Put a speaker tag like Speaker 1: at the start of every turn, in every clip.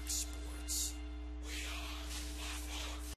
Speaker 1: Fox Sports. We are Fox.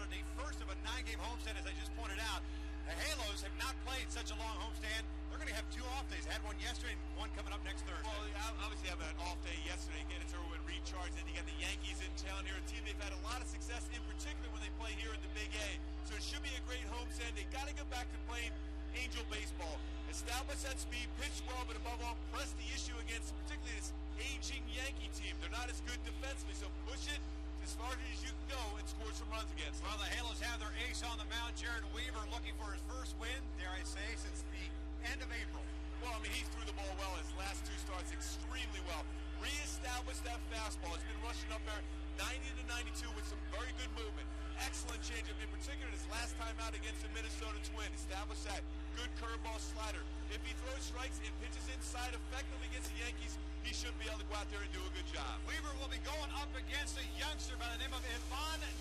Speaker 2: The first of a 9-game homestand, as I just pointed out. The Halos have not played such a long homestand. They're going to have 2 off days. Had one yesterday and one coming up next Thursday.
Speaker 3: Well, obviously having an off day yesterday, get it over and recharge. Then you got the Yankees in town here, a team they've had a lot of success, in particular when they play here in the Big A. So it should be a great homestand. They got to go back to playing Angel baseball. Establish that speed, pitch well, but above all, press the issue against particularly this aging Yankee team. They're not as good defensively, so push it as far as you can go and score some runs against them.
Speaker 2: Well, the Halos have their ace on the mound, Jared Weaver, looking for his first win, dare I say, since the end of April.
Speaker 3: Well, I mean, he threw the ball well his last 2 starts extremely well. Reestablish that fastball. He's been rushing up there 90 to 92 with some very good movement. Excellent changeup, in particular his last time out against the Minnesota Twins. Establish that. Good curveball slider. If he throws strikes and pitches inside effectively against the Yankees, he should be able to go out there and do a good job.
Speaker 2: Weaver will be going up against a youngster by the name of Ivan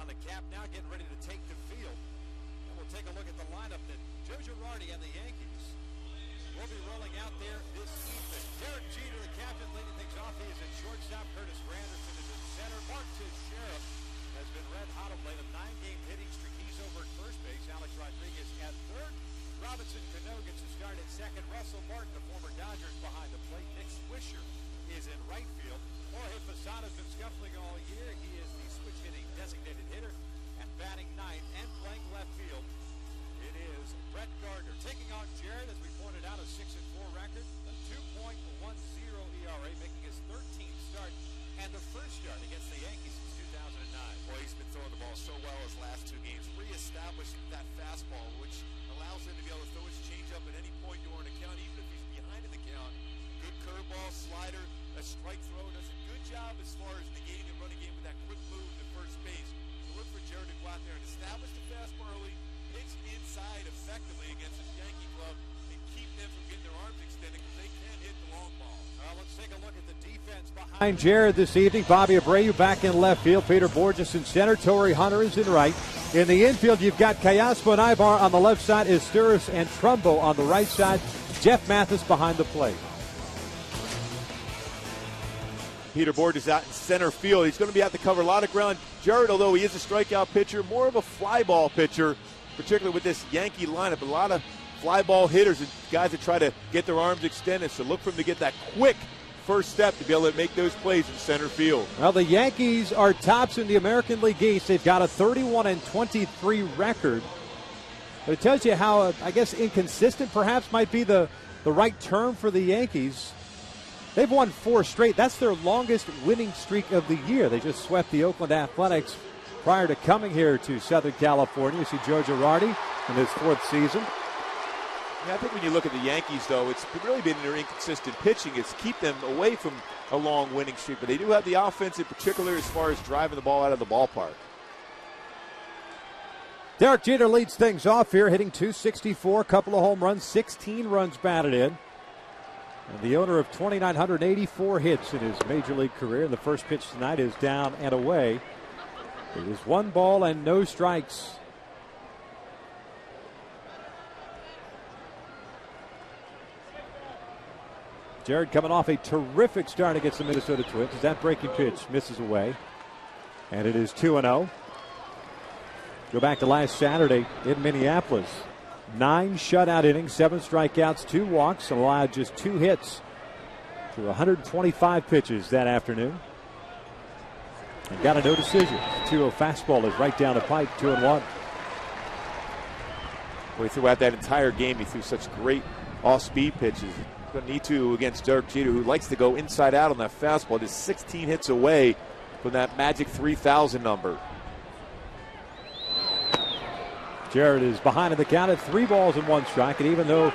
Speaker 2: on the cap now, getting ready to take the field. And we'll take a look at the lineup that Joe Girardi and the Yankees will be rolling out there this evening. Derek Jeter, the captain, leading things off. He is at shortstop. Curtis Granderson is in center. Mark Teixeira has been red hot of late. A 9-game hitting streak. He's over at first base. Alex Rodriguez at third. Robinson Cano gets a start at second. Russell Martin, the former Dodgers, behind the plate. Nick Swisher is in right field. Jorge Posada's been scuffling all year. He is the switch hitting designated hitter. And batting ninth and playing left field, it is Brett Gardner. Taking on Jared, as we pointed out, a 6-4 record, a 2.10 ERA, making his 13th start and the first start against the Yankees since 2009.
Speaker 3: Well, he's been throwing the ball so well his last 2 games, reestablished that fastball, which allows him to be able to throw his changeup at any point during the count, even if he's behind in the count. Good curveball, slider, a strike throw. Does a good job as far as negating and running game with that quick move to first base. So look for Jared to go out there and establish the fastball early, pitch inside effectively against this Yankee club, and keep them from getting their arms extended because they can't hit the long ball.
Speaker 2: Let's take a look at the defense behind Jared this evening. Bobby Abreu back in left field. Peter Borges in center. Torrey Hunter is in right. In the infield, you've got Callaspo and Ibar on the left side. Isturis and Trumbo on the right side. Jeff Mathis behind the plate.
Speaker 4: Peter Borges out in center field. He's going to be out to cover a lot of ground. Jared, although he is a strikeout pitcher, more of a fly ball pitcher, particularly with this Yankee lineup. A lot of fly ball hitters and guys that try to get their arms extended. So look for him to get that quick first step to be able to make those plays in center field.
Speaker 2: Well, the Yankees are tops in the American League East. They've got a 31-23 record. But it tells you how, I guess, inconsistent perhaps might be the right term for the Yankees. They've won 4 straight. That's their longest winning streak of the year. They just swept the Oakland Athletics prior to coming here to Southern California. You see Joe Girardi in his 4th season.
Speaker 4: Yeah, I think when you look at the Yankees, though, it's really been their inconsistent pitching. It's keep them away from a long winning streak. But they do have the offense in particular as far as driving the ball out of the ballpark.
Speaker 2: Derek Jeter leads things off here, hitting .264, a couple of home runs, 16 runs batted in. And the owner of 2,984 hits in his major league career. And the first pitch tonight is down and away. It is 1 ball and no strikes. Jared coming off a terrific start against the Minnesota Twins. That breaking pitch misses away. And it is 2-0. Go back to last Saturday in Minneapolis. 9 shutout innings, 7 strikeouts, 2 walks, and allowed just 2 hits to 125 pitches that afternoon. And got a no decision. 2-0 fastball is right down the pipe, 2-1.
Speaker 4: Well, he threw out that entire game. He threw such great off-speed pitches. Going to need to against Derek Jeter, who likes to go inside out on that fastball. Just 16 hits away from that magic 3,000 number.
Speaker 2: Jared is behind in the count at 3 balls and 1 strike. And even though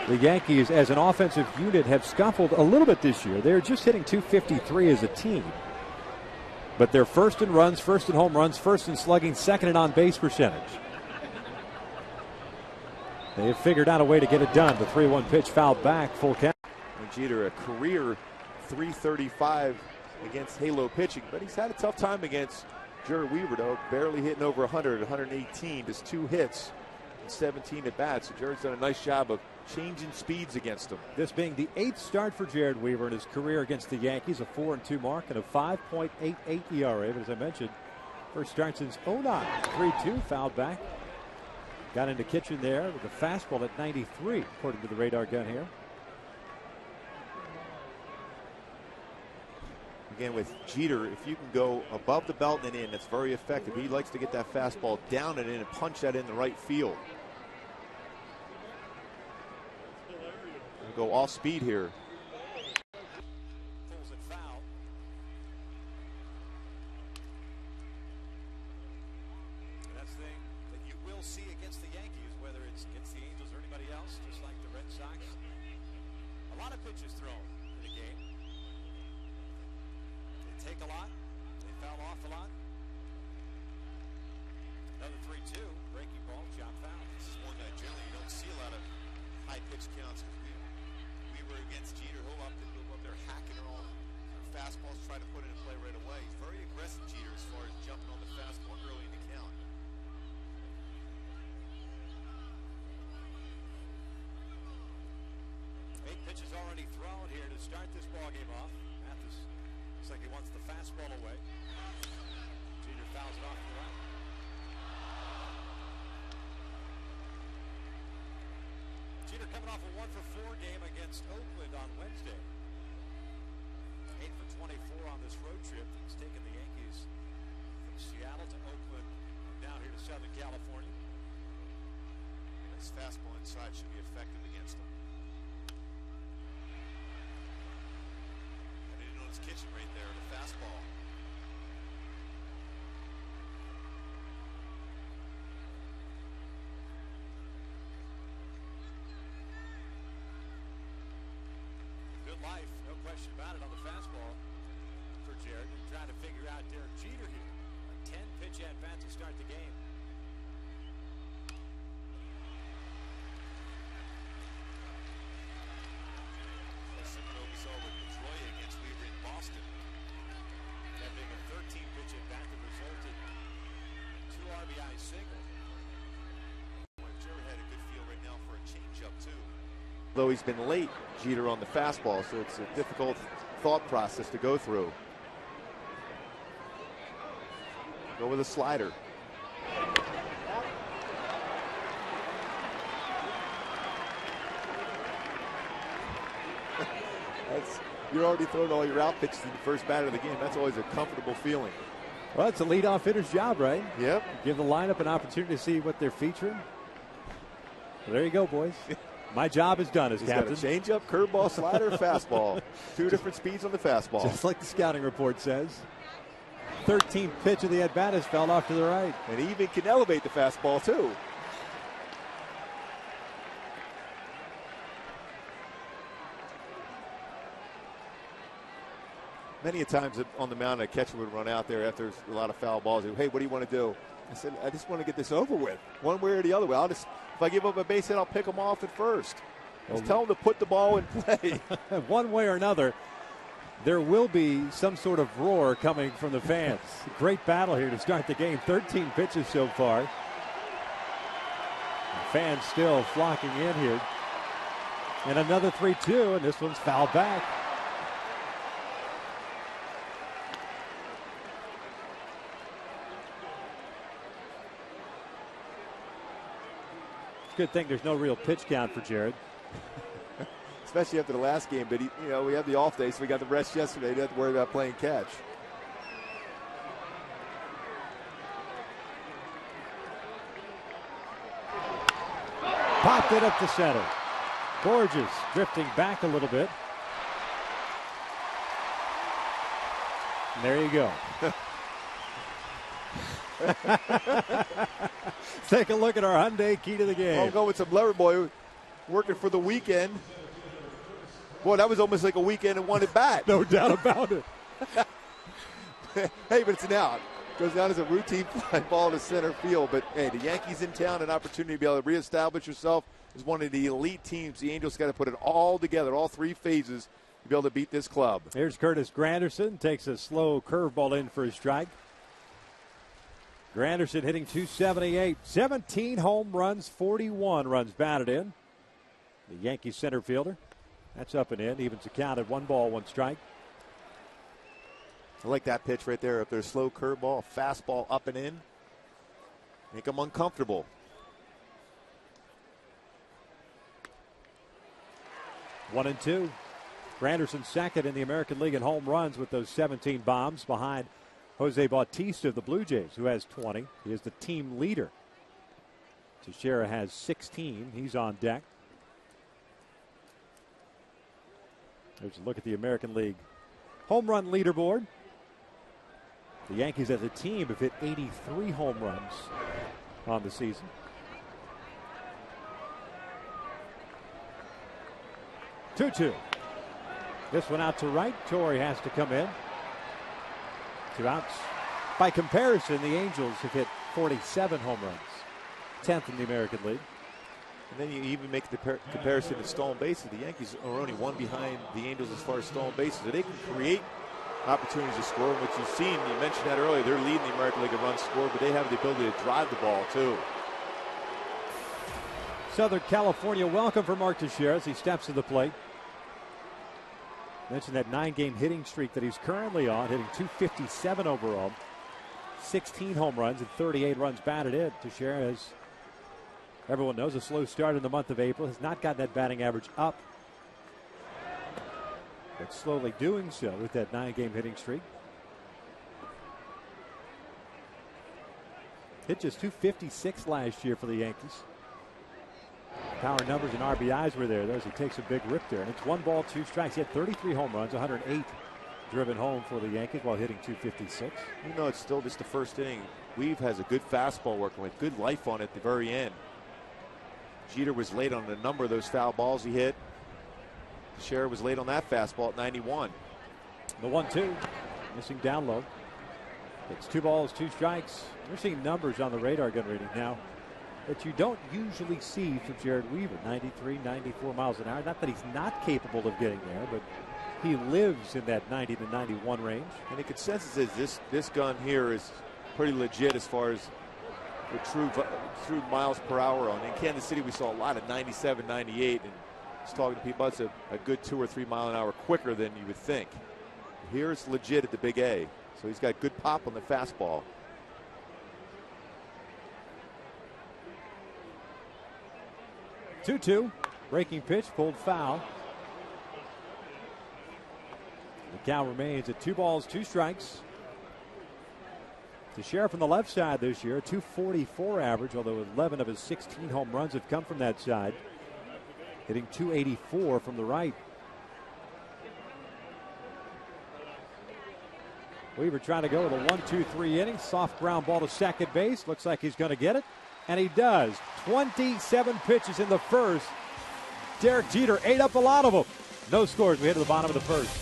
Speaker 2: the Yankees as an offensive unit have scuffled a little bit this year, they're just hitting .253 as a team. But they're first in runs, first in home runs, first in slugging, second in on-base percentage. They have figured out a way to get it done. The 3-1 pitch fouled back, full count.
Speaker 4: And Jeter, a career .335 against Halo pitching, but he's had a tough time against Jared Weaver, though, barely hitting over 100, 118, just 2 hits and 17 at bats. So Jared's done a nice job of changing speeds against him.
Speaker 2: This being the 8th start for Jared Weaver in his career against the Yankees, a 4-2 mark and a 5.88 ERA. But as I mentioned, first start since 09. 3-2, fouled back. Got into Kitchen there with a fastball at 93, according to the radar gun here.
Speaker 4: Again, with Jeter, if you can go above the belt and in, that's very effective. He likes to get that fastball down and in and punch that in the right field. We'll go off speed here.
Speaker 2: Pulls it foul. And that's the thing that you will see against the Yankees, whether it's against the Angels or anybody else, just like the Red Sox. A lot of pitches thrown in the game. They take a lot. They foul off a lot. Another 3-2. Breaking ball, chop foul.
Speaker 3: This is one that generally you don't see a lot of high pitch counts because we were against Jeter. He'll up there hacking her all fastballs, try to put it in play right away. He's very aggressive, Jeter, as far as jumping on the fastball early in the
Speaker 2: start this ball game off. Mathis looks like he wants the fastball away. Jeter fouls it off to the right. Jeter coming off a 1-for-4 game against Oakland on Wednesday. 8 for 24 on this road trip. He's taken the Yankees from Seattle to Oakland and down here to Southern California.
Speaker 3: His fastball inside should be effective against him. I didn't know his kitchen right there, the fastball.
Speaker 2: Good life, no question about it on the fastball for Jared. And trying to figure out Derek Jeter here. A 10-pitch at-bat to start the game.
Speaker 3: With Pedroia against Weaver in Boston.
Speaker 2: That being a 13-pitch at-bat that resulted in 2 RBI single.
Speaker 3: Boy, Jared had a good feel right now for a changeup too.
Speaker 4: Though he's been late, Jeter on the fastball, so it's a difficult thought process to go through. Go with a slider. You're already throwing all your out pitches in the first batter of the game. That's always a comfortable feeling.
Speaker 5: Well, it's a leadoff hitter's job, right?
Speaker 4: Yep.
Speaker 5: Give the lineup an opportunity to see what they're featuring. Well, there you go, boys. My job is done as captain.
Speaker 4: Got a changeup, curveball, slider, fastball. 2 different speeds on the fastball.
Speaker 5: Just like the scouting report says. 13th pitch of the at-bat has fell off to the right.
Speaker 4: And he even can elevate the fastball, too. Many a times on the mound, a catcher would run out there after a lot of foul balls. Hey, what do you want to do? I said, I just want to get this over with, one way or the other way. If I give up a base hit, I'll pick them off at first. Just tell them to put the ball in play.
Speaker 5: One way or another, there will be some sort of roar coming from the fans. Great battle here to start the game. 13 pitches so far. The fans still flocking in here. And another 3-2, and this one's fouled back. Good thing there's no real pitch count for Jared.
Speaker 4: Especially after the last game, but we had the off day, so we got the rest yesterday. Didn't have to worry about playing catch.
Speaker 5: Popped it up to center. Gorgeous, drifting back a little bit. And there you go. Take a look at our Hyundai key to the game.
Speaker 4: I'm going with some lever boy working for the weekend. Boy, that was almost like a weekend and one at bat.
Speaker 5: No doubt about it.
Speaker 4: Hey, but it's an out. Goes down as a routine fly ball to center field. But, hey, the Yankees in town, an opportunity to be able to reestablish yourself as one of the elite teams. The Angels got to put it all together, all 3 phases, to be able to beat this club.
Speaker 5: Here's Curtis Granderson. Takes a slow curveball in for a strike. Granderson hitting .278. 17 home runs, 41 runs batted in. The Yankees center fielder. That's up and in. Evens the count at 1 ball, 1 strike.
Speaker 4: I like that pitch right there. If there's a slow curveball, fastball up and in, make them uncomfortable.
Speaker 5: One and two. Granderson second in the American League in home runs with those 17 bombs behind Jose Bautista of the Blue Jays, who has 20. He is the team leader. Teixeira has 16. He's on deck. There's a look at the American League home run leaderboard. The Yankees as a team have hit 83 home runs on the season. Two. This one out to right. Torrey has to come in. 2 outs. By comparison, the Angels have hit 47 home runs. 10th in the American League.
Speaker 4: And then you even make the comparison to stolen bases. The Yankees are only 1 behind the Angels as far as stolen bases. So they can create opportunities to score, which you've seen. You mentioned that earlier. They're leading the American League in runs scored, but they have the ability to drive the ball, too.
Speaker 5: Southern California welcome for Mark Teixeira as he steps to the plate. Mentioned that 9-game hitting streak that he's currently on, hitting .257 overall. 16 home runs and 38 runs batted in. Teixeira, as everyone knows, a slow start in the month of April. Has not got that batting average up, but slowly doing so with that 9-game hitting streak. Hit just .256 last year for the Yankees. Power numbers and RBIs were there, though, as he takes a big rip there. And it's 1 ball, 2 strikes. He had 33 home runs, 108 driven home for the Yankees while hitting .256.
Speaker 4: You know, it's still just the first inning. Weave has a good fastball working with good life on it at the very end. Jeter was late on a number of those foul balls he hit. Teixeira was late on that fastball at 91.
Speaker 5: The 1-2, missing down low. It's 2 balls, 2 strikes. We're seeing numbers on the radar gun reading now that you don't usually see from Jared Weaver. 93, 94 miles an hour. Not that he's not capable of getting there, but he lives in that 90 to 91 range.
Speaker 4: And the consensus is this gun here is pretty legit as far as the true miles per hour on. In Kansas City, we saw a lot of 97, 98, and just talking to people, that's a good 2 or 3 mile an hour quicker than you would think. Here it's legit at the Big A, so he's got good pop on the fastball.
Speaker 5: Two, breaking pitch, pulled foul. The count remains at 2 balls, 2 strikes. Teixeira from the left side this year, a .244 average, although 11 of his 16 home runs have come from that side. Hitting .284 from the right. Weaver trying to go with a 1-2-3 inning. Soft ground ball to second base. Looks like he's going to get it. And he does. 27 pitches in the first. Derek Jeter ate up a lot of them. No scores. We head to the bottom of the first.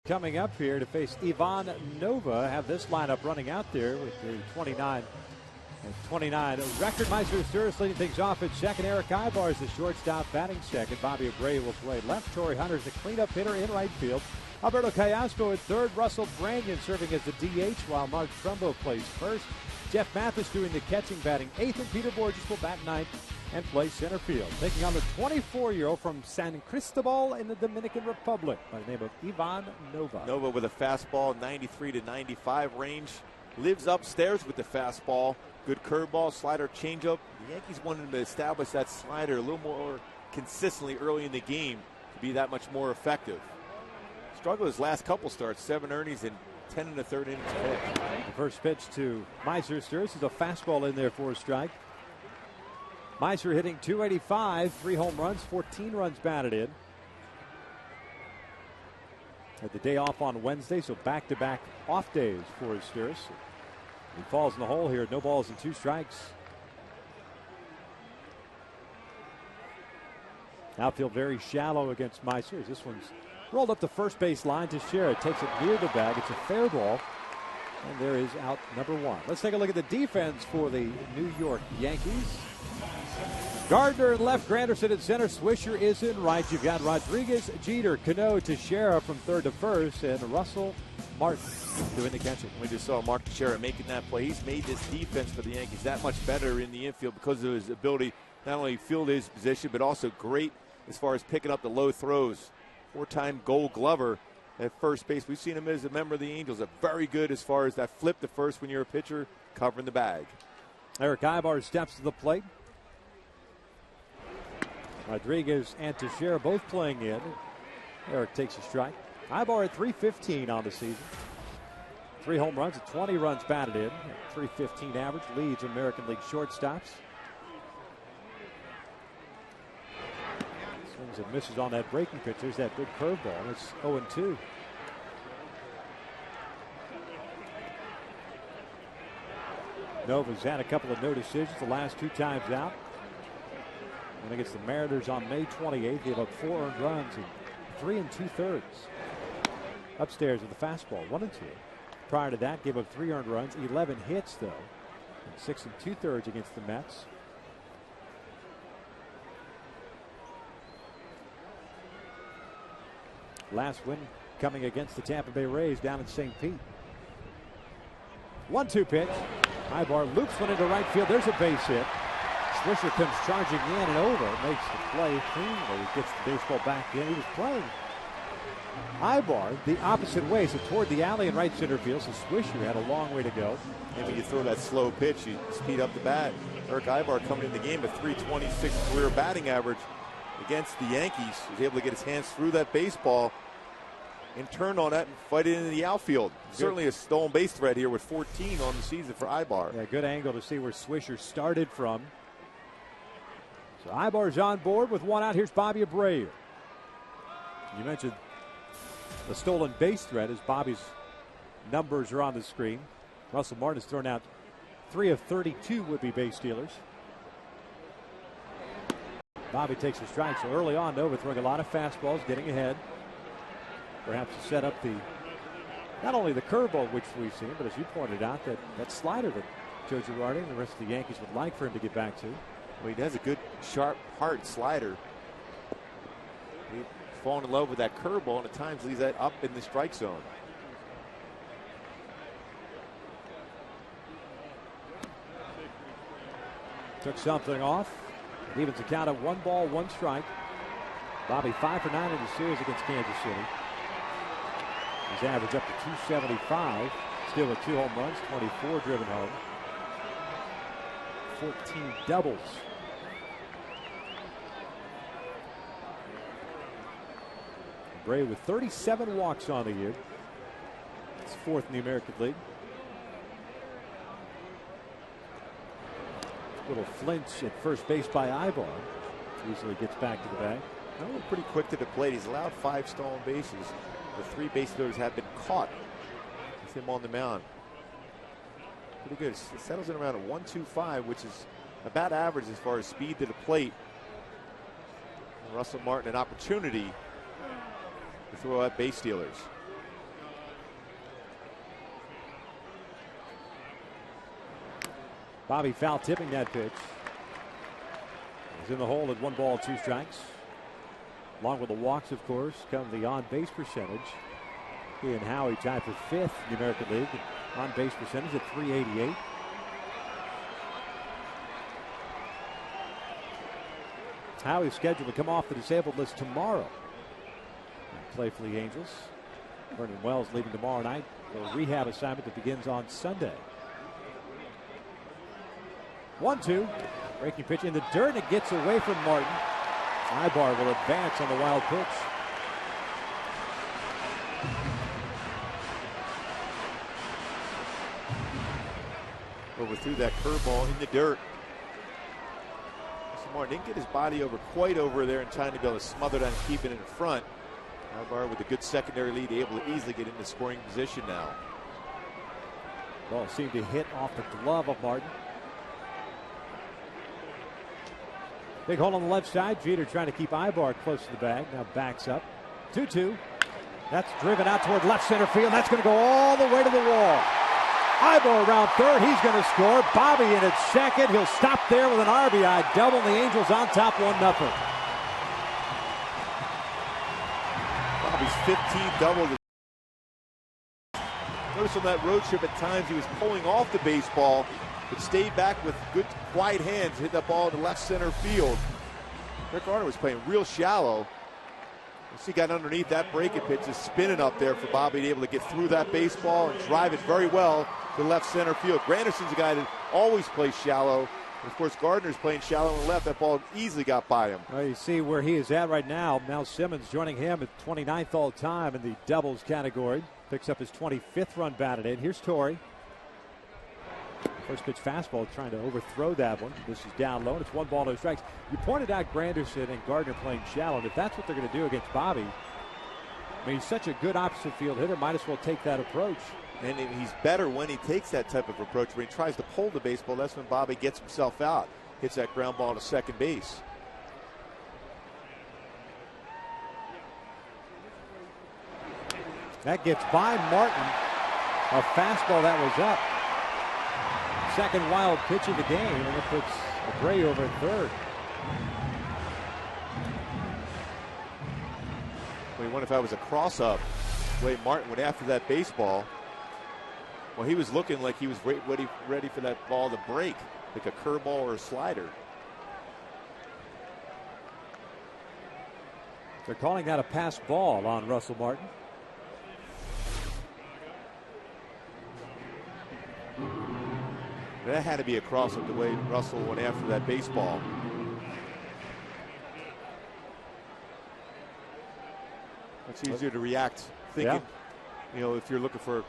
Speaker 5: Coming up here to face Ivan Nova, have this lineup running out there with the 29 record. Meister Sturis leading things off at second. Eric Ibar is the shortstop, batting second. Bobby Abreu will play left. Torrey Hunter's the cleanup hitter in right field. Alberto Callasco at third. Russell Branyan serving as the DH while Mark Trumbo plays first. Jeff Mathis doing the catching, batting eighth, and Peter Borges will bat ninth and play center field. Taking on the 24-year-old from San Cristobal in the Dominican Republic by the name of Ivan Nova.
Speaker 4: Nova with a fastball, 93 to 95 range. Lives upstairs with the fastball. Good curveball, slider, changeup. The Yankees wanted to establish that slider a little more consistently early in the game to be that much more effective. Struggled his last couple starts, 7 earnings and 10 in the third inning pitch.
Speaker 5: The first pitch to Meister Sturis is a fastball in there for a strike. Meister hitting .285, 3 home runs, 14 runs batted in. Had the day off on Wednesday, so back-to-back off days for Sturis. He falls in the hole here, no balls and 2 strikes. Outfield very shallow against Meister. This one's rolled up the first base line to Teixeira. Takes it near the bag. It's a fair ball. And there is out number 1. Let's take a look at the defense for the New York Yankees. Gardner in left, Granderson at center, Swisher is in right. You've got Rodriguez, Jeter, Cano, Teixeira from third to first, and Russell Martin doing the catching.
Speaker 4: We just saw Mark Teixeira making that play. He's made this defense for the Yankees that much better in the infield because of his ability not only to field his position, but also great as far as picking up the low throws. 4-time Gold Glover at first base. We've seen him as a member of the Angels. Very good as far as that flip to first when you're a pitcher, covering the bag.
Speaker 5: Eric Ibar steps to the plate. Rodriguez and Teixeira both playing in. Eric takes a strike. Ibar at .315 on the season. 3 home runs, 20 runs batted in. .315 average, leads American League shortstops. Swings and misses on that breaking pitch. There's that big curveball. It's 0-2. Nova's had a couple of no decisions the last 2 times out. And against the Mariners on May 28th, gave up 4 earned runs in 3 2/3. Upstairs with the fastball, 1-2. Prior to that, gave up 3 earned runs, 11 hits though, and 6 2/3 against the Mets. Last win coming against the Tampa Bay Rays down in St. Pete. 1-2 pitch. Ibar loops one into right field. There's a base hit. Swisher comes charging in and over. Makes the play cleanly. Gets the baseball back in. He was playing Ibar the opposite way, so toward the alley in right center field. So Swisher had a long way to go.
Speaker 4: And when you throw that slow pitch, you speed up the bat. Eric Ibar coming in the game with .326 career batting average against the Yankees. He was able to get his hands through that baseball and turn on that and fight it into the outfield. Good. Certainly a stolen base threat here with 14 on the season for Ibar.
Speaker 5: Yeah, good angle to see where Swisher started from. So Ibar's on board with 1 out. Here's Bobby Abreu. You mentioned the stolen base threat as Bobby's numbers are on the screen. Russell Martin has thrown out 3 of 32 would-be base stealers. Bobby takes a strike. So early on, Nova throwing a lot of fastballs, getting ahead. Perhaps to set up not only the curveball, which we've seen, but as you pointed out, that slider that Joe Girardi and the rest of the Yankees would like for him to get back to.
Speaker 4: Well, he has a good, sharp, hard slider. He's fallen in love with that curveball and at times leaves that up in the strike zone.
Speaker 5: Took something off. Evens the count of 1 ball, 1 strike. Bobby 5 for 9 in the series against Kansas City. His average up to 275. Still with 2 home runs, 24 driven home. 14 doubles. Bray with 37 walks on the year. It's 4th in the American League. Little flinch at first base by Ibar. Easily gets back to the bag.
Speaker 4: Pretty quick to the plate. He's allowed 5 stolen bases. The 3 base stealers have been caught with him on the mound. Pretty good. It settles in around a 1.25, which is about average as far as speed to the plate. And Russell Martin an opportunity to throw out base stealers.
Speaker 5: Bobby foul tipping that pitch. He's in the hole at 1 ball, 2 strikes. Along with the walks, of course, come the on-base percentage. He and Howie tied for 5th in the American League. On-base percentage at .388. Howie's scheduled to come off the disabled list tomorrow and play for the Angels. Vernon Wells leaving tomorrow night for a rehab assignment that begins on Sunday. 1-2. Breaking pitch in the dirt, and it gets away from Martin. Ibar will advance on the wild pitch.
Speaker 4: Overthrew that curveball in the dirt. Martin didn't get his body quite over there in time to be able to smother that and keep it in front. Ibar with a good secondary lead, able to easily get into scoring position now.
Speaker 5: Ball seemed to hit off the glove of Martin. Big hole on the left side. Jeter trying to keep Ibar close to the bag. Now backs up. 2-2. That's driven out toward left center field. That's going to go all the way to the wall. Ivor around third. He's going to score. Bobby in at second. He'll stop there with an RBI double. The Angels on top 1-0.
Speaker 4: Bobby's 15th double. Notice on that road trip at times he was pulling off the baseball, but stayed back with good, quiet hands, hit that ball in the left center field. Rick Gardner was playing real shallow. He got underneath that breaking pitch, is spinning up there for Bobby to be able to get through that baseball and drive it very well to left center field. Granderson's a guy that always plays shallow. And of course, Gardner's playing shallow and left. That ball easily got by him.
Speaker 5: Well, you see where he is at right now. Mel Simmons joining him at 29th all time in the doubles category. Picks up his 25th run batted in. Here's Torrey. First pitch fastball, trying to overthrow that one. This is down low, and it's 1 ball, no strikes. You pointed out Granderson and Gardner playing shallow, and if that's what they're going to do against Bobby, I mean, he's such a good opposite field hitter, might as well take that approach.
Speaker 4: And he's better when he takes that type of approach. When he tries to pull the baseball, that's when Bobby gets himself out. Hits that ground ball to second base.
Speaker 5: That gets by Martin. A fastball that was up. Second wild pitch of the game, and it puts Abreu over at third.
Speaker 4: Well, you wonder if that was a cross-up. The way Martin went after that baseball. Well, he was looking like he was ready for that ball to break, like a curveball or a slider.
Speaker 5: They're calling that a pass ball on Russell Martin.
Speaker 4: That had to be a cross-up the way Russell went after that baseball. It's easier to react thinking, you know, if you're looking for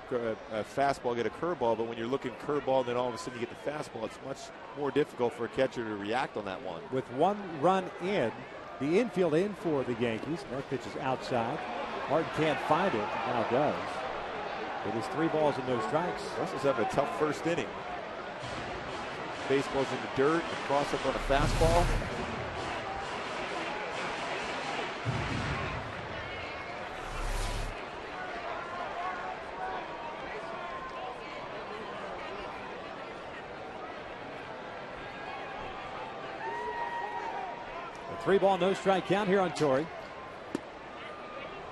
Speaker 4: a fastball, get a curveball, but when you're looking curveball and then all of a sudden you get the fastball, it's much more difficult for a catcher to react on that one.
Speaker 5: With 1 run in, the infield in for the Yankees. That pitch is outside. Martin can't find it, now does. It is 3 balls and no strikes.
Speaker 4: Russell's having a tough first inning. Baseball's in the dirt, the cross-up on a fastball.
Speaker 5: A 3 ball, no strike count here on Torrey.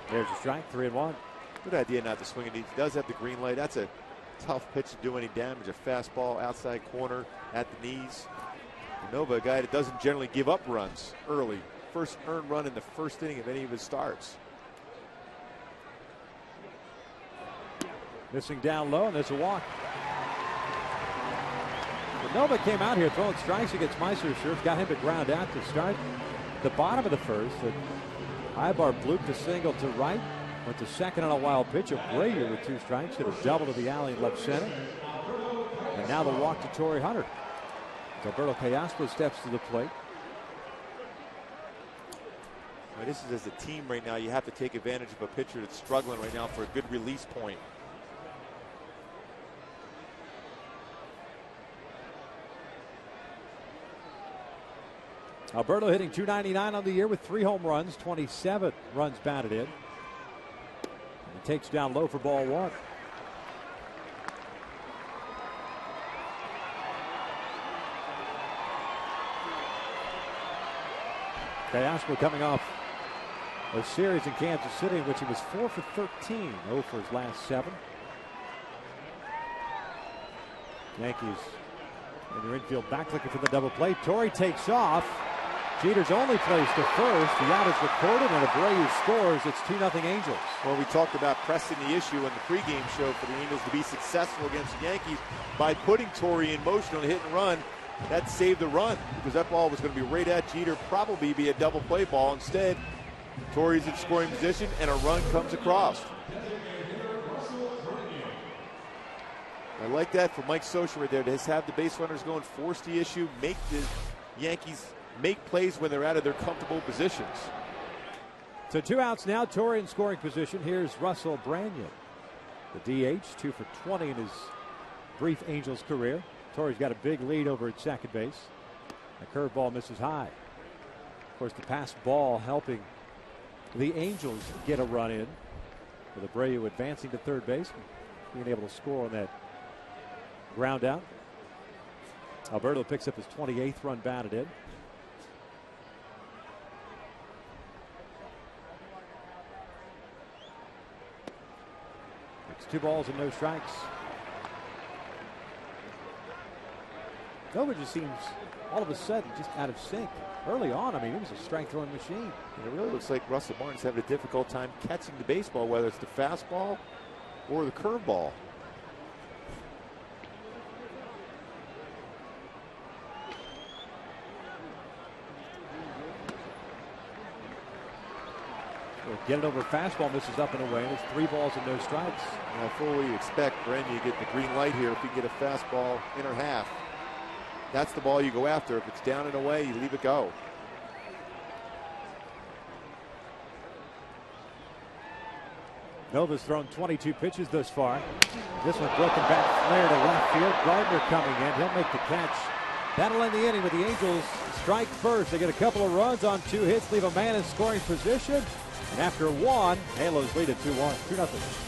Speaker 5: There's a strike, 3-1.
Speaker 4: Good idea not to swing it. He does have the green light. That's a tough pitch to do any damage. A fastball outside corner at the knees. Nova, a guy that doesn't generally give up runs early. First earned run in the first inning of any of his starts.
Speaker 5: Missing down low, and there's a walk. But Nova came out here throwing strikes against Meister. Got him to ground out to start the bottom of the first. Ibar blooped a single to right. Went to second on a wild pitch. Abreu with 2 strikes. Hit a double to the alley in left center. And now the walk to Torrey Hunter. Alberto Callaspo steps to the plate.
Speaker 4: Well, this is as a team right now. You have to take advantage of a pitcher that's struggling right now for a good release point.
Speaker 5: Alberto hitting .299 on the year with 3 home runs, 27 runs batted in. And he takes down low for ball 1. Callaspo coming off a series in Kansas City in which he was 4 for 13, 0 for his last 7. Yankees in their infield back looking for the double play. Torrey takes off. Jeter's only place to first. The out is recorded, and Abreu scores. It's 2-0 Angels.
Speaker 4: Well, we talked about pressing the issue in the pregame show for the Angels to be successful against the Yankees by putting Torrey in motion on a hit and run. That saved the run because that ball was going to be right at Jeter, probably be a double play ball. Instead, Torrey's in scoring position, and a run comes across. I like that for Mike Scioscia right there to have the base runners going, force the issue, make the Yankees make plays when they're out of their comfortable positions.
Speaker 5: So 2 outs now. Torrey in scoring position. Here's Russell Branyan, the DH, 2 for 20 in his brief Angels career. Torrey's got a big lead over at second base. The curveball misses high. Of course, the pass ball helping the Angels get a run in, with Abreu advancing to third base, being able to score on that Ground out. Alberto picks up his 28th run batted in. It's 2 balls and no strikes. Nova just seems all of a sudden just out of sync. Early on, I mean, he was a strike throwing machine.
Speaker 4: And it really looks like Russell Martin's having a difficult time catching the baseball, whether it's the fastball or the curveball.
Speaker 5: Get it over fastball, misses up and away, and it's 3 balls and no strikes.
Speaker 4: And I fully expect Brendan to get the green light here if you get a fastball inner half. That's the ball you go after. If it's down and away, you leave it go.
Speaker 5: Nova's thrown 22 pitches thus far. This one broken back flare to left field. Gardner coming in. He'll make the catch. That'll end the inning with the Angels strike first. They get a couple of runs on 2 hits, leave a man in scoring position. And after 1, Halos lead at 2-1, 2-0.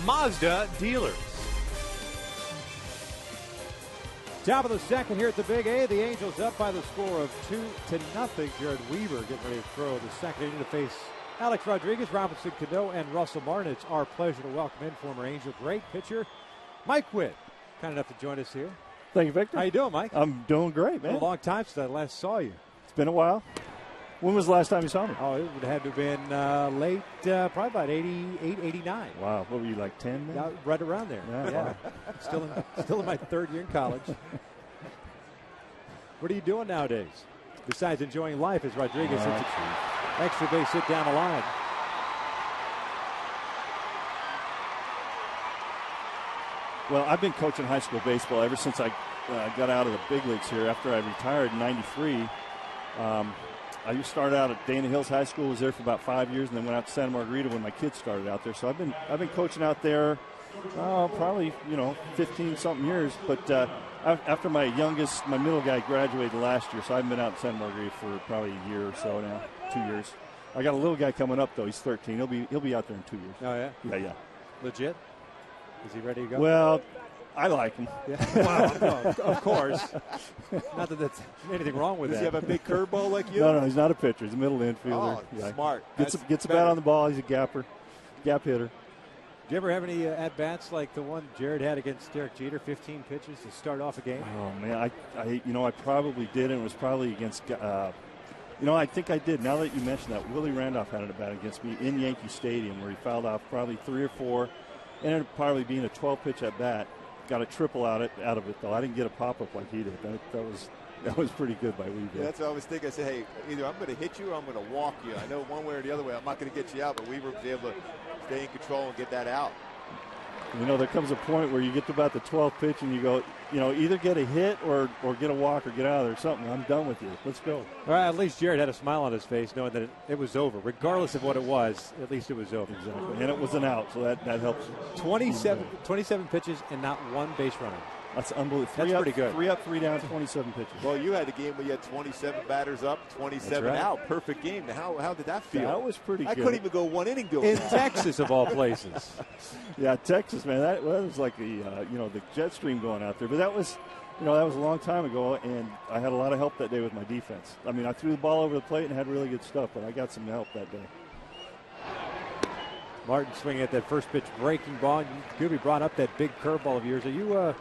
Speaker 6: Mazda dealers.
Speaker 5: Top of the second here at the Big A. The Angels up by the score of 2-0. Jared Weaver getting ready to throw the second inning to face Alex Rodriguez, Robinson Cano, and Russell Martin. It's our pleasure to welcome in former Angel great pitcher Mike Witt. Kind enough to join us here.
Speaker 7: Thank you, Victor.
Speaker 5: How you doing, Mike?
Speaker 7: I'm doing great, man.
Speaker 5: A long time since I last saw you.
Speaker 7: It's been a while. When was the last time you saw me?
Speaker 5: Oh, it would have to have been late, probably about 88, 89.
Speaker 7: Wow, what were you, like 10 then?
Speaker 5: Yeah, right around there. Yeah. Still in my 3rd year in college. What are you doing nowadays? Besides enjoying life as Rodriguez hits an extra base hit down the line.
Speaker 7: Well, I've been coaching high school baseball ever since I got out of the big leagues here. After I retired in '93, I started out at Dana Hills High School, was there for about 5 years, and then went out to Santa Margarita when my kids started out there. So I've been coaching out there probably 15-something years. But after my middle guy graduated last year, so I haven't been out in Santa Margarita for probably a year or so now, 2 years. I got a little guy coming up though. He's 13. He'll be out there in 2 years.
Speaker 5: Oh yeah.
Speaker 7: Yeah.
Speaker 5: Legit. Is he ready to go?
Speaker 7: Well, I like him.
Speaker 5: Yeah. Well, of course. Not that there's anything wrong with
Speaker 4: Does
Speaker 5: that.
Speaker 4: he have a big curveball like you?
Speaker 7: No, he's not a pitcher. He's a middle infielder.
Speaker 4: Oh, smart.
Speaker 7: Gets a bat on the ball. He's a gap hitter.
Speaker 5: Did you ever have any at-bats like the one Jared had against Derek Jeter, 15 pitches to start off a game?
Speaker 7: Oh, man, I probably did, and it was probably against I think I did. Now that you mentioned that, Willie Randolph had an at-bat against me in Yankee Stadium where he fouled off probably 3 or 4. Ended up probably being a 12-pitch at-bat. Got a triple out of it, though. I didn't get a pop-up like he did. That was pretty good by Weaver.
Speaker 4: Yeah, that's what I was thinking. I said, hey, either I'm going to hit you or I'm going to walk you. I know one way or the other way I'm not going to get you out, but Weaver was able to stay in control and get that out.
Speaker 7: You know, there comes a point where you get to about the 12th pitch and you go, you know, either get a hit or get a walk or get out of there or something. I'm done with you. Let's go.
Speaker 5: All right, at least Jared had a smile on his face knowing that it was over. Regardless of what it was, at least it was over.
Speaker 7: Exactly. And it was an out, so that helps.
Speaker 5: 27 pitches and not one base runner.
Speaker 7: That's unbelievable.
Speaker 5: That's pretty good.
Speaker 7: 3 up, 3 down, 27 pitches.
Speaker 4: Well, you had a game where you had 27 batters up, 27 out. Perfect game. How did that feel?
Speaker 7: That was pretty good.
Speaker 4: I couldn't even go 1 inning doing
Speaker 5: In Texas, of all places.
Speaker 7: Yeah, Texas, man. That was like the the jet stream going out there. But that was a long time ago, and I had a lot of help that day with my defense. I mean, I threw the ball over the plate and had really good stuff, but I got some help that day.
Speaker 5: Martin swinging at that first pitch breaking ball. Gooby brought up that big curveball of yours. Are you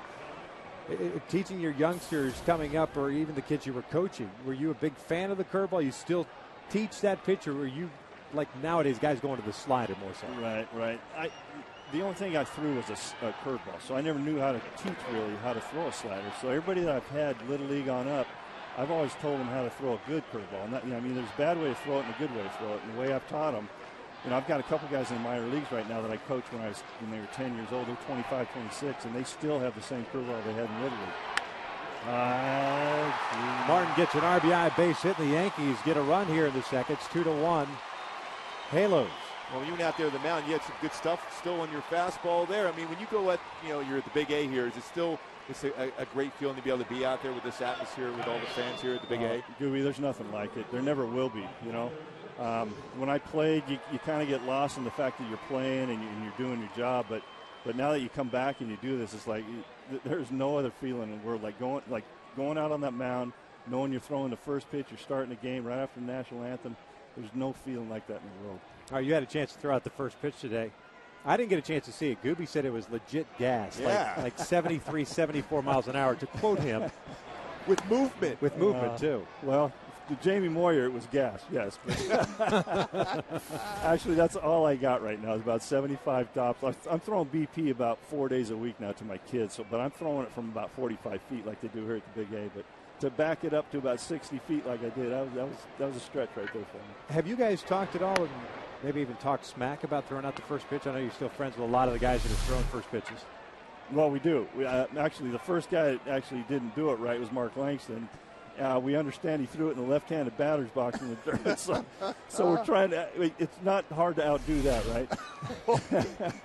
Speaker 5: teaching your youngsters coming up, or even the kids you were coaching, were you a big fan of the curveball? You still teach that pitch, or were you like nowadays guys going to the slider more so?
Speaker 7: Right. The only thing I threw was a curveball, so I never knew how to teach really how to throw a slider. So everybody that I've had Little League on up, I've always told them how to throw a good curveball. Not, there's a bad way to throw it and a good way to throw it. And the way I've taught them, I've got a couple guys in the minor leagues right now that I coached when they were 10 years old. They're 25, 26, and they still have the same curveball they had in Little League.
Speaker 5: Martin gets an RBI base hit, and the Yankees get a run here in the second. It's 2-1. Halos.
Speaker 4: Well, you went out there on the mound, you had some good stuff still on your fastball there. I mean, when you go at, you're at the Big A here, is it still a great feeling to be able to be out there with this atmosphere, with all the fans here at the Big A?
Speaker 7: Gooby, there's nothing like it. There never will be, When I played, you kind of get lost in the fact that you're playing and you're doing your job, but now that you come back and you do this, it's like there's no other feeling in the world like going out on that mound, knowing you're throwing the first pitch, you're starting the game right after the national anthem. There's no feeling like that in the world.
Speaker 5: All right, you had a chance to throw out the first pitch today. I didn't get a chance to see it. Gooby said it was legit gas, like 73, 74 miles an hour, to quote him.
Speaker 4: With movement.
Speaker 5: With movement, too.
Speaker 7: Well, to Jamie Moyer, it was gas, yes. Actually, that's all I got right now is about 75 tops. I'm throwing BP about 4 days a week now to my kids, but I'm throwing it from about 45 feet like they do here at the Big A. But to back it up to about 60 feet like I did, that was a stretch right there for me.
Speaker 5: Have you guys talked at all and maybe even talked smack about throwing out the first pitch? I know you're still friends with a lot of the guys that have thrown first pitches.
Speaker 7: Well, we do. Actually, the first guy that actually didn't do it right was Mark Langston. We understand he threw it in the left-handed batter's box in the dirt. So we're trying to – it's not hard to outdo that, right?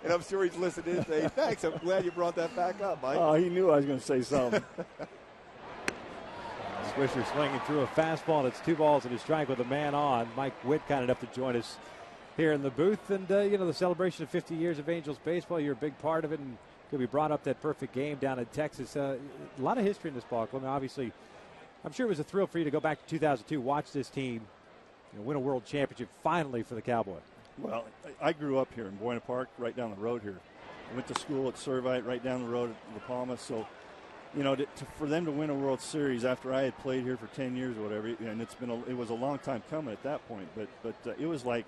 Speaker 4: And I'm sure he's listening and saying, thanks, I'm glad you brought that back up, Mike.
Speaker 7: Oh, he knew I was going to say something.
Speaker 5: Swisher swinging through a fastball, and it's 2 balls and a strike with a man on. Mike Witt kind enough to join us here in the booth. And, the celebration of 50 years of Angels baseball, you're a big part of it. And could be brought up that perfect game down in Texas. A lot of history in this ball club. Obviously, I'm sure it was a thrill for you to go back to 2002, watch this team win a world championship finally for the Cowboys.
Speaker 7: Well, I grew up here in Buena Park, right down the road here. I went to school at Servite, right down the road at La Palma. So, for them to win a World Series after I had played here for 10 years or whatever, and it was a long time coming at that point. But it was like,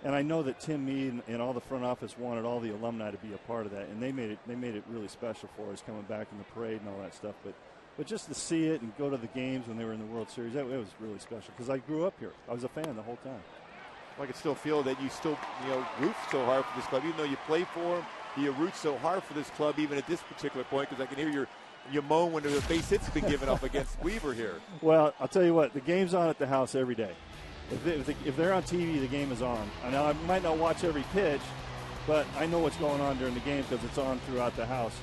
Speaker 7: and I know that Tim Meade and all the front office wanted all the alumni to be a part of that, and they made it really special for us coming back in the parade and all that stuff. But just to see it and go to the games when they were in the World Series, it was really special because I grew up here. I was a fan the whole time.
Speaker 4: I can still feel that you still, root so hard for this club. Even though you play for them, you root so hard for this club even at this particular point because I can hear you moan when the base hits have been given up against Weaver here.
Speaker 7: Well, I'll tell you what, the game's on at the house every day. If they're on TV, the game is on. Now, I might not watch every pitch, but I know what's going on during the game because it's on throughout the house.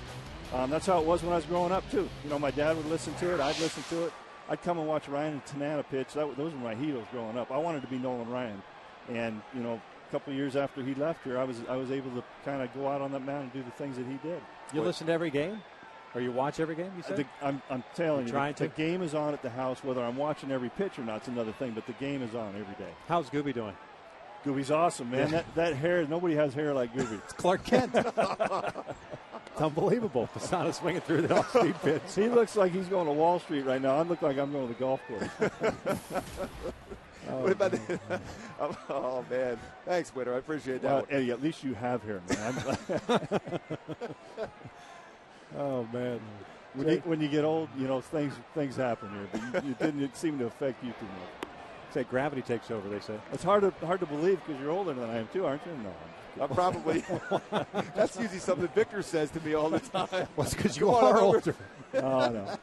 Speaker 7: That's how it was when I was growing up, too. My dad would listen to it. I'd listen to it. I'd come and watch Ryan and Tanana pitch. Those were my heroes growing up. I wanted to be Nolan Ryan. And, a couple of years after he left here, I was able to kind of go out on that mound and do the things that he did.
Speaker 5: You listen to every game? Or you watch every game, you said?
Speaker 7: I'm telling you, the game is on at the house. Whether I'm watching every pitch or not is another thing, but the game is on every day.
Speaker 5: How's Gooby doing?
Speaker 7: Gooby's awesome, man. Yeah. That hair, nobody has hair like Gooby.
Speaker 5: It's Clark Kent. It's unbelievable. Posada swinging through the off-speed pitch.
Speaker 7: He looks like he's going to Wall Street right now. I look like I'm going to the golf course.
Speaker 4: What about that? Oh, man. Thanks, Witter. I appreciate that.
Speaker 7: Well, Eddie, at least you have hair, man.
Speaker 5: Oh, man.
Speaker 7: When you get old, things happen here, but it didn't seem to affect you too much.
Speaker 5: Say gravity takes over, they say.
Speaker 7: It's hard to believe because you're older than I am too, aren't you? No.
Speaker 4: I'm probably. That's usually something Victor says to me all the time.
Speaker 5: Well, it's because you
Speaker 4: Come on,
Speaker 5: are
Speaker 4: I'm
Speaker 5: older.
Speaker 7: No.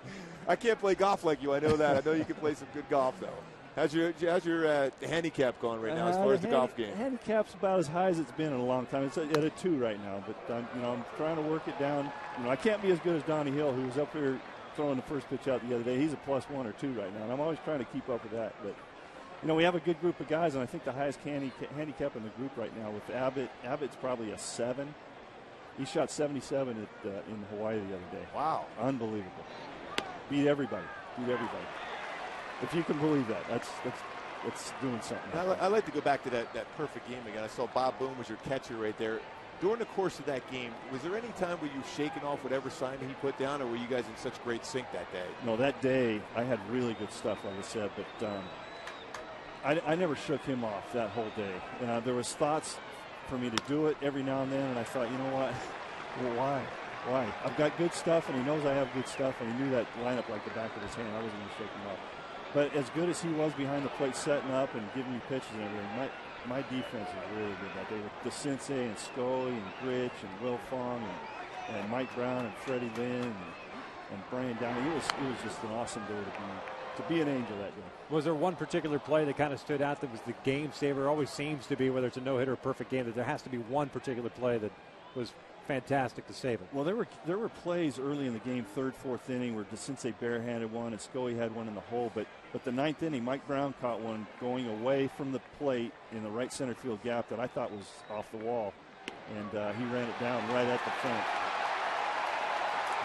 Speaker 4: I can't play golf like you. I know that. I know you can play some good golf, though. How's your handicap going right now as far as the golf game?
Speaker 7: Handicap's about as high as it's been in a long time. It's at a 2 right now, but I'm trying to work it down. I can't be as good as Donnie Hill, who was up here throwing the first pitch out the other day. He's a +1 or 2 right now, and I'm always trying to keep up with that. But we have a good group of guys, and I think the highest handicap in the group right now with Abbott. Abbott's probably a 7. He shot 77 in Hawaii the other day.
Speaker 4: Wow,
Speaker 7: unbelievable! Beat everybody. If you can believe that, that's doing something.
Speaker 4: I'd like to go back to that perfect game again. I saw Bob Boone was your catcher right there. During the course of that game, was there any time where you shaken off whatever sign he put down, or were you guys in such great sync that day?
Speaker 7: No, that day I had really good stuff, like I said, but I never shook him off that whole day. There was thoughts for me to do it every now and then, and I thought, you know what? Well, why? I've got good stuff, and he knows I have good stuff, and he knew that lineup like the back of his hand. I wasn't going to shake him off. But as good as he was behind the plate setting up and giving me pitches and everything, my defense was really good that day with DeCince and Scully and Gritch and Will Fong and Mike Brown and Freddie Lynn and Brian Downey. It was just an awesome day to be an Angel that day.
Speaker 5: Was there one particular play that kind of stood out that was the game saver? It always seems to be, whether it's a no-hitter or a perfect game, that there has to be one particular play that was fantastic to save it.
Speaker 7: Well, there were plays early in the game, 3rd, 4th inning, where DeCince barehanded one and Scully had one in the hole. But the 9th inning, Mike Brown caught one going away from the plate in the right center field gap that I thought was off the wall, and he ran it down right at the front.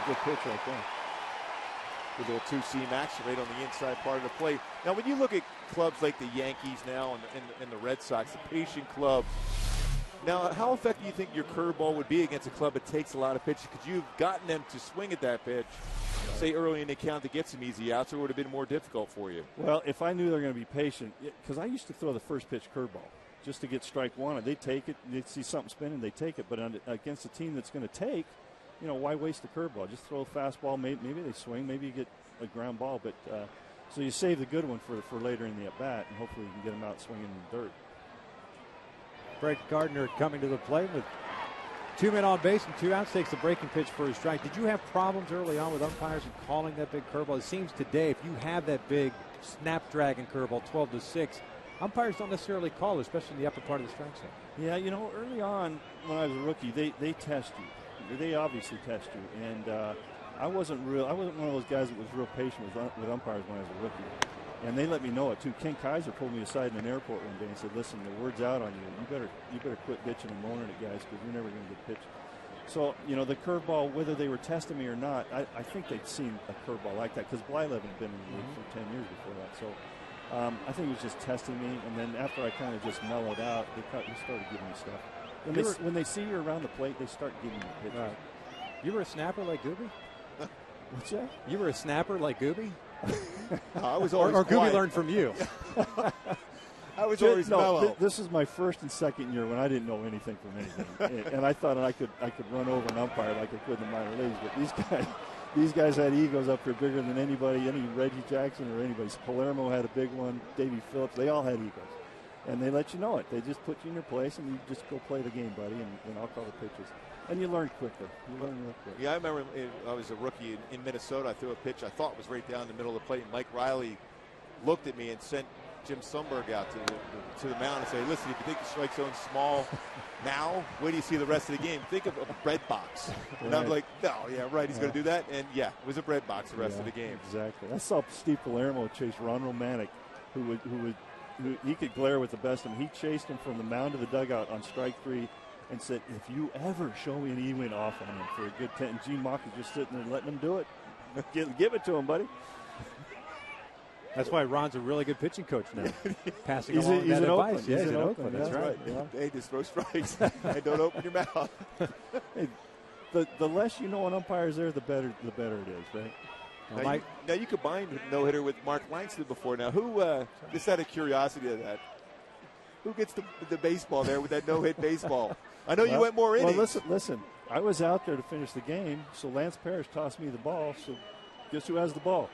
Speaker 7: Good pitch right there.
Speaker 4: Good little two-seam action right on the inside part of the plate. Now, when you look at clubs like the Yankees now and the Red Sox, the patient club. Now, how effective do you think your curveball would be against a club that takes a lot of pitches? Could you have gotten them to swing at that pitch, say early in the count, to get some easy outs, or would it have been more difficult for you?
Speaker 7: Well, if I knew they were going to be patient, because I used to throw the first pitch curveball just to get strike one. They'd take it, they'd see something spinning, they take it. But against a team that's going to take, why waste the curveball? Just throw a fastball. Maybe they swing. Maybe you get a ground ball. But so you save the good one for later in the at-bat, and hopefully you can get them out swinging in the dirt.
Speaker 5: Brett Gardner coming to the plate with 2 men on base and 2 outs, takes the breaking pitch for a strike. Did you have problems early on with umpires and calling that big curveball? It seems today, if you have that big snapdragon curveball, 12-6, umpires don't necessarily call it, especially in the upper part of the strike zone.
Speaker 7: Yeah, early on when I was a rookie, they test you. They obviously test you, and I wasn't one of those guys that was real patient with umpires when I was a rookie. And they let me know it too. Ken Kaiser pulled me aside in an airport one day and said, "Listen, the word's out on you. You better quit bitching and moaning at guys because you're never going to get pitched." So the curveball, whether they were testing me or not, I think they'd seen a curveball like that because Blyleven had been in the league for 10 years before that. So I think it was just testing me. And then after I kind of just mellowed out, they started giving me stuff. When they see you around the plate, they start giving you pitches.
Speaker 5: Right. You were a snapper like Gooby?
Speaker 7: What's that?
Speaker 5: You were a snapper like Gooby?
Speaker 4: I was always
Speaker 5: or
Speaker 4: quiet.
Speaker 5: Gooby learned from you.
Speaker 4: I was always mellow.
Speaker 7: This is my first and second year when I didn't know anything from anything, and I thought I could run over an umpire like I could in the minor leagues. But these guys had egos up here bigger than anybody, any Reggie Jackson or anybody. Palermo had a big one. Davey Phillips. They all had egos, and they let you know it. They just put you in your place, and you just go play the game, buddy, and I'll call the pitches. And you learn quickly. Real quick.
Speaker 4: Yeah, I remember I was a rookie in Minnesota. I threw a pitch I thought was right down the middle of the plate. And Mike Riley looked at me and sent Jim Sundberg out to the mound and say, "Listen, if you think the strike zone's small now, wait till you see the rest of the game. Think of a bread box." And I'm like, "No, yeah, right. He's going to do that." And yeah, it was a bread box the rest of the game.
Speaker 7: Exactly. I saw Steve Palermo chase Ron Romanek, who he could glare with the best of them. He chased him from the mound to the dugout on strike 3. And said, "If you ever show me," and he went off on him for a good 10. And Gene Mock was just sitting there letting him do it. Give it to him, buddy.
Speaker 5: That's why Ron's a really good pitching coach now. Passing
Speaker 7: he's
Speaker 5: along that advice.
Speaker 7: Yeah,
Speaker 5: he's in Oakland. That's right.
Speaker 7: Yeah.
Speaker 4: Hey, just throw strikes. Hey, don't open your mouth.
Speaker 7: Hey, the less you know an umpire's there, the better it is, right?
Speaker 5: Well,
Speaker 4: now you combined no-hitter with Mark Langston before. Now, who, just out of curiosity of that, who gets the baseball there with that no-hit baseball? I know you went more innings.
Speaker 7: Well, listen. I was out there to finish the game, so Lance Parrish tossed me the ball. So guess who has the ball?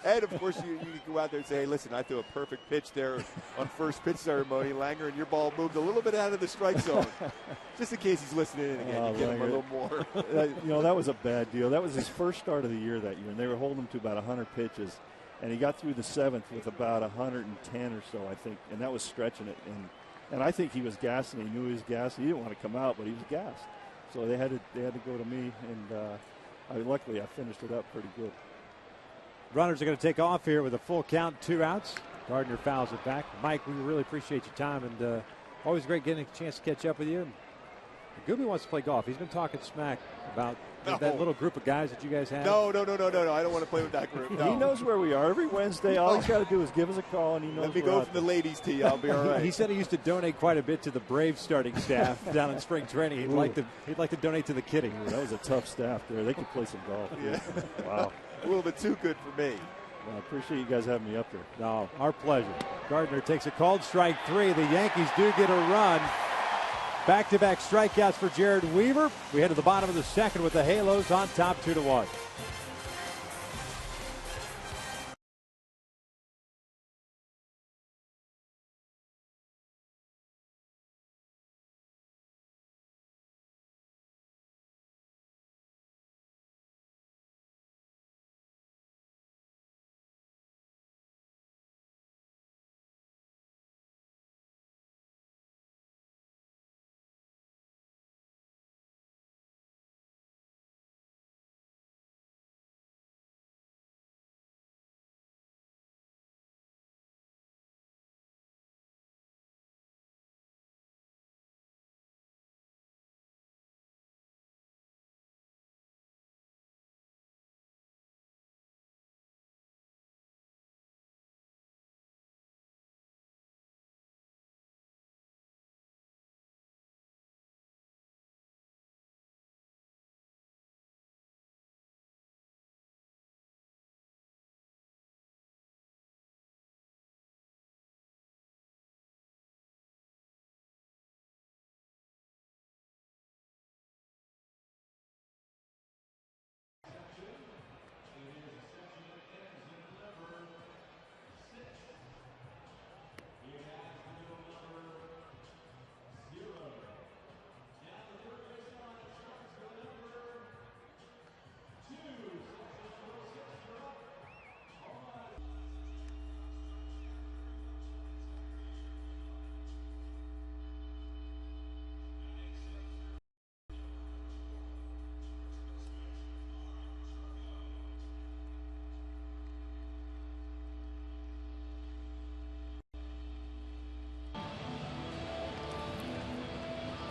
Speaker 4: And, of course, you can go out there and say, hey, listen, I threw a perfect pitch there on first pitch ceremony, Langer, and your ball moved a little bit out of the strike zone. Just in case he's listening in again, you get him a little more.
Speaker 7: That was a bad deal. That was his first start of the year that year, and they were holding him to about 100 pitches. And he got through the seventh with about 110 or so, I think, and that was stretching it. And I think he was gassed, and he knew he was gassed. He didn't want to come out, but he was gassed. So they had to go to me, and luckily I finished it up pretty good.
Speaker 5: Runners are going to take off here with a full count, 2 outs. Gardner fouls it back. Mike, we really appreciate your time, and always great getting a chance to catch up with you. Gooby wants to play golf. He's been talking smack about that little group of guys that you guys have.
Speaker 4: No. I don't want to play with that group. No.
Speaker 7: He knows where we are every Wednesday. All he's got to do is give us a call, and he knows.
Speaker 4: Let me go from the ladies' tee. I'll be all right.
Speaker 5: He said he used to donate quite a bit to the Braves starting staff down in spring training. He'd like to donate to the kitty.
Speaker 7: That was a tough staff there. They could play some golf.
Speaker 4: Yeah.
Speaker 7: Wow.
Speaker 4: A little bit too good for me.
Speaker 7: Well, I appreciate you guys having me up there.
Speaker 5: No, our pleasure. Gardner takes a called strike 3. The Yankees do get a run. Back-to-back strikeouts for Jared Weaver. We head to the bottom of the second with the Halos on top 2-1.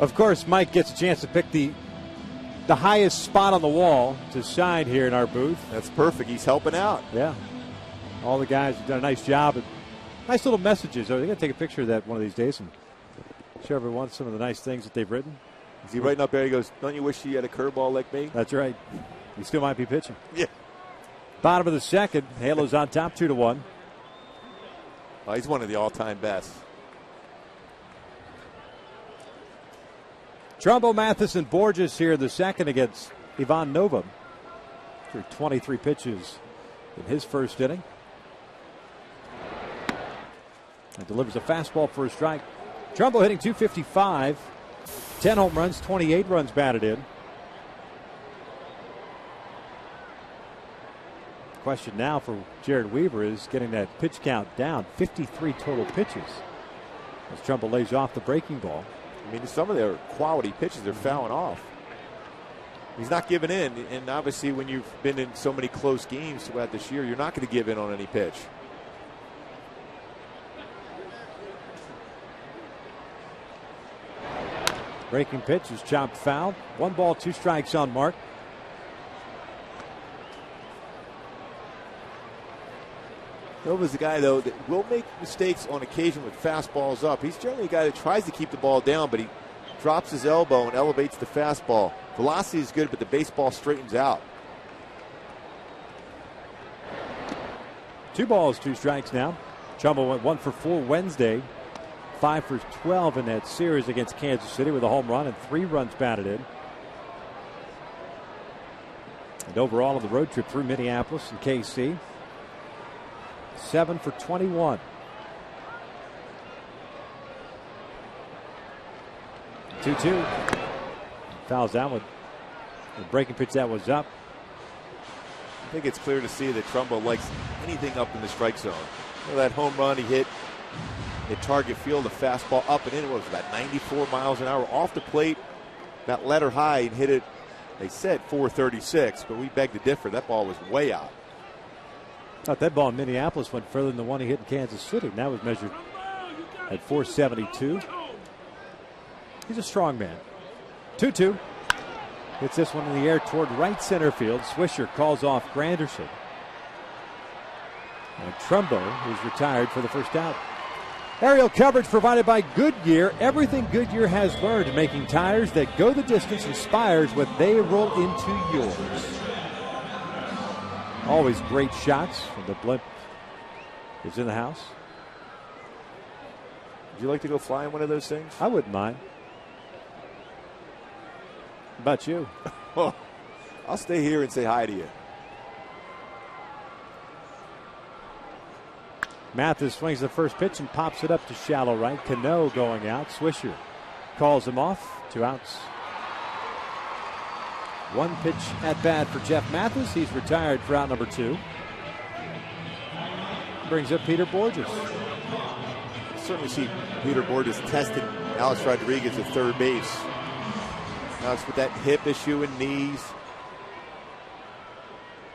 Speaker 5: Of course, Mike gets a chance to pick the highest spot on the wall to sign here in our booth.
Speaker 4: That's perfect. He's helping out.
Speaker 5: Yeah. All the guys have done a nice job. Nice little messages. They're going to take a picture of that one of these days and show everyone some of the nice things that they've written.
Speaker 4: Is he writing up there? He goes, don't you wish you had a curveball like me?
Speaker 5: That's right. He still might be pitching.
Speaker 4: Yeah.
Speaker 5: Bottom of the second. Halos on top 2-1.
Speaker 4: Oh, he's one of the all-time best.
Speaker 5: Trumbo, Mathis, and Borges here in the second against Ivan Nova. Through 23 pitches in his first inning. And delivers a fastball for a strike. Trumbo hitting .255. 10 home runs, 28 runs batted in. Question now for Jared Weaver is getting that pitch count down. 53 total pitches as Trumbo lays off the breaking ball.
Speaker 4: I mean, some of their quality pitches are fouling off. He's not giving in, and obviously when you've been in so many close games throughout this year, you're not going to give in on any pitch.
Speaker 5: Breaking pitch is chopped foul. 1 ball, 2 strikes on Mark.
Speaker 4: Nova's the guy, though, that will make mistakes on occasion with fastballs up. He's generally a guy that tries to keep the ball down, but he drops his elbow and elevates the fastball. Velocity is good, but the baseball straightens out.
Speaker 5: 2 balls, 2 strikes now. Trumbo went 1 for 4 Wednesday. 5 for 12 in that series against Kansas City with a home run and 3 runs batted in. And overall on the road trip through Minneapolis and KC, 7 for 21. 2-2. Fouls that one. The breaking pitch that was up.
Speaker 4: I think it's clear to see that Trumbo likes anything up in the strike zone. You know, that home run he hit at Target Field, a fastball up and in, it was about 94 miles an hour off the plate, about letter high, and hit it, they said 436, but we beg to differ. That ball was way out.
Speaker 5: Thought that ball in Minneapolis went further than the one he hit in Kansas City, and that was measured at 472. He's a strong man. 2-2. Hits this one in the air toward right center field. Swisher calls off Granderson. And Trumbo is retired for the first out. Aerial coverage provided by Goodyear. Everything Goodyear has learned, making tires that go the distance, inspires what they roll into yours. Always great shots when the blimp is in the house.
Speaker 4: Would you like to go fly in one of those things?
Speaker 5: I wouldn't mind. How about you?
Speaker 4: I'll stay here and say hi to you.
Speaker 5: Mathis swings the first pitch and pops it up to shallow right. Cano going out. Swisher calls him off. 2 outs. One pitch at bat for Jeff Mathis. He's retired for out number 2. Brings up Peter Borges.
Speaker 4: Certainly see Peter Borges tested Alex Rodriguez at third base. Now it's with that hip issue and knees.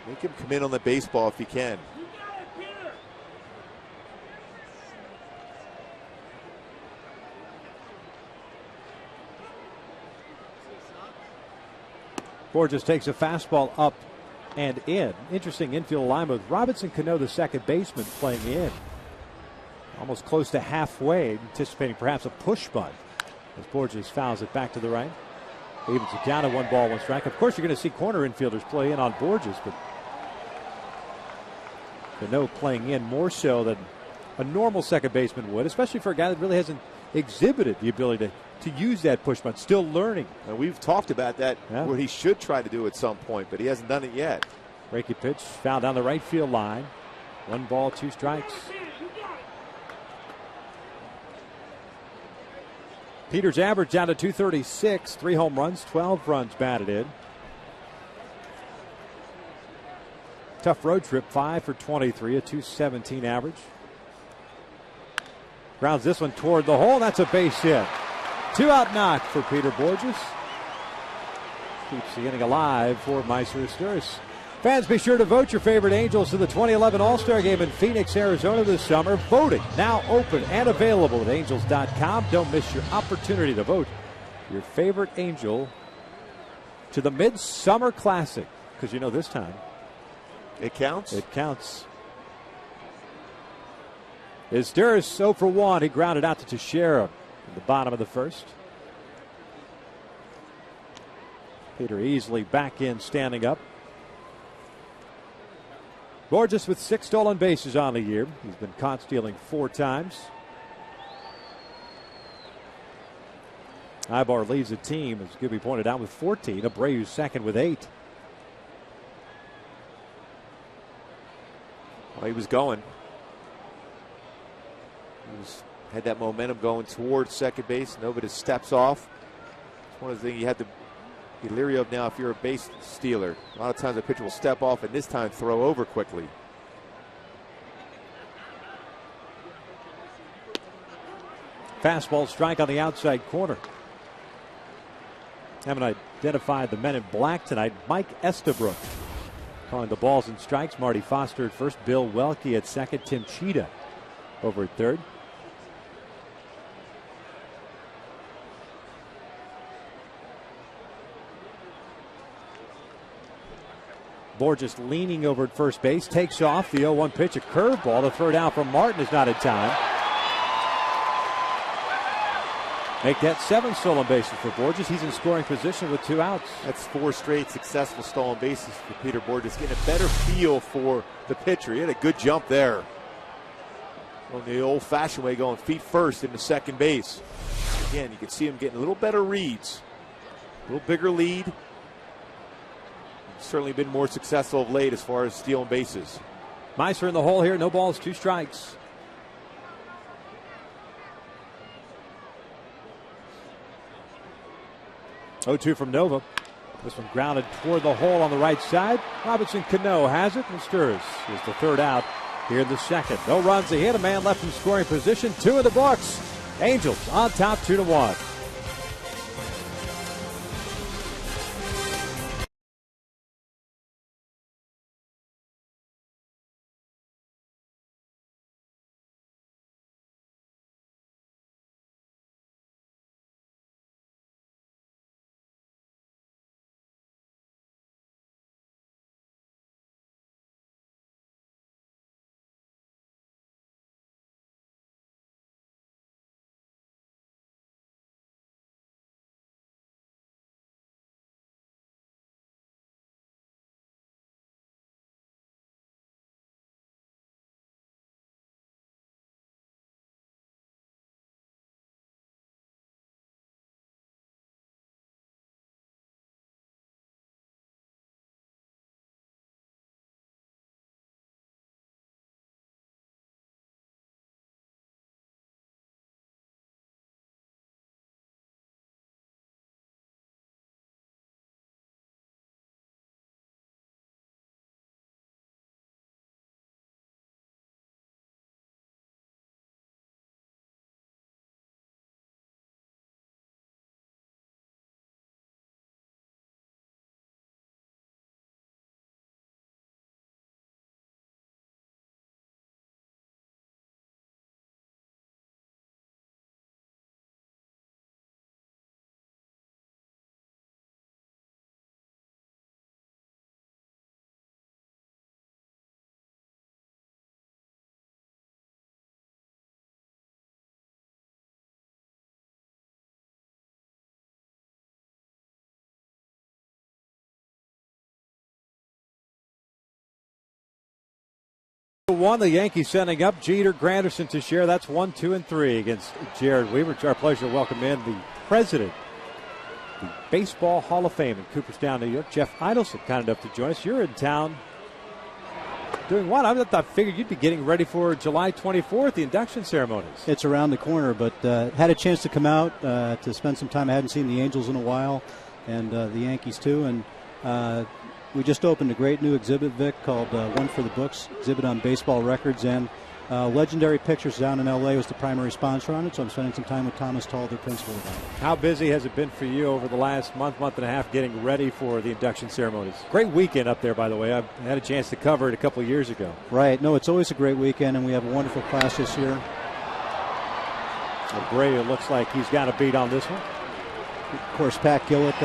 Speaker 4: Make him come in on the baseball if he can.
Speaker 5: Borges takes a fastball up and in. Interesting infield alignment with Robinson Cano, the second baseman, playing in. Almost close to halfway, anticipating perhaps a push bunt as Borges fouls it back to the right. Evens it down to 1 ball, 1 strike. Of course, you're going to see corner infielders play in on Borges, but Cano playing in more so than a normal second baseman would, especially for a guy that really hasn't exhibited the ability to use that push bunt, still learning.
Speaker 4: And we've talked about that, what he should try to do at some point, but he hasn't done it yet.
Speaker 5: Breaking pitch fouled down the right field line. 1 ball, 2 strikes. Peters average down to 236, 3 home runs, 12 runs batted in. Tough road trip, 5 for 23, a 217 average. Grounds this one toward the hole. That's a base hit. 2 out knock for Peter Borges. Keeps the inning alive for Meister Asturias. Fans, be sure to vote your favorite Angels to the 2011 All-Star Game in Phoenix, Arizona this summer. Voting now open and available at Angels.com. Don't miss your opportunity to vote your favorite Angel to the Midsummer Classic. Because you know this time
Speaker 4: it counts.
Speaker 5: It counts. Asturias 0 for 1. He grounded out to Teixeira in the bottom of the first. Peter easily back in, standing up. Borges with 6 stolen bases on the year. He's been caught stealing 4 times. Ibar leads the team, as Gibby pointed out, with 14. Abreu's second with 8.
Speaker 4: Well, he was going. Had that momentum going towards second base. Nobody steps off. It's one of the things you have to be leery of now if you're a base stealer. A lot of times a pitcher will step off and this time throw over quickly.
Speaker 5: Fastball strike on the outside corner. Haven't identified the men in black tonight. Mike Estabrook calling the balls and strikes. Marty Foster at first. Bill Welke at second. Tim Cheetah over at third. Borges leaning over at first base, takes off the 0-1 pitch, a curveball. The third out from Martin is not in time. Make that 7 stolen bases for Borges. He's in scoring position with 2 outs.
Speaker 4: That's 4 straight successful stolen bases for Peter Borges. Getting a better feel for the pitcher. He had a good jump there. On the old-fashioned way, going feet first into second base. Again, you can see him getting a little better reads. A little bigger lead. Certainly been more successful of late as far as stealing bases.
Speaker 5: Meiser in the hole here. No balls, 2 strikes. Oh-2 from Nova. This one grounded toward the hole on the right side. Robinson Cano has it, and Sturz is the 3rd out here in the 2nd. No runs, a hit, a man left in scoring position. 2 in the books. Angels on top 2-1. One, the Yankees sending up Jeter, Granderson to share. That's 1, 2, and 3 against Jared Weaver. It's our pleasure to welcome in the president, the Baseball Hall of Fame in Cooperstown, New York, Jeff Idelson, kind enough to join us. You're in town doing what? I figured you'd be getting ready for July 24th, the induction ceremonies.
Speaker 6: It's around the corner, but had a chance to come out to spend some time. I hadn't seen the Angels in a while, and the Yankees too, and we just opened a great new exhibit, Vic, called One for the Books, exhibit on baseball records, and Legendary Pictures down in L.A. was the primary sponsor on it, so I'm spending some time with Thomas Tull, their principal, about it.
Speaker 5: How busy has it been for you over the last month and a half getting ready for the induction ceremonies? Great weekend up there, by the way. I had a chance to cover it a couple of years ago.
Speaker 6: Right. No, it's always a great weekend, and we have a wonderful class this year.
Speaker 5: Abreu looks like he's got a beat on this one.
Speaker 6: Of course, Pat Gillick,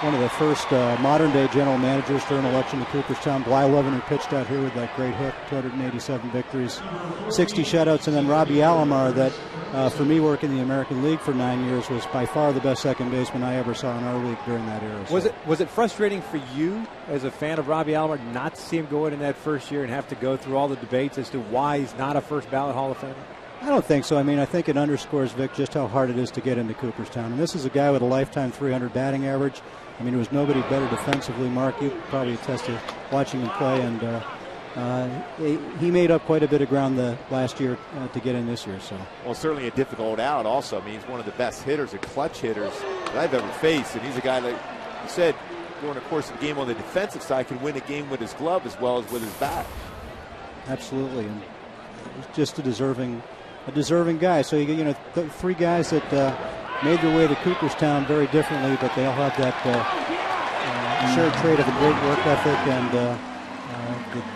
Speaker 6: one of the first modern-day general managers for an election to Cooperstown. Bly Levener pitched out here with that great hook, 287 victories, 60 shutouts. And then Robbie Alomar, that for me working in the American League for 9 years, was by far the best second baseman I ever saw in our league during that era.
Speaker 5: Was it frustrating for you as a fan of Robbie Alomar not to see him go in that first year and have to go through all the debates as to why he's not a first ballot Hall of Famer?
Speaker 6: I don't think so. I mean, I think it underscores, Vic, just how hard it is to get into Cooperstown. And this is a guy with a lifetime 300 batting average. I mean, there was nobody better defensively. Mark, you probably attest to watching him play, and he made up quite a bit of ground the last year to get in this year. So,
Speaker 4: well, certainly a difficult out. Also, I mean, he's one of the best hitters and clutch hitters that I've ever faced, and he's a guy that you said during the course of the game on the defensive side can win a game with his glove as well as with his bat.
Speaker 6: Absolutely, and just a deserving guy. So you know, three guys that made their way to Cooperstown very differently, but they all have that shared trait of a great work ethic and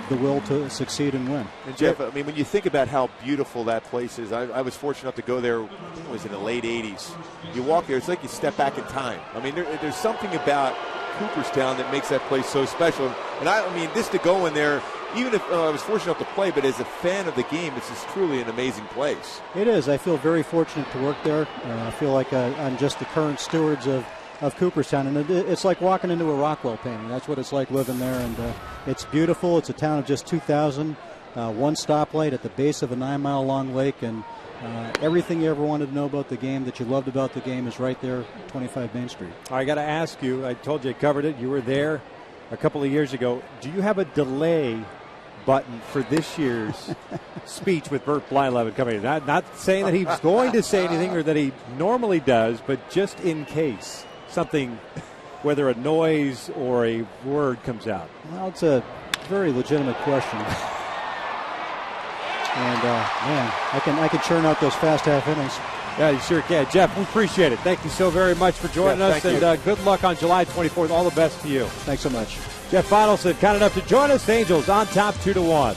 Speaker 6: the will to succeed and win.
Speaker 4: And Jeff, I mean, when you think about how beautiful that place is, I was fortunate enough to go there. It was in the late '80s. You walk there, it's like you step back in time. I mean, there's something about Cooperstown that makes that place so special. And I mean, just to go in there, even if I was fortunate enough to play, but as a fan of the game, this is truly an amazing place.
Speaker 6: It is. I feel very fortunate to work there. I feel like I'm just the current stewards of Cooperstown, and it's like walking into a Rockwell painting. That's what it's like living there, and it's beautiful. It's a town of just 2,000, one stoplight at the base of a 9-mile-long lake, and everything you ever wanted to know about the game that you loved about the game is right there, 25 Main Street.
Speaker 5: I got to ask you, I told you I covered it. You were there a couple of years ago. Do you have a delay button for this year's speech with Burt Blyleven coming in. Not saying that he's going to say anything or that he normally does, but just in case something, whether a noise or a word comes out.
Speaker 6: Well, it's a very legitimate question. And, man, I can churn out those fast half innings.
Speaker 5: Yeah, you sure can. Jeff, we appreciate it. Thank you so very much for joining us, and good luck on July 24th. All the best to you.
Speaker 6: Thanks so much.
Speaker 5: Jeff Feinelson, kind enough to join us. Angels on top 2-1.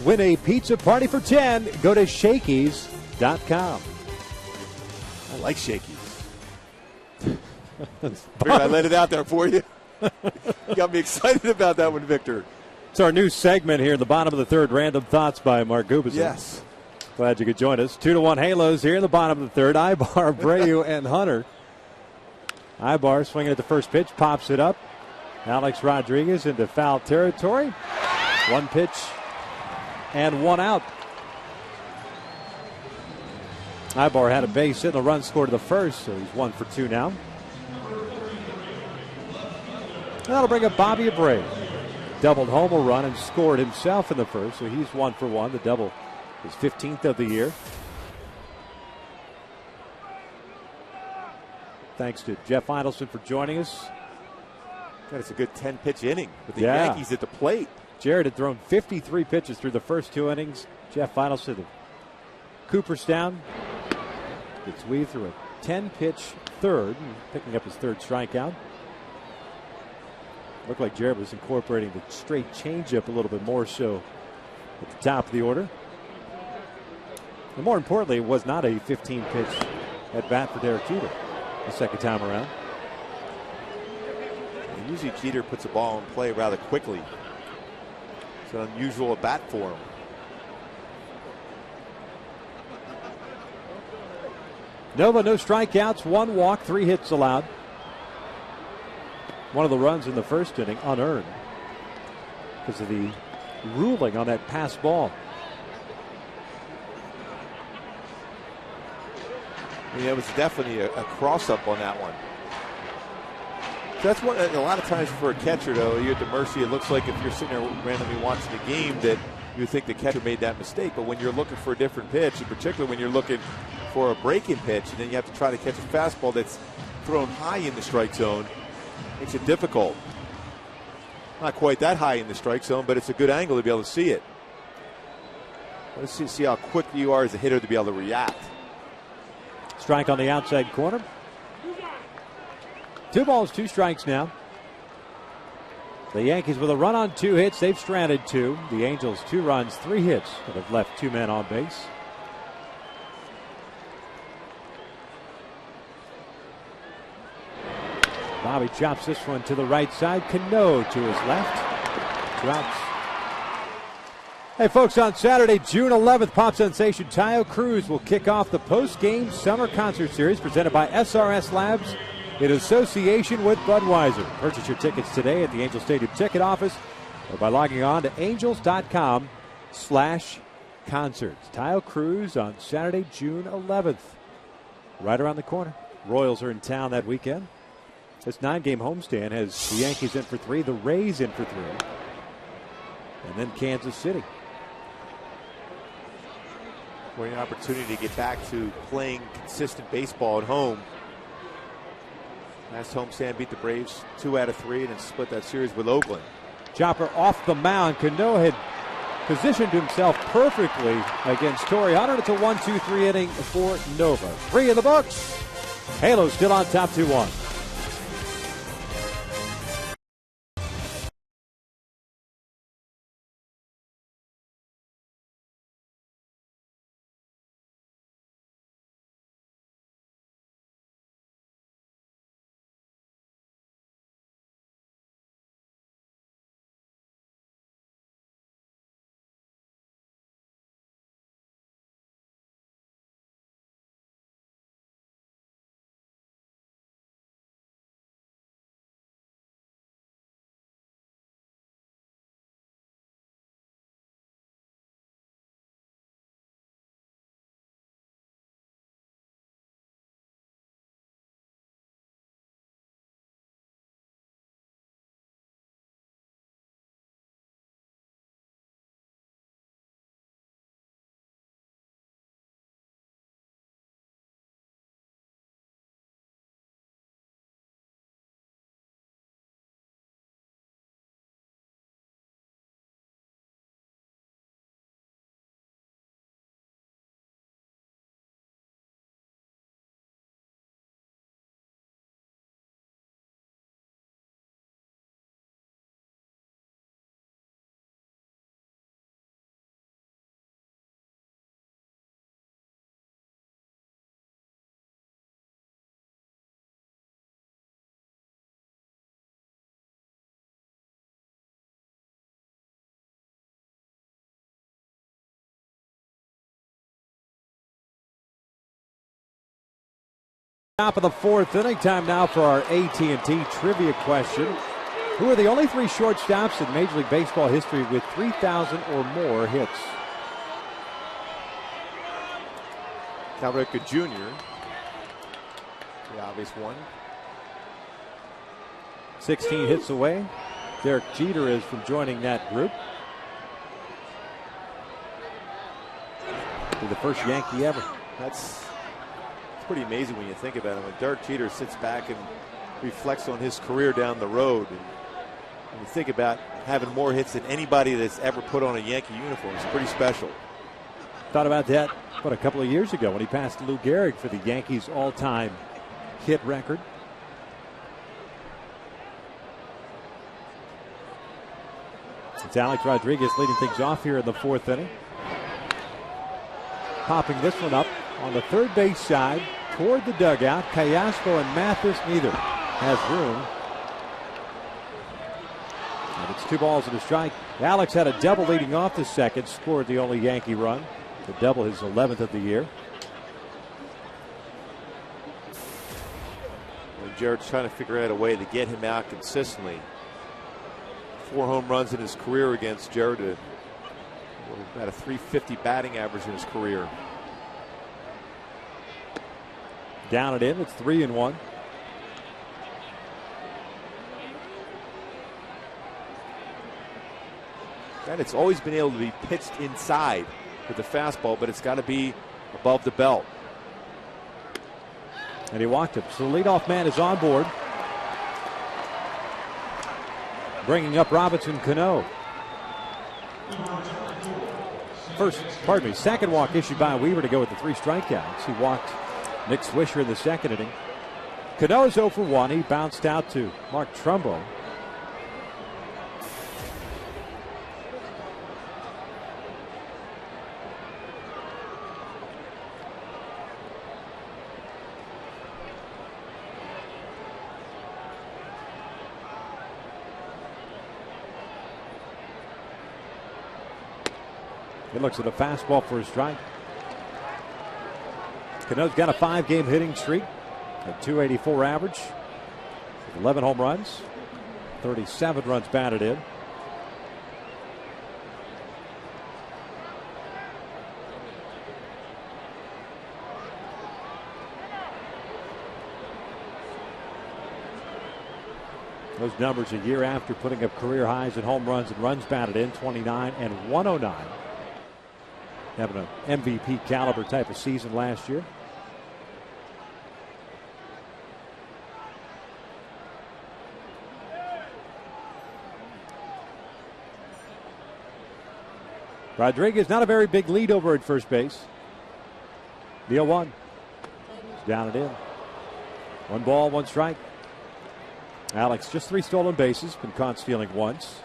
Speaker 5: Win a pizza party for 10. Go to Shakey's.com.
Speaker 4: I like Shakey's. I let it out there for you. You got me excited about that one, Victor.
Speaker 5: It's our new segment here in the bottom of the third. Random Thoughts by Mark Gubicza.
Speaker 4: Yes.
Speaker 5: Glad you could join us. 2-1 Halos here in the bottom of the third. Ibar, Abreu, and Hunter. Ibar swinging at the first pitch, pops it up. Alex Rodriguez into foul territory. One pitch and one out. Ibar had a base hit and a run scored to the first, so he's 1 for 2 now. That'll bring up Bobby Abreu. Doubled home a run and scored himself in the first, so he's 1 for 1. The double is 15th of the year. Thanks to Jeff Feinelson for joining us.
Speaker 4: It's a good 10-pitch inning with the Yankees at the plate.
Speaker 5: Jared had thrown 53 pitches through the first 2 innings. Jeff Feinelson of Cooperstown gets weaved through a 10-pitch third, picking up his third strikeout. Looked like Jared was incorporating the straight changeup a little bit more so at the top of the order. And more importantly, it was not a 15-pitch at bat for Derek Jeter the second time around.
Speaker 4: And usually Jeter puts a ball in play rather quickly. It's an unusual at bat for him.
Speaker 5: Nova, no strikeouts, 1 walk, 3 hits allowed. One of the runs in the first inning unearned because of the ruling on that pass ball.
Speaker 4: Yeah, it was definitely a cross-up on that one. So that's what a lot of times for a catcher, though, you're at the mercy. It looks like if you're sitting there randomly watching the game that you think the catcher made that mistake. But when you're looking for a different pitch, and particularly when you're looking for a breaking pitch, and then you have to try to catch a fastball that's thrown high in the strike zone, makes it difficult. Not quite that high in the strike zone, but it's a good angle to be able to see it. Let's see how quick you are as a hitter to be able to react.
Speaker 5: Strike on the outside corner. 2 balls, 2 strikes now. The Yankees with a run on 2 hits. They've stranded 2. The Angels 2 runs, 3 hits that have left 2 men on base. Bobby chops this one to the right side. Cano to his left. 2 outs. Hey, folks, on Saturday, June 11th, pop sensation Taio Cruz will kick off the post-game summer concert series presented by SRS Labs in association with Budweiser. Purchase your tickets today at the Angel Stadium ticket office or by logging on to angels.com/concerts. Taio Cruz on Saturday, June 11th. Right around the corner. Royals are in town that weekend. This 9-game homestand has the Yankees in for 3, the Rays in for 3, and then Kansas City.
Speaker 4: Great opportunity to get back to playing consistent baseball at home. Last homestand beat the Braves 2 out of 3 and then split that series with Oakland.
Speaker 5: Chopper off the mound. Cano had positioned himself perfectly against Torrey Hunter. It's a 1-2-3 inning for Nova. 3 in the books. Halo still on top 2-1. Top of the 4th inning. Time now for our AT&T trivia question. Who are the only 3 shortstops in Major League Baseball history with 3,000 or more hits?
Speaker 4: Cal Ripken Jr., the obvious one.
Speaker 5: 16 hits away. Derek Jeter is from joining that group. He's the first Yankee ever.
Speaker 4: That's pretty amazing when you think about it. When Derek Jeter sits back and reflects on his career down the road, and when you think about having more hits than anybody that's ever put on a Yankee uniform, it's pretty special.
Speaker 5: Thought about that, a couple of years ago when he passed Lou Gehrig for the Yankees' all-time hit record. It's Alex Rodriguez leading things off here in the 4th inning. Popping this one up on the third base side toward the dugout. Callaspo and Mathis, neither has room. And it's 2 balls and a strike. Alex had a double leading off the second, scored the only Yankee run. The double, his 11th of the year.
Speaker 4: And Jared's trying to figure out a way to get him out consistently. 4 home runs in his career against Jared. About a .350 batting average in his career.
Speaker 5: Down and in, it's 3-1.
Speaker 4: And it's always been able to be pitched inside with the fastball, but it's got to be above the belt.
Speaker 5: And he walked him. So the leadoff man is on board. Bringing up Robinson Cano. Second walk issued by Weaver to go with the 3 strikeouts. He walked Nick Swisher in the second inning. Cano's 0 for 1. He bounced out to Mark Trumbo. He looks at a fastball for a strike. Cano's got a 5-game hitting streak, a .284 average, 11 home runs, 37 runs batted in. Those numbers a year after putting up career highs in home runs and runs batted in, 29 and 109. Having an MVP caliber type of season last year. Rodriguez, not a very big lead over at first base. The 0-1. He's down and in. 1 ball, 1 strike. Alex, just 3 stolen bases, been caught stealing once.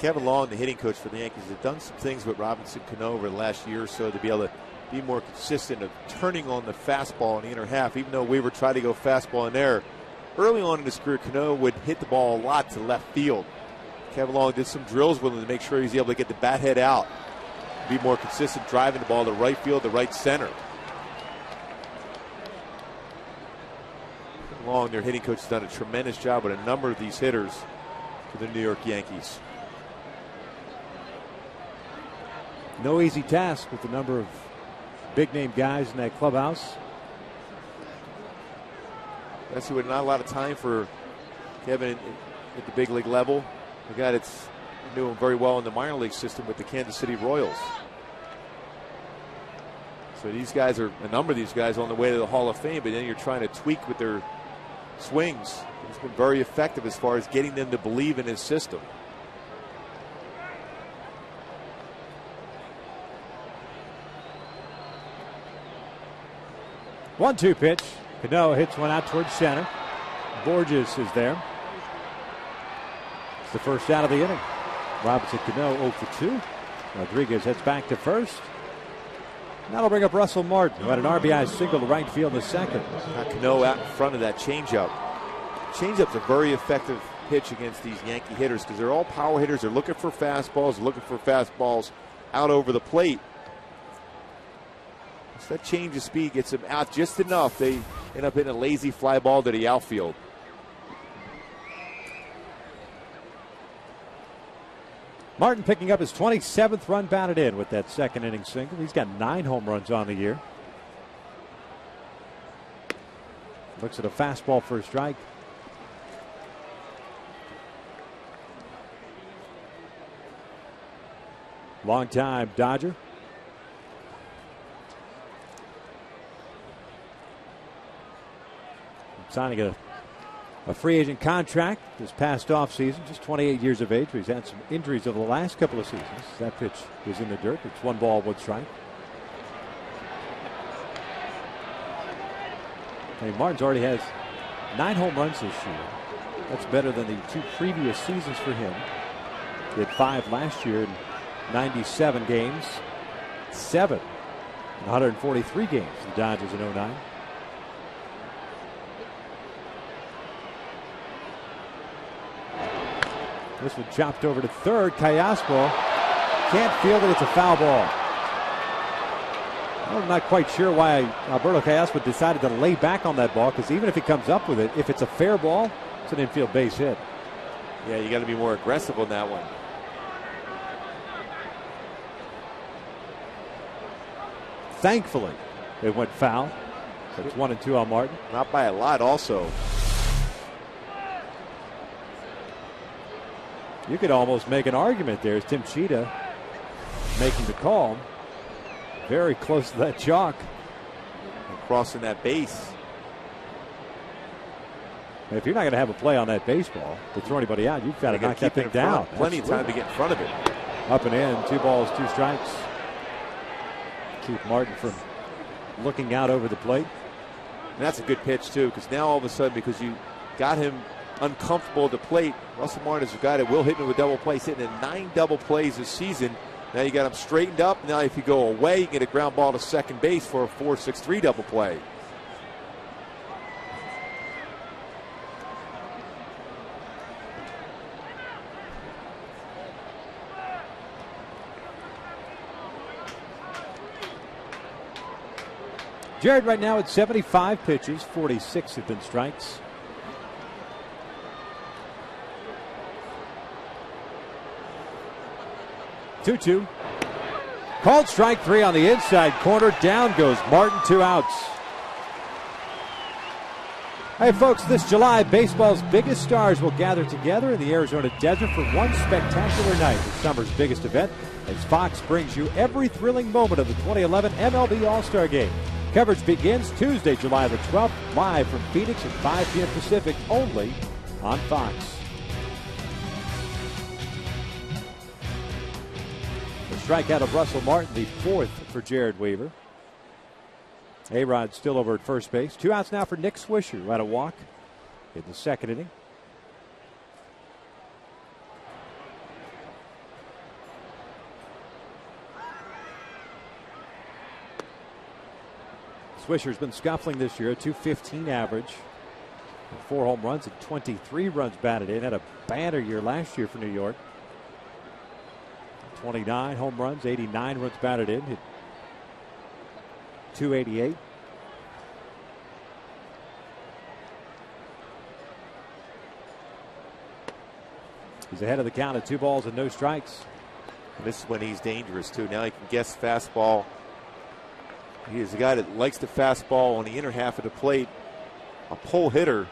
Speaker 4: Kevin Long, the hitting coach for the Yankees, has done some things with Robinson Cano over the last year or so to be able to be more consistent of turning on the fastball in the inner half. Even though Weaver tried to go fastball in there, early on in his career, Cano would hit the ball a lot to left field. Kevin Long did some drills with him to make sure he's able to get the bat head out, be more consistent driving the ball to right field, to right center. Long, their hitting coach, has done a tremendous job with a number of these hitters for the New York Yankees.
Speaker 5: No easy task with the number of big-name guys in that clubhouse.
Speaker 4: That's with not a lot of time for Kevin at the big league level. The guy that's knew him very well in the minor league system with the Kansas City Royals. So these guys are, a number of these guys, on the way to the Hall of Fame, but then you're trying to tweak with their swings. He's been very effective as far as getting them to believe in his system.
Speaker 5: One-two pitch. Cano hits one out towards center. Borges is there. It's the first out of the inning. Robinson Cano 0 for 2. Rodriguez heads back to first. That'll bring up Russell Martin, who had an RBI single to right field in the second.
Speaker 4: Cano out in front of that changeup. Changeup's a very effective pitch against these Yankee hitters because they're all power hitters. They're looking for fastballs, out over the plate. So that change of speed gets them out just enough. They end up hitting a lazy fly ball to the outfield.
Speaker 5: Martin picking up his 27th run batted in with that second inning single. He's got 9 home runs on the year. Looks at a fastball for a strike. Long-time Dodger. Signing a free agent contract this past offseason, just 28 years of age. He's had some injuries over the last couple of seasons. That pitch was in the dirt. It's 1 ball, 1 strike. Hey, Martin's already has 9 home runs this year. That's better than the 2 previous seasons for him. He had 5 last year in 97 games, 7 in 143 games for the Dodgers in 09. This one chopped over to third. Callaspo can't field it. It's a foul ball. I'm not quite sure why Alberto Callaspo decided to lay back on that ball, because even if he comes up with it, if it's a fair ball, it's an infield base hit.
Speaker 4: Yeah, you got to be more aggressive on that one.
Speaker 5: Thankfully, it went foul. So it's 1-2 on Martin.
Speaker 4: Not by a lot, also.
Speaker 5: You could almost make an argument there as Tim Cheetah making the call. Very close to that chalk.
Speaker 4: And crossing that base.
Speaker 5: If you're not going to have a play on that baseball to throw anybody out, you've got to knock that thing down.
Speaker 4: Plenty of time to get in front of it.
Speaker 5: Up and in, 2 balls, 2 strikes. Keep Martin from looking out over the plate.
Speaker 4: And that's a good pitch, too, because now all of a sudden, because you got him uncomfortable at the plate, Russell Martin is a guy that will hit him with double plays, hitting in 9 double plays this season. Now you got him straightened up. Now if you go away, you get a ground ball to second base for a 4-6-3 double play.
Speaker 5: Jared right now at 75 pitches, 46 have been strikes. Two. Called strike 3 on the inside corner. Down goes Martin, 2 outs. Hey folks, this July, baseball's biggest stars will gather together in the Arizona desert for one spectacular night, the summer's biggest event, as Fox brings you every thrilling moment of the 2011 MLB All-Star Game. Coverage begins Tuesday, July the 12th, live from Phoenix at 5 p.m. Pacific, only on Fox. The strikeout of Russell Martin, the 4th for Jared Weaver. A-Rod still over at first base. 2 outs now for Nick Swisher, who had a walk in the second inning. Swisher's been scuffling this year, a .215 average. 4 home runs and 23 runs batted in. Had a banner year last year for New York. 29 home runs, 89 runs batted in. Hit .288. He's ahead of the count at 2 balls and no strikes.
Speaker 4: And this is when he's dangerous, too. Now he can guess fastball. He is a guy that likes the fastball on the inner half of the plate. A pull hitter.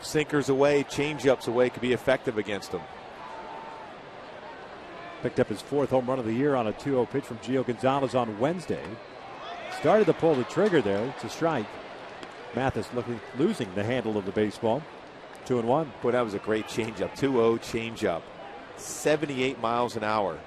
Speaker 4: Sinkers away, changeups away could be effective against him.
Speaker 5: Picked up his 4th home run of the year on a 2-0 pitch from Gio Gonzalez on Wednesday. Started to pull the trigger there. It's a strike. Mathis losing the handle of the baseball. 2-1.
Speaker 4: Boy, that was a great changeup. 2-0 changeup. 78 miles an hour.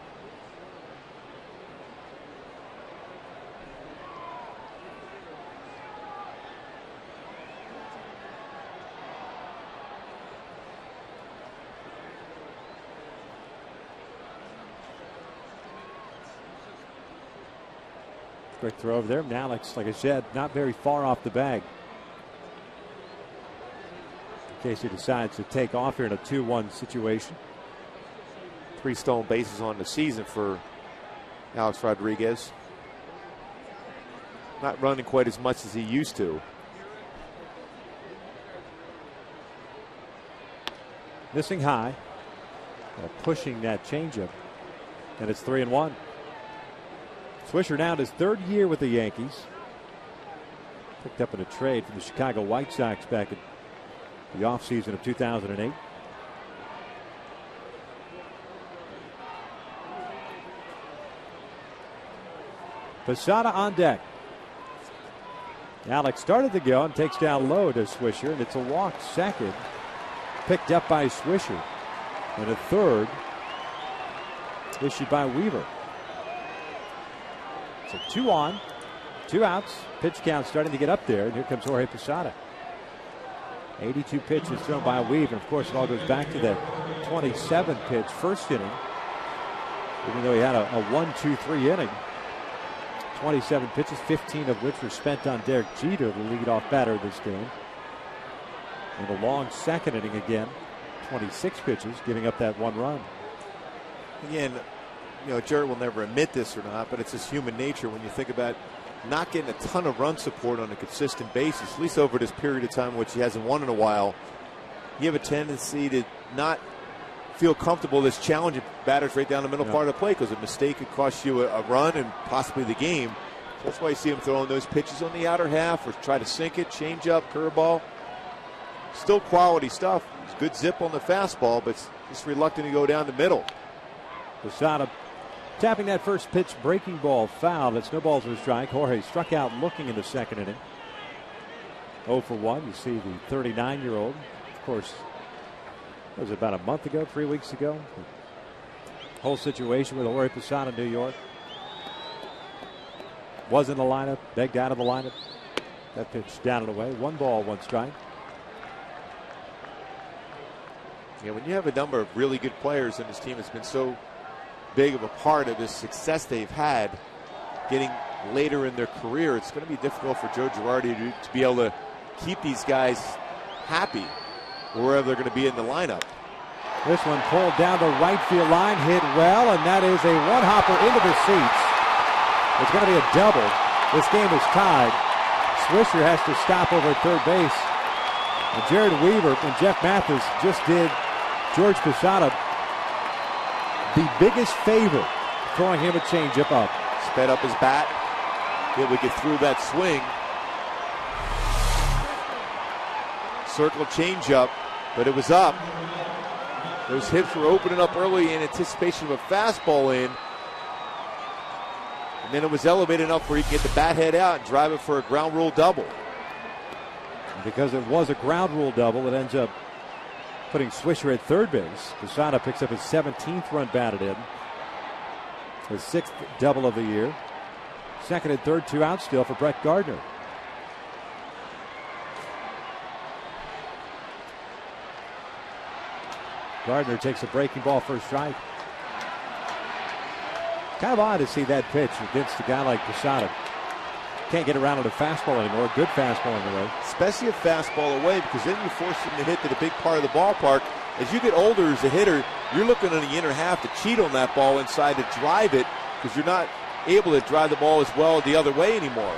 Speaker 5: Quick throw over there. Now, like I said, not very far off the bag. In case he decides to take off here in a 2-1 situation.
Speaker 4: 3 stolen bases on the season for Alex Rodriguez. Not running quite as much as he used to.
Speaker 5: Missing high. Pushing that changeup. And it's 3-1. Swisher now in his 3rd year with the Yankees. Picked up in a trade from the Chicago White Sox back in the offseason of 2008. Posada on deck. Alex started to go and takes down low to Swisher, and it's a walk second. Picked up by Swisher. And a 3rd issued by Weaver. So 2 on, 2 outs. Pitch count starting to get up there, and here comes Jorge Posada. 82 pitches thrown by Weaver. Of course, it all goes back to that 27 pitch first inning. Even though he had a 1-2-3 inning. 27 pitches, 15 of which were spent on Derek Jeter, the leadoff batter this game. And a long second inning again. 26 pitches, giving up that 1 run.
Speaker 4: Again, you know, Jared will never admit this or not, but it's his human nature when you think about not getting a ton of run support on a consistent basis, at least over this period of time, which he hasn't won in a while. You have a tendency to not feel comfortable this challenging batters right down the middle part of the plate, because a mistake could cost you a run and possibly the game. So that's why you see him throwing those pitches on the outer half or try to sink it, change up, curveball. Still quality stuff. It's good zip on the fastball, but just reluctant to go down the middle.
Speaker 5: Posada tapping that first pitch, breaking ball foul. That's no balls or a strike. Jorge struck out looking in the second inning. 0 for 1. You see the 39-year-old. Of course, that was about a month ago, 3 weeks ago. The whole situation with Jorge Posada in New York. Was in the lineup, begged out of the lineup. That pitch down and away. 1 ball, 1 strike.
Speaker 4: Yeah, when you have a number of really good players in this team, it's been so big of a part of the success they've had getting later in their career. It's going to be difficult for Joe Girardi to be able to keep these guys happy wherever they're going to be in the lineup.
Speaker 5: This one pulled down the right field line, hit well, and that is a one-hopper into the seats. It's going to be a double. This game is tied. Swisher has to stop over at third base. And Jared Weaver and Jeff Mathis just did George Posada the biggest favor, throwing him a changeup up.
Speaker 4: Sped up his bat. Able to get through that swing. Circle changeup, but it was up. Those hips were opening up early in anticipation of a fastball in. And then it was elevated enough where he could get the bat head out and drive it for a ground rule double.
Speaker 5: And because it was a ground rule double, it ends up putting Swisher at third base. Posada picks up his 17th run batted in. His 6th double of the year. Second and third, 2 out still for Brett Gardner. Gardner takes a breaking ball for a strike. Kind of odd to see that pitch against a guy like Posada. Can't get around with a fastball anymore, a good fastball anyway.
Speaker 4: Especially a fastball away, because then you force him to hit to the big part of the ballpark. As you get older as a hitter, you're looking in the inner half to cheat on that ball inside to drive it, because you're not able to drive the ball as well the other way anymore.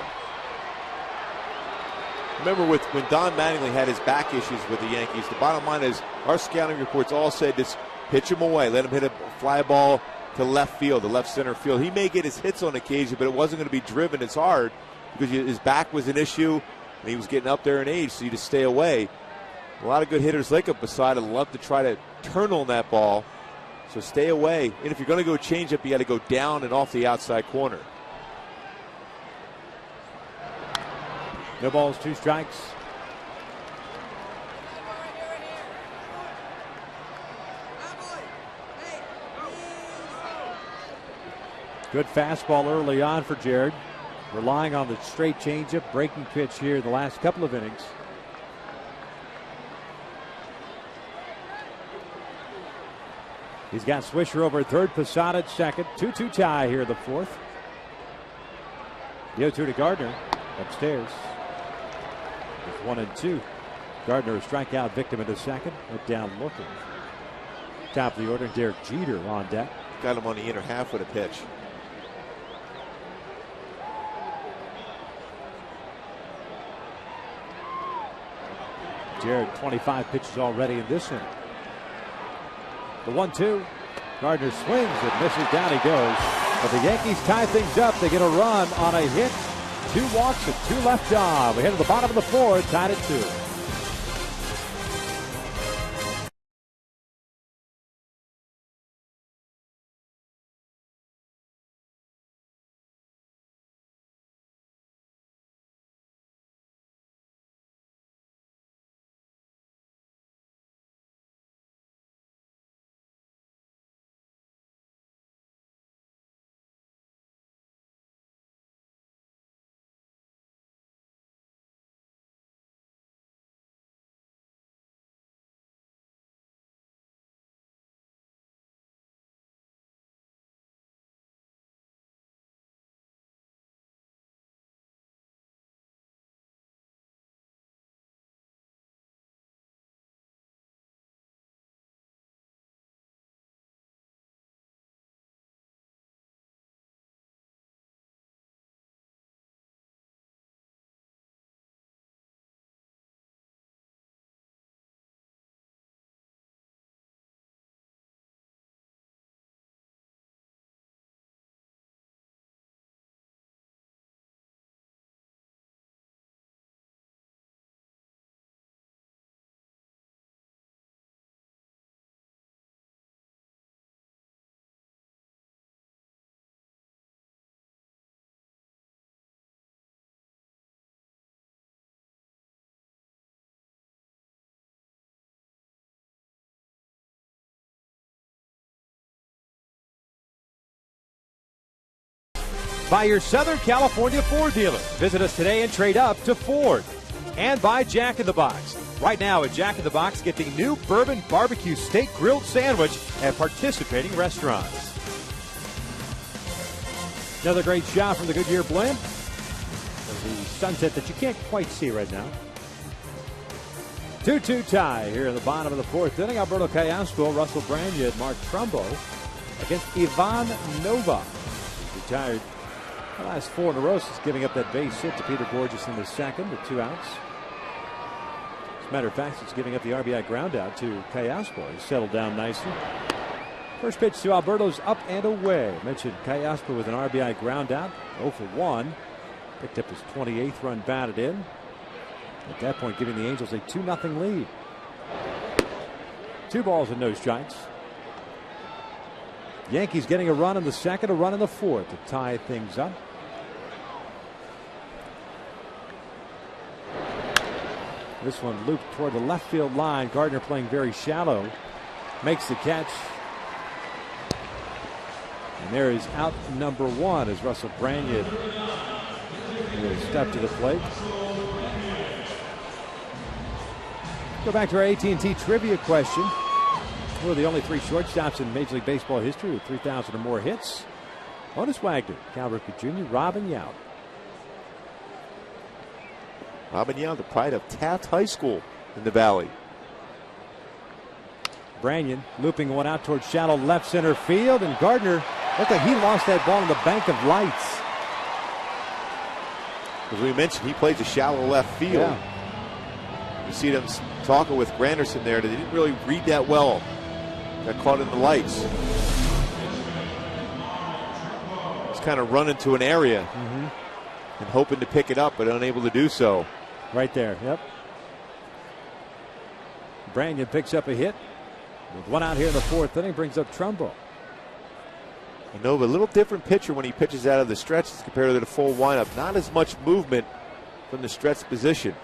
Speaker 4: Remember when Don Mattingly had his back issues with the Yankees, the bottom line is our scouting reports all said just pitch him away, let him hit a fly ball to left field, to left center field. He may get his hits on occasion, but it wasn't going to be driven as hard because his back was an issue and he was getting up there in age, so you just stay away. A lot of good hitters like a Posada love to try to turn on that ball, so stay away. And if you're going to go change up, you got to go down and off the outside corner.
Speaker 5: No balls, 2 strikes. Good fastball early on for Jared. Relying on the straight changeup, breaking pitch here the last couple of innings. He's got Swisher over at third, Posada at second. 2-2 tie here in the fourth. The 0-2 to Gardner upstairs. It's 1-2. Gardner a strikeout victim in the second. Went down looking. Top of the order, Derek Jeter on deck.
Speaker 4: Got him on the inner half with a pitch.
Speaker 5: Jared, 25 pitches already in this inning. The 1-2. Gardner swings and misses. Down he goes. But the Yankees tie things up. They get a run on a hit. 2 walks and 2 left on. We head to the bottom of the fourth, tied at 2. By your Southern California Ford dealer. Visit us today and trade up to Ford. And by Jack in the Box. Right now at Jack in the Box, get the new Bourbon Barbecue Steak Grilled Sandwich at participating restaurants. Another great shot from the Goodyear blend. There's the sunset that you can't quite see right now. 2-2 tie here in the bottom of the fourth inning. Alberto Callasco, Russell Branya, and Mark Trumbo against Ivan Nova. He's retired The last 4 in a row since giving up that base hit to Peter Borges in the second with 2 outs. As a matter of fact, it's giving up the RBI ground out to Callaspo. He's settled down nicely. First pitch to Alberto's up and away. I mentioned Callaspo with an RBI ground out, 0 for 1. Picked up his 28th run batted in. At that point, giving the Angels a 2-0 lead. 2 balls and no strikes. Yankees getting a run in the second, a run in the fourth to tie things up. This one looped toward the left field line. Gardner playing very shallow. Makes the catch. And there is out number 1 as Russell Branyan will step to the plate. Go back to our AT&T trivia question. Who are the only 3 shortstops in Major League Baseball history with 3,000 or more hits? Honus Wagner, Cal Ripken Jr., Robin Yount.
Speaker 4: Robin Yount, the pride of Taft High School in the Valley.
Speaker 5: Branyan looping one out towards shallow left center field, and Gardner looked like he lost that ball in the bank of lights.
Speaker 4: As we mentioned, he plays a shallow left field.
Speaker 5: Yeah.
Speaker 4: You see them talking with Granderson there. They didn't really read that well. Got caught in the lights. He's kind of running to an area and hoping to pick it up, but unable to do so.
Speaker 5: Right there, yep. Branyan picks up a hit. With 1 out here in the 4th inning, brings up Trumbo.
Speaker 4: Nova, a little different pitcher when he pitches out of the stretch as compared to the full windup. Not as much movement from the stretch position.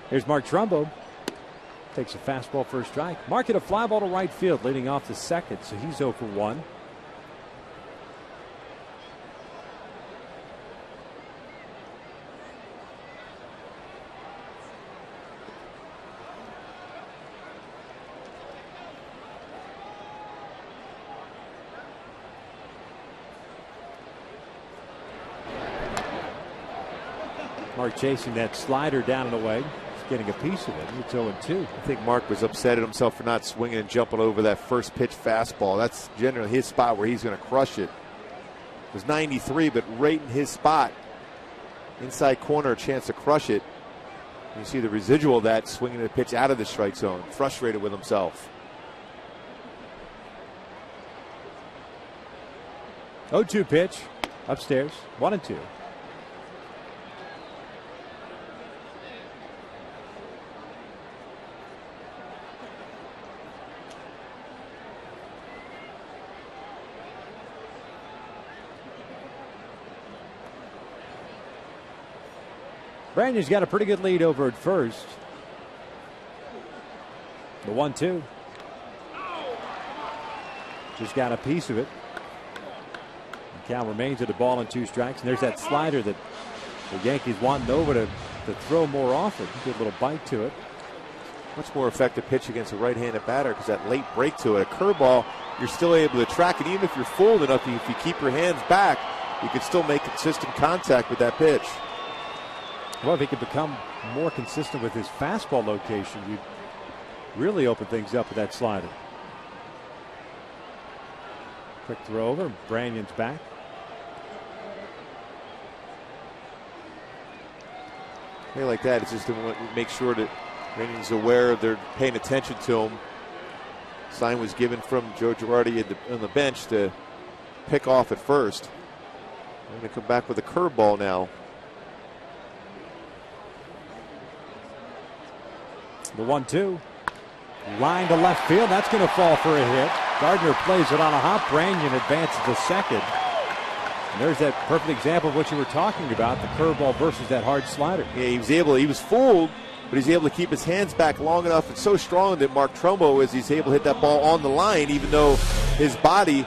Speaker 5: Here's Mark Trumbo. Takes a fastball for a strike. Mark hit a fly ball to right field leading off the second, so he's 0 for 1. Mark chasing that slider down and away. He's getting a piece of it. It's 0-2.
Speaker 4: I think Mark was upset at himself for not swinging and jumping over that first pitch fastball. That's generally his spot where he's going to crush it. It was 93, but right in his spot. Inside corner, a chance to crush it. You see the residual of that swinging the pitch out of the strike zone. Frustrated with himself.
Speaker 5: 0-2 pitch. Upstairs. 1-2. Branyan's got a pretty good lead over at first. The 1-2. Just got a piece of it. And Cal remains at a ball and 2 strikes. And there's that slider that the Yankees want Nova to throw more often. Good little bite to it.
Speaker 4: Much more effective pitch against a right-handed batter because that late break to it. A curveball, you're still able to track it. Even if you're fooled enough, if you keep your hands back, you can still make consistent contact with that pitch.
Speaker 5: Well, if he could become more consistent with his fastball location, you'd really open things up with that slider. Quick throw over. Branyan's back.
Speaker 4: Play like that, it's just to make sure that Branyan's aware they're paying attention to him. Sign was given from Joe Girardi on the bench to pick off at first. They're going to come back with a curveball now.
Speaker 5: The 1-2. Line to left field. That's going to fall for a hit. Gardner plays it on a hop. Branyan advances to second. And there's that perfect example of what you were talking about, the curveball versus that hard slider.
Speaker 4: Yeah, he was fooled, but he's able to keep his hands back long enough and so strong that Mark Trumbo is he's able to hit that ball on the line, even though his body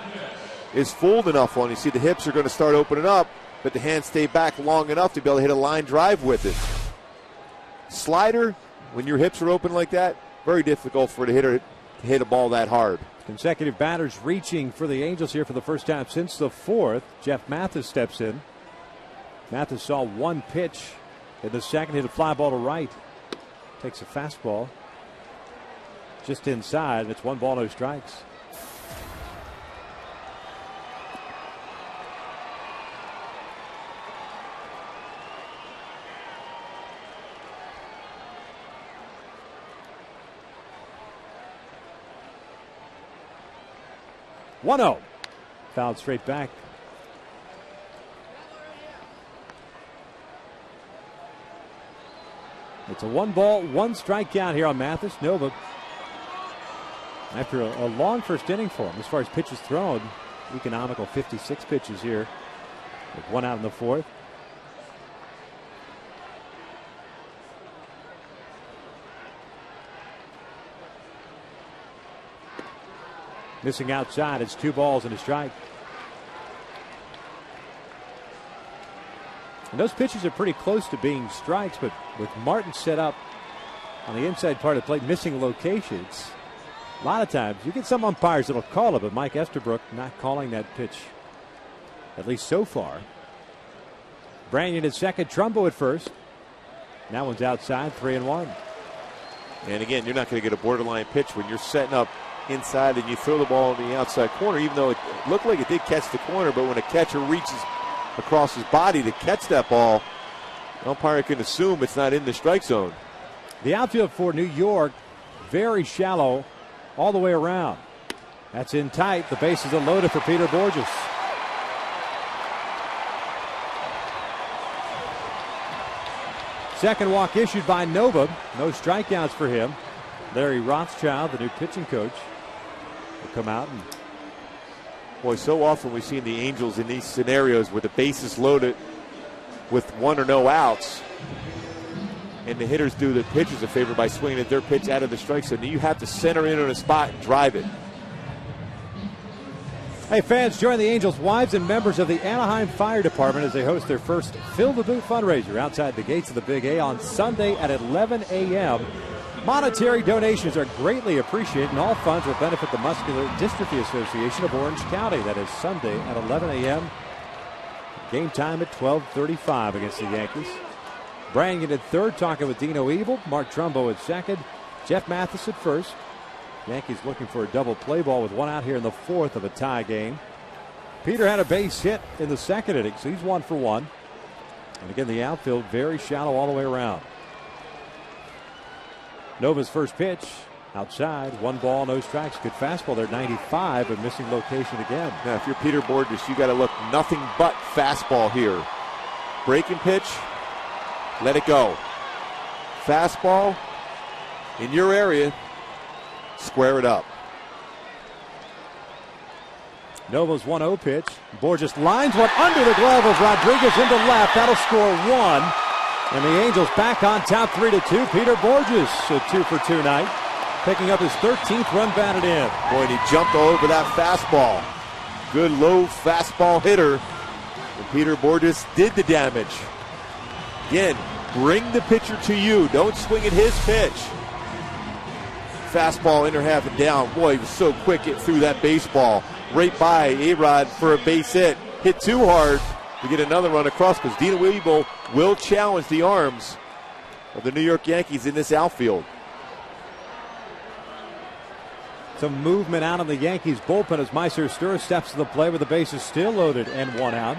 Speaker 4: is fooled enough on. You see the hips are going to start opening up, but the hands stay back long enough to be able to hit a line drive with it. Slider, when your hips are open like that, very difficult for the hitter to hit a ball that hard.
Speaker 5: Consecutive batters reaching for the Angels here for the first time since the 4th. Jeff Mathis steps in. Mathis saw 1 pitch in the second, hit a fly ball to right. Takes a fastball just inside. It's 1 ball, no strikes. 1-0. Fouled straight back. It's a 1-ball, 1 strikeout here on Mathis. Nova, after a long first inning for him, as far as pitches thrown, economical 56 pitches here, with 1 out in the 4th. Missing outside, it's 2 balls and a strike. And those pitches are pretty close to being strikes, but with Martin set up on the inside part of the plate, missing locations, a lot of times you get some umpires that'll call it, but Mike Estabrook not calling that pitch, at least so far. Branyan at second, Trumbo at first. That one's outside, 3-1.
Speaker 4: And again, you're not going to get a borderline pitch when you're setting up inside and you throw the ball in the outside corner, even though it looked like it did catch the corner, but when a catcher reaches across his body to catch that ball, the umpire can assume it's not in the strike zone.
Speaker 5: The outfield for New York, very shallow all the way around. That's in tight. The bases are loaded for Peter Borges. Second walk issued by Nova. No strikeouts for him. Larry Rothschild, the new pitching coach, will come out. And
Speaker 4: boy, so often we've seen the Angels in these scenarios where the base is loaded with 1 or no outs, and the hitters do the pitchers a favor by swinging at their pitch out of the strike zone. You have to center in on a spot and drive it.
Speaker 5: Hey, fans, join the Angels' wives and members of the Anaheim Fire Department as they host their first Fill the Boot fundraiser outside the gates of the Big A on Sunday at 11 a.m. Monetary donations are greatly appreciated, and all funds will benefit the Muscular Dystrophy Association of Orange County. That is Sunday at 11 a.m. Game time at 12:35 against the Yankees. Branyan at third, talking with Dino Evil. Mark Trumbo at second. Jeff Mathis at first. Yankees looking for a double play ball with 1 out here in the 4th of a tie game. Peter had a base hit in the second inning, so he's 1 for 1. And again, the outfield very shallow all the way around. Nova's first pitch, outside, 1 ball, no strikes. Good fastball there, 95, but missing location again.
Speaker 4: Now, if you're Peter Borges, you got to look nothing but fastball here. Breaking pitch, let it go. Fastball, in your area, square it up.
Speaker 5: Nova's 1-0 pitch. Borges lines one under the glove of Rodriguez into left. That'll score 1. And the Angels back on top 3-2. Peter Borges, a 2 for 2 night, picking up his 13th run batted in.
Speaker 4: Boy, and he jumped all over that fastball. Good low fastball hitter. And Peter Borges did the damage. Again, bring the pitcher to you. Don't swing at his pitch. Fastball inner half and down. Boy, he was so quick it threw that baseball right by A-Rod for a base hit. Hit too hard to get another run across because Dino Evil will challenge the arms of the New York Yankees in this outfield.
Speaker 5: Some movement out of the Yankees bullpen as Meiser Stur steps to the plate with the bases still loaded and 1 out.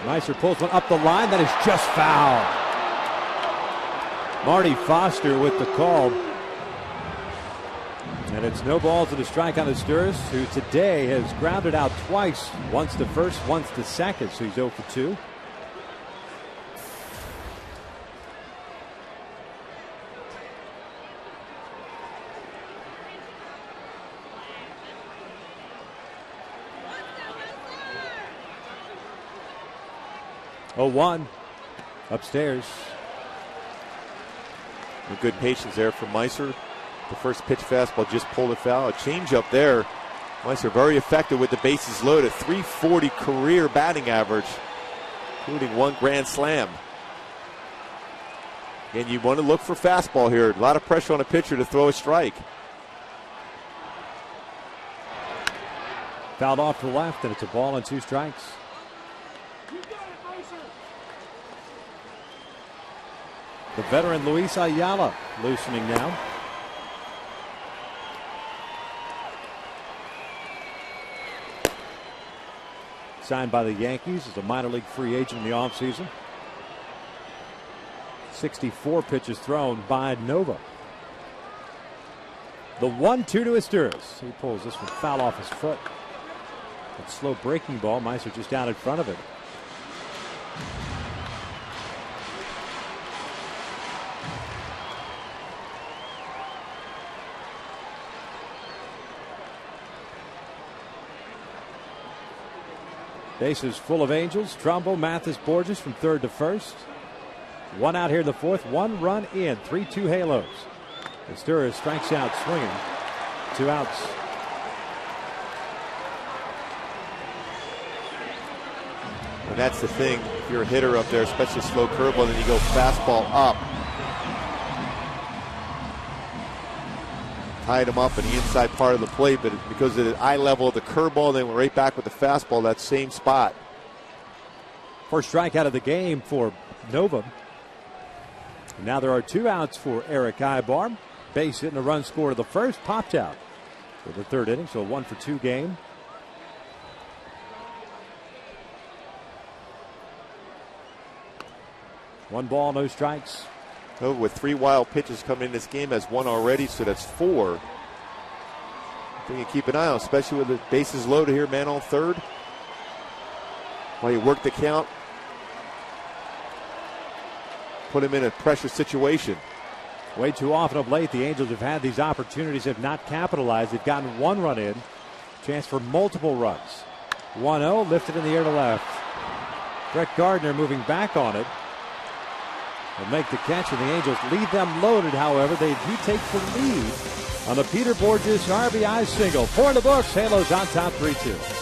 Speaker 5: Meiser pulls one up the line. That is just foul. Marty Foster with the call. And it's no balls and a strike on Sturz, who today has grounded out twice, once to first, once to second, so he's 0 for 2. Oh, 1 upstairs.
Speaker 4: And good patience there from Meiser. The first pitch fastball just pulled it foul. A changeup there. Meiser very effective with the bases loaded. .340 career batting average, including 1 grand slam. And you want to look for fastball here. A lot of pressure on a pitcher to throw a strike.
Speaker 5: Fouled off to the left, and it's a ball and 2 strikes. The veteran Luis Ayala loosening now. Signed by the Yankees as a minor league free agent in the offseason. 64 pitches thrown by Nova. The 1-2 to Asturias. He pulls this one foul off his foot. That slow breaking ball. Meiser just out in front of it. Bases full of Angels. Trumbo, Mathis, Borges from third to first. One out here in the fourth. 1 run in. 3-2 Halos. Asturias strikes out swinging. 2 outs.
Speaker 4: And that's the thing. If you're a hitter up there, especially slow curveball, then you go fastball up. Tied him up in the inside part of the plate, but because of the eye level of the curveball, they went right back with the fastball, that same spot.
Speaker 5: First strikeout of the game for Nova. Now there are 2 outs for Eric Ibar. Base hit and a run scored of the first, popped out for the third inning, so a 1-for-2 game. One ball, no strikes.
Speaker 4: Nova with 3 wild pitches coming in this game, has 1 already, so that's 4. Thing you keep an eye on, especially with the bases loaded here, man on third. While you work the count, put him in a pressure situation.
Speaker 5: Way too often of late, the Angels have had these opportunities, have not capitalized. They've gotten 1 run in, chance for multiple runs. 1-0, lifted in the air to left. Brett Gardner moving back on it. Will make the catch, and the Angels leave them loaded. However, he takes the lead on the Peter Borges RBI single. 4 in the books. Halos on top 3-2.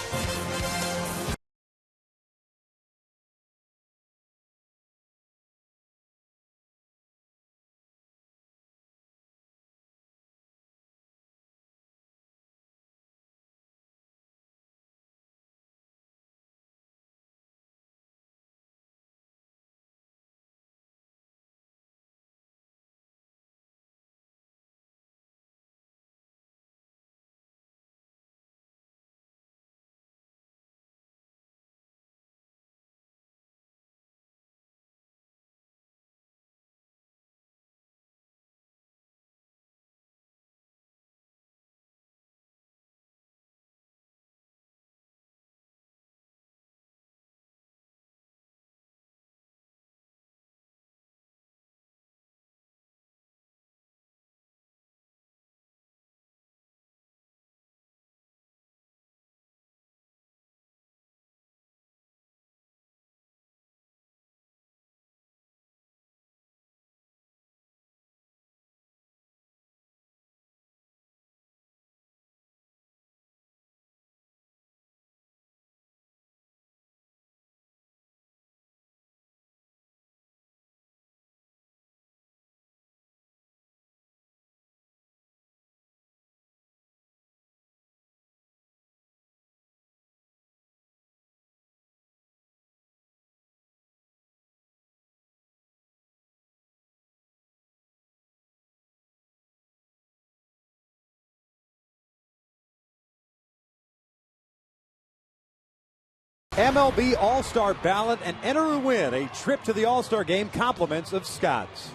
Speaker 5: MLB All-Star ballot and enter or win a trip to the All-Star game. Compliments of Scott's.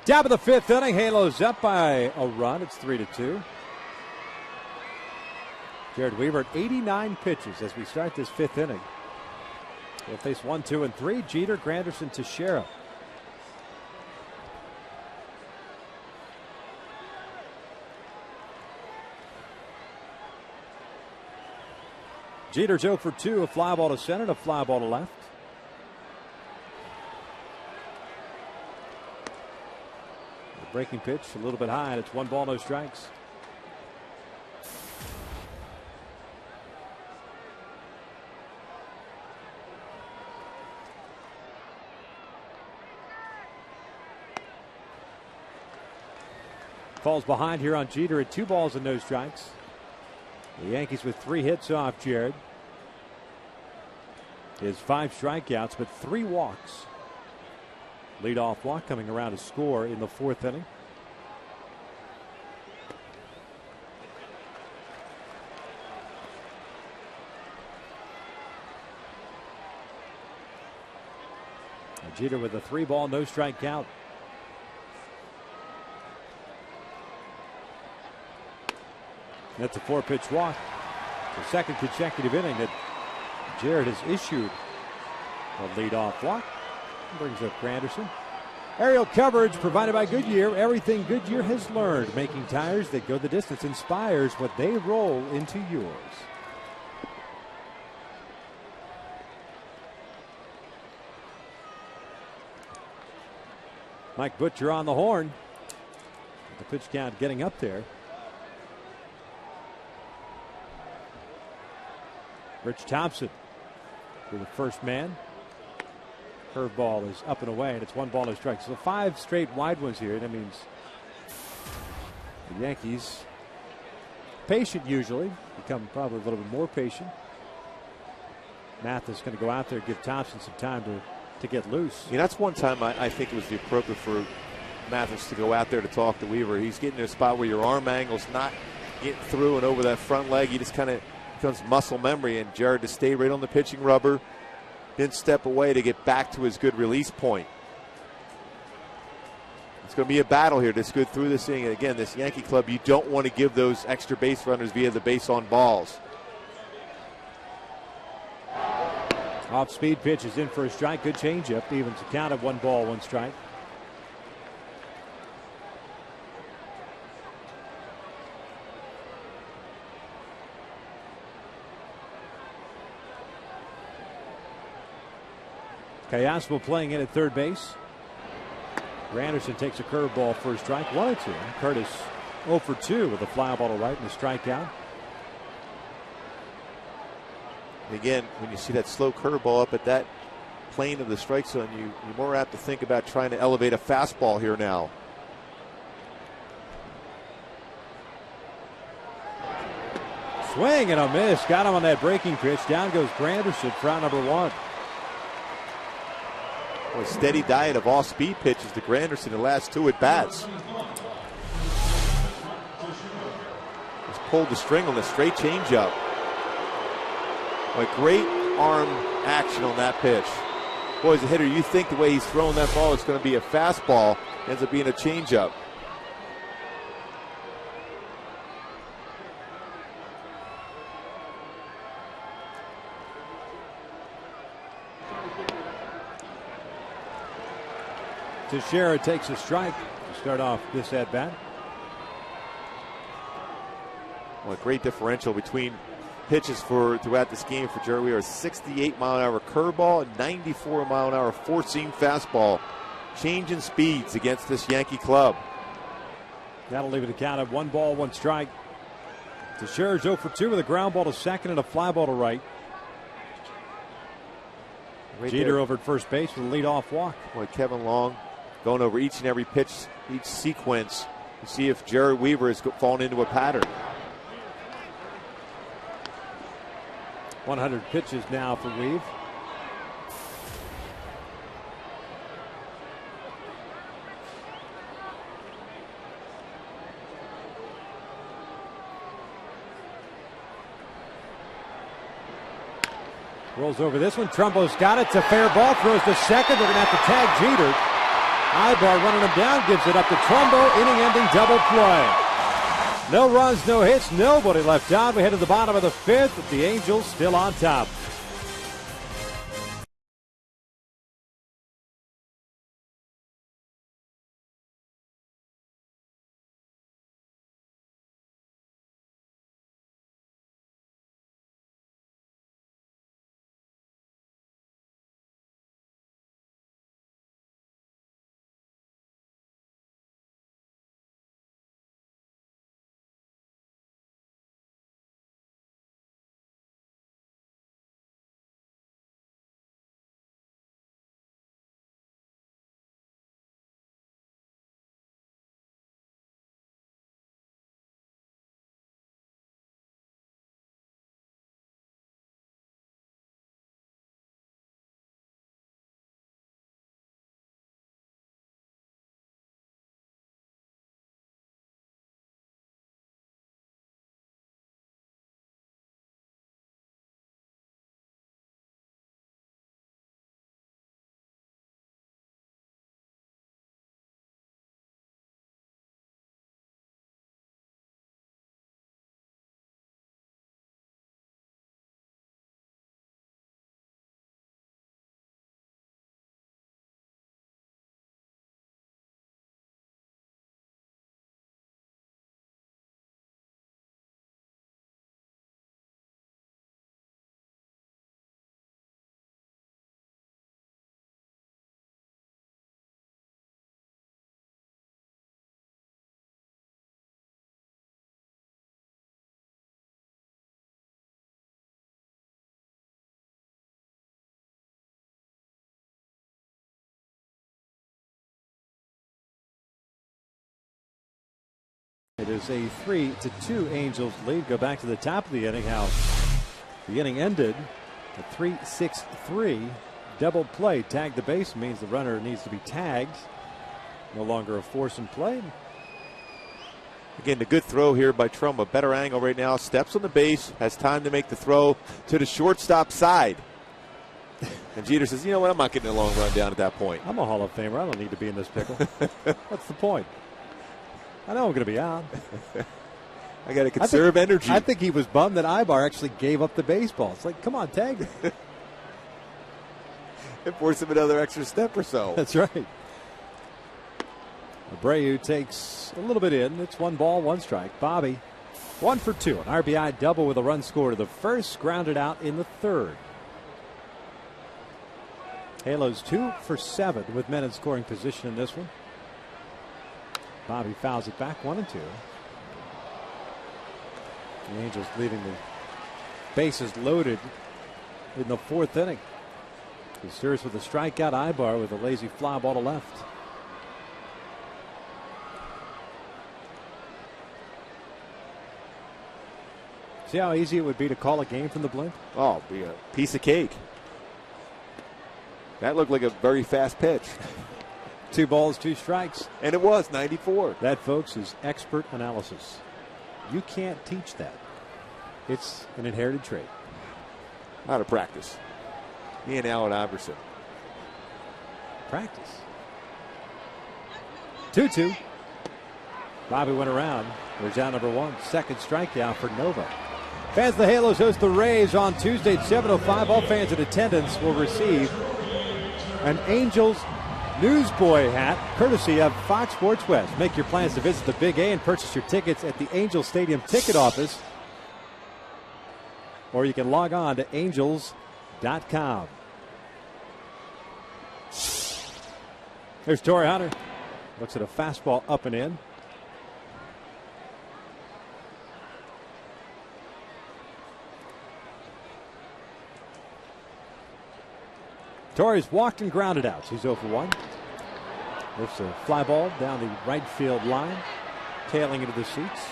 Speaker 5: Top of the 5th inning, Halos up by a run. It's 3-2. Jared Weaver at 89 pitches as we start this 5th inning. We'll face 1, 2, and 3. Jeter, Granderson, Teixeira. Jeter 0 for 2, a fly ball to center, a fly ball to left. The breaking pitch a little bit high, and it's 1 ball, no strikes. Falls behind here on Jeter at 2 balls and no strikes. The Yankees with 3 hits off Jared. His 5 strikeouts, but 3 walks. Leadoff walk coming around to score in the 4th inning. Jeter with a 3 ball, no strike count. That's a 4-pitch walk. The second consecutive inning that Jared has issued a leadoff walk. Brings up Granderson. Aerial coverage provided by Goodyear. Everything Goodyear has learned, making tires that go the distance, inspires what they roll into yours. Mike Butcher on the horn. The pitch count getting up there. Rich Thompson for the first man. Curveball is up and away, and it's 1-2 So 5 straight wide ones here. That means the Yankees, patient usually, become probably a little bit more patient. Mathis going to go out there, give Thompson some time to get loose.
Speaker 4: Yeah, that's one time I think it was the appropriate for Mathis to go out there to talk to Weaver. He's getting to a spot where your arm angle's not getting through and over that front leg. He just kind of becomes muscle memory, and Jared to stay right on the pitching rubber, then step away to get back to his good release point. It's going to be a battle here to go through this thing. And again, this Yankee club, you don't want to give those extra base runners via the base on balls.
Speaker 5: Off-speed pitch is in for a strike. Good changeup. Evens the count of 1-1. Cayaspo playing in at third base. Granderson takes a curveball for a strike. 1-2. Curtis 0 for 2 with a fly ball to right and a strikeout.
Speaker 4: Again, when you see that slow curveball up at that plane of the strike zone, you're more apt to think about trying to elevate a fastball here now.
Speaker 5: Swing and a miss. Got him on that breaking pitch. Down goes Granderson for out number 1.
Speaker 4: A steady diet of off-speed pitches to Granderson the last 2 at-bats. Just pulled the string on the straight changeup. A great arm action on that pitch. Boy, as a hitter, you think the way he's throwing that ball, it's going to be a fastball. Ends up being a changeup.
Speaker 5: Teixeira takes a strike to start off this at-bat.
Speaker 4: Well, a great differential between pitches throughout this game for Jerry Weaver. 68-mile-an-hour curveball and 94-mile-an-hour four-seam fastball. Changing speeds against this Yankee club.
Speaker 5: That'll leave it a count of 1-1. Teixeira's 0 for 2 with a ground ball to second and a fly ball to right. Jeter over at first base with a leadoff walk.
Speaker 4: Boy, Kevin Long going over each and every pitch, each sequence to see if Jerry Weaver has fallen into a pattern.
Speaker 5: 100 pitches now for Weave. Rolls over this one. Trumbo's got it. It's a fair ball. Throws to second. They're going to have to tag Jeter. Ibar running him down. Gives it up to Trumbo. Inning-ending double play. No runs, no hits. Nobody left out. We head to the bottom of the 5th. But the Angels still on top. is a 3-2 Angels lead. Go back to the top of the inning. How the inning ended. A 3-6-3 double play. Tag the base means the runner needs to be tagged. No longer a force in play.
Speaker 4: Again, the good throw here by Trump. A better angle right now. Steps on the base. Has time to make the throw to the shortstop side. And Jeter says, you know what, I'm not getting a long run down at that point.
Speaker 5: I'm a Hall of Famer. I don't need to be in this pickle. What's the point? I know I'm going to be out.
Speaker 4: I got to conserve energy.
Speaker 5: I think he was bummed that Ibar actually gave up the baseball. It's like, come on, tag it.
Speaker 4: It forced him another extra step or so.
Speaker 5: That's right. Abreu takes a little bit in. It's 1 ball, 1 strike. Bobby, 1 for 2. An RBI double with a run scored to the first, grounded out in the third. Halos 2 for 7 with men in scoring position in this one. Bobby fouls it back, 1-2. The Angels leaving the bases loaded in the 4th inning. He stirs with a strikeout. Ibar with a lazy fly ball to left. See how easy it would be to call a game from the blimp?
Speaker 4: Oh, it'd be a piece of cake. That looked like a very fast pitch.
Speaker 5: 2 balls, 2 strikes.
Speaker 4: And it was 94.
Speaker 5: That, folks, is expert analysis. You can't teach that. It's an inherited trait.
Speaker 4: Out of practice. Me and Allen Iverson.
Speaker 5: Practice. 2-2. Bobby went around. There's out number 1. Second strikeout for Nova. Fans of the Halos host the Rays on Tuesday at 7:05. All fans in attendance will receive an Angels Newsboy hat courtesy of Fox Sports West. Make your plans to visit the Big A and purchase your tickets at the Angels Stadium ticket office. Or you can log on to angels.com. There's Torrey Hunter. Looks at a fastball up and in. Torrey's walked and grounded out. He's 0 for 1. Lifts a fly ball down the right field line, tailing into the seats.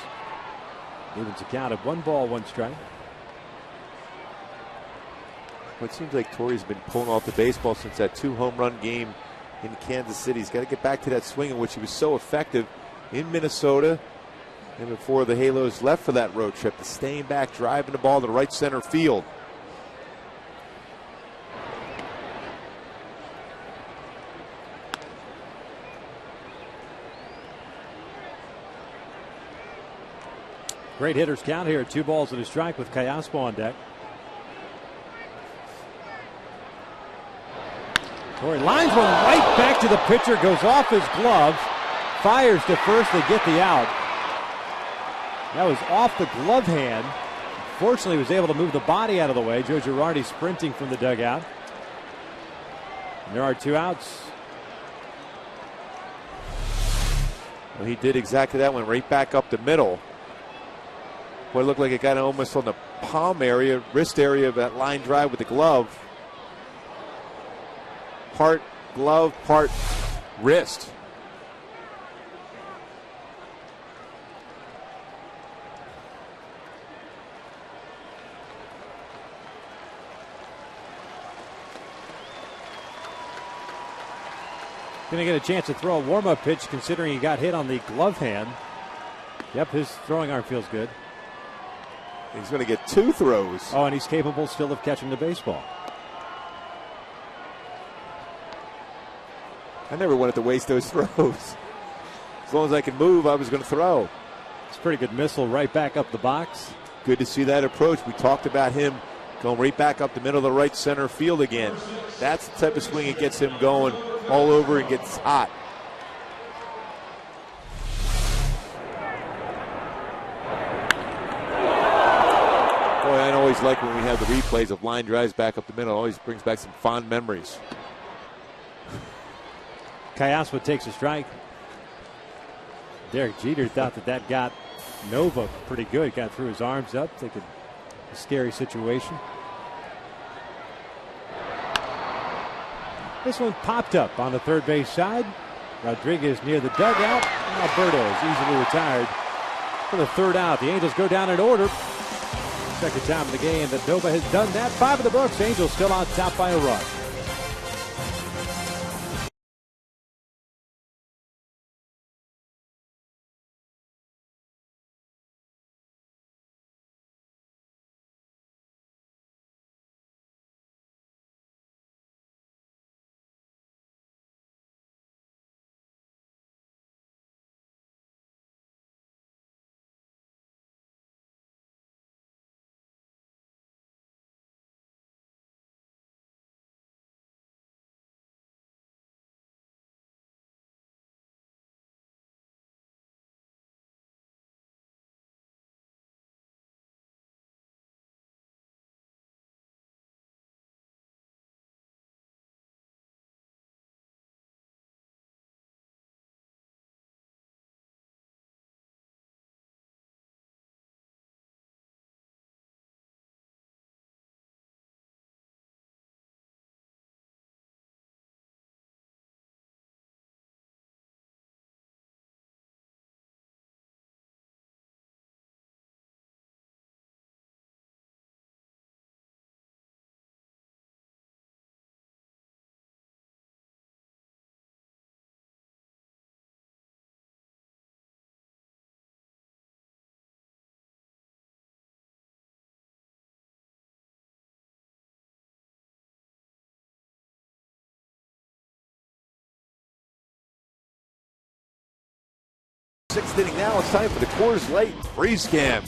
Speaker 5: Evens a count of 1 ball, 1 strike.
Speaker 4: Well, it seems like Torrey's been pulling off the baseball since that 2 home run game in Kansas City. He's got to get back to that swing in which he was so effective in Minnesota. And before the Halos left for that road trip, to staying back, driving the ball to the right center field.
Speaker 5: Great hitters count here. 2 balls and a strike with Callaspo on deck. Torrey lines one right back to the pitcher, goes off his glove, fires to first, they get the out. That was off the glove hand. Fortunately, he was able to move the body out of the way. Joe Girardi sprinting from the dugout. And there are 2 outs.
Speaker 4: Well, he did exactly that, went right back up the middle. Boy, it looked like it got almost on the palm area, wrist area of that line drive with the glove. Part glove, part wrist.
Speaker 5: Going to get a chance to throw a warm-up pitch considering he got hit on the glove hand. Yep, his throwing arm feels good.
Speaker 4: He's going to get 2 throws.
Speaker 5: Oh, and he's capable still of catching the baseball.
Speaker 4: I never wanted to waste those throws. As long as I could move, I was going to throw.
Speaker 5: It's a pretty good missile right back up the box.
Speaker 4: Good to see that approach. We talked about him going right back up the middle of the right center field again. That's the type of swing that gets him going all over and gets hot. Boy, I always like when we have the replays of line drives back up the middle. It always brings back some fond memories.
Speaker 5: Callaspo takes a strike. Derek Jeter thought that got Nova pretty good. Got through his arms up, thinking a scary situation. This one popped up on the third base side. Rodriguez near the dugout. Alberto is easily retired for the third out. The Angels go down in order. Second time in the game that Nova has done that. 5 in the books. Angels still on top by a run.
Speaker 4: Sixth inning now. It's time for the Coors Light freeze cam.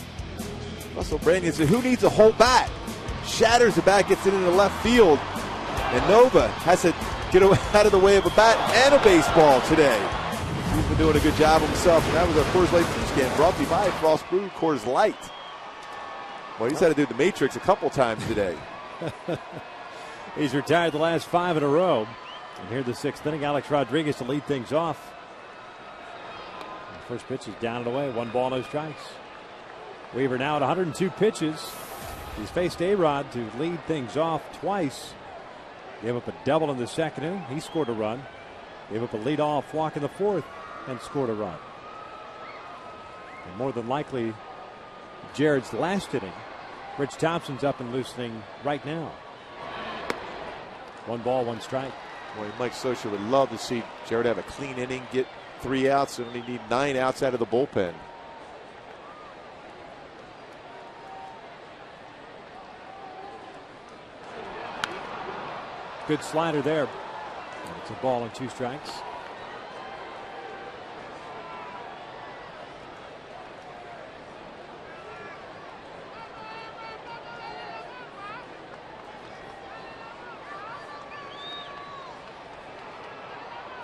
Speaker 4: Russell Brandon said, who needs a whole bat? Shatters the bat, gets it into left field. And Nova has to get out of the way of a bat and a baseball today. He's been doing a good job himself. And that was our Coors Light freeze cam brought to you by Frost Brew Coors Light. Well, he's had to do the Matrix a couple times today.
Speaker 5: He's retired the last 5 in a row. And here the sixth inning, Alex Rodriguez to lead things off. First pitch is down and away. 1 ball, no strikes. Weaver now at 102 pitches. He's faced A-Rod to lead things off twice. Gave up a double in the second inning. He scored a run. Gave up a leadoff walk in the fourth and scored a run. And more than likely, Jared's last inning. Rich Thompson's up and loosening right now. 1 ball, 1 strike.
Speaker 4: Boy, Mike Scioscia would love to see Jared have a clean inning, get 3 outs, and only need 9 outs out of the bullpen.
Speaker 5: Good slider there. It's a ball and 2 strikes.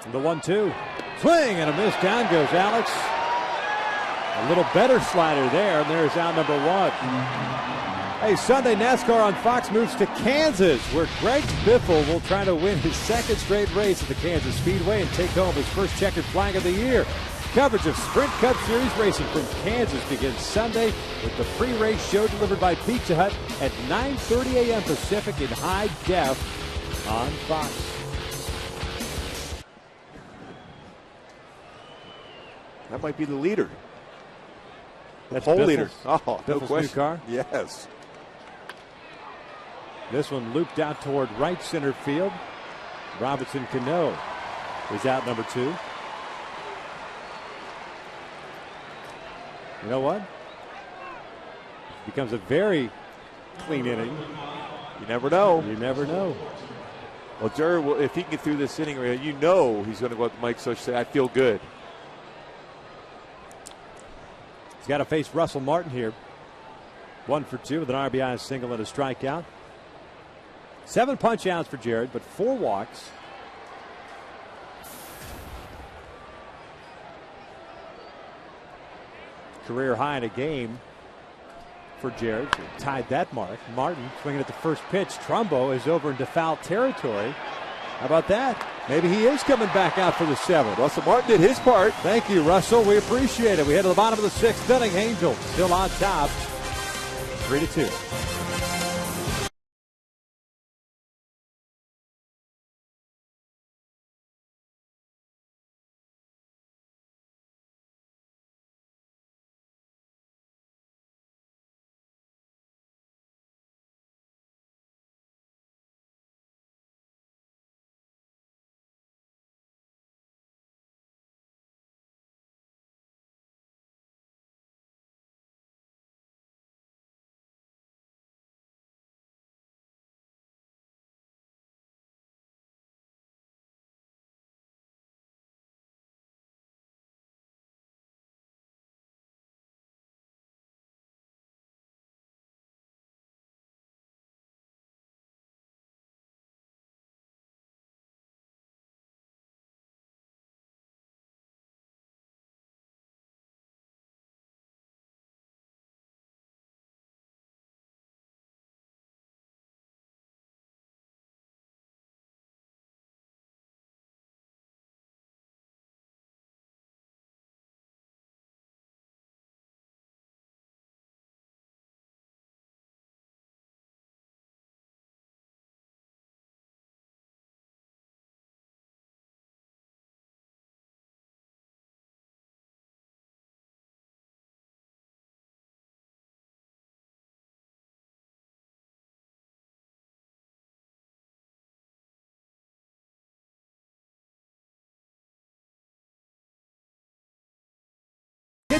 Speaker 5: And the 1-2. Swing and a miss. Down goes Alex. A little better slider there, and there's out number 1. Hey, Sunday NASCAR on Fox moves to Kansas, where Greg Biffle will try to win his 2nd straight race at the Kansas Speedway and take home his first checkered flag of the year. Coverage of Sprint Cup Series racing from Kansas begins Sunday with the pre-race show delivered by Pizza Hut at 9:30 a.m. Pacific in high def on Fox.
Speaker 4: That might be the leader.
Speaker 5: That's
Speaker 4: pole
Speaker 5: Biffle's,
Speaker 4: leader. Oh, no
Speaker 5: Biffle's
Speaker 4: question.
Speaker 5: New car.
Speaker 4: Yes.
Speaker 5: This one looped out toward right center field. Robinson Cano is out number 2. You know what? It becomes a very clean inning.
Speaker 4: You never know.
Speaker 5: You never know.
Speaker 4: Well, Jared, if he can get through this inning, you know he's going to go up to Mike Scioscia and say, I feel good.
Speaker 5: He's got to face Russell Martin here. 1 for 2 with an RBI single and a strikeout. 7 punch outs for Jared, but 4 walks. Career high in a game for Jared. He tied that mark. Martin swinging at the first pitch. Trumbo is over into foul territory. How about that? Maybe he is coming back out for the 7th.
Speaker 4: Russell Martin did his part.
Speaker 5: Thank you, Russell. We appreciate it. We head to the bottom of the 6th inning. Angels still on top, 3-2.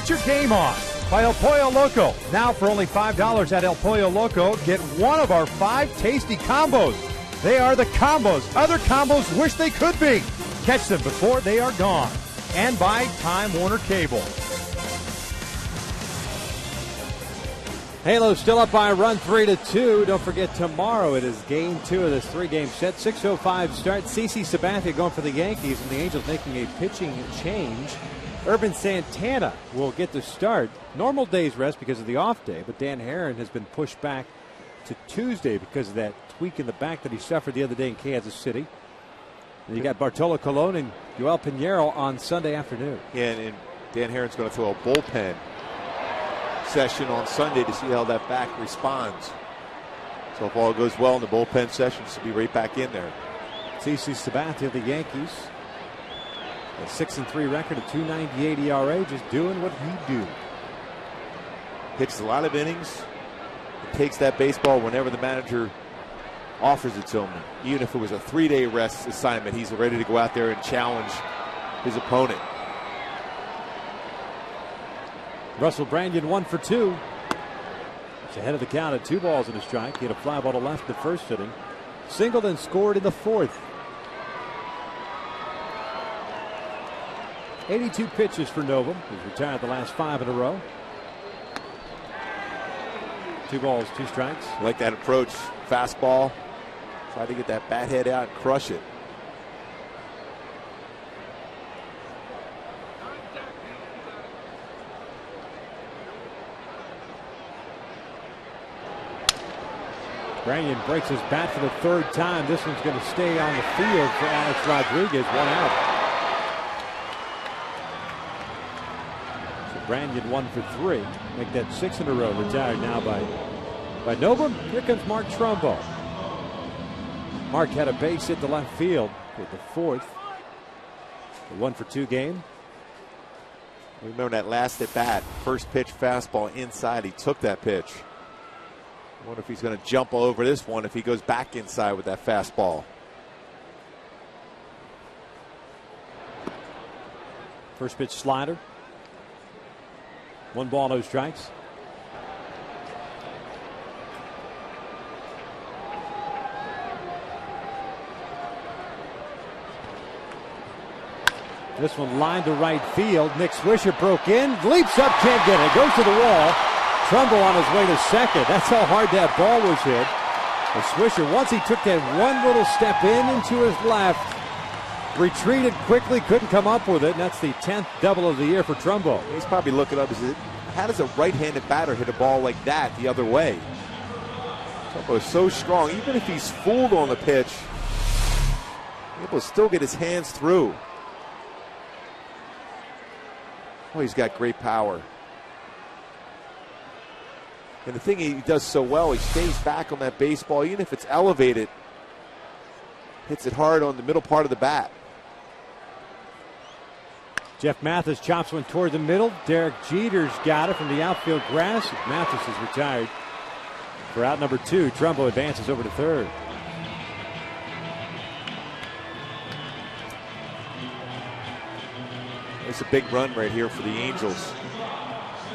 Speaker 5: Get your game on by El Pollo Loco. Now for only $5 at El Pollo Loco, get one of our 5 tasty combos. They are the combos other combos wish they could be. Catch them before they are gone. And by Time Warner Cable. Halo still up by a run 3-2. Don't forget tomorrow it is game 2 of this 3-game set. 6:05 start. CC Sabathia going for the Yankees, and the Angels making a pitching change. Urban Santana will get the start. Normal day's rest because of the off day, but Dan Herron has been pushed back to Tuesday because of that tweak in the back that he suffered the other day in Kansas City. And you got Bartolo Colon and Joel Pinheiro on Sunday afternoon.
Speaker 4: Yeah, and Dan Herron's going to throw a bullpen session on Sunday to see how that back responds. So if all goes well in the bullpen session, he'll be right back in there.
Speaker 5: CC Sabathia of the Yankees. A 6-3 record, a 2.98 ERA, just doing what he do.
Speaker 4: Pitches a lot of innings. It takes that baseball whenever the manager offers it to him. Even if it was a 3-day rest assignment, he's ready to go out there and challenge his opponent.
Speaker 5: Russell Brandon 1 for 2. He's ahead of the count at 2 balls and a strike. He had a fly ball to left in the first inning. Singled and scored in the fourth. 82 pitches for Novum. He's retired the last 5 in a row. 2 balls, 2 strikes.
Speaker 4: I like that approach. Fastball. Try to get that bat head out and crush it.
Speaker 5: Branyan breaks his bat for the 3rd time. This one's going to stay on the field for Alex Rodriguez. 1 out. Branyan 1 for 3. Make that 6 in a row. Retired now by Novum. Here comes Mark Trumbo. Mark had a base hit to left field with the 4th. A 1 for 2 game.
Speaker 4: Remember that last at bat, first pitch fastball inside. He took that pitch. I wonder if he's going to jump all over this one if he goes back inside with that fastball.
Speaker 5: First pitch slider. 1 ball, no strikes. This one lined to right field. Nick Swisher broke in, leaps up, can't get it. Goes to the wall. Trumbo on his way to second. That's how hard that ball was hit. But Swisher, once he took that one little step into his left, retreated quickly, couldn't come up with it, and that's the 10th double of the year for Trumbo.
Speaker 4: He's probably looking up. How does a right-handed batter hit a ball like that the other way? Trumbo is so strong. Even if he's fooled on the pitch, he's able to still get his hands through. Oh, he's got great power. And the thing he does so well, he stays back on that baseball, even if it's elevated, hits it hard on the middle part of the bat.
Speaker 5: Jeff Mathis chops one toward the middle. Derek Jeter's got it from the outfield grass. Mathis is retired for out number 2. Trumbo advances over to third.
Speaker 4: It's a big run right here for the Angels.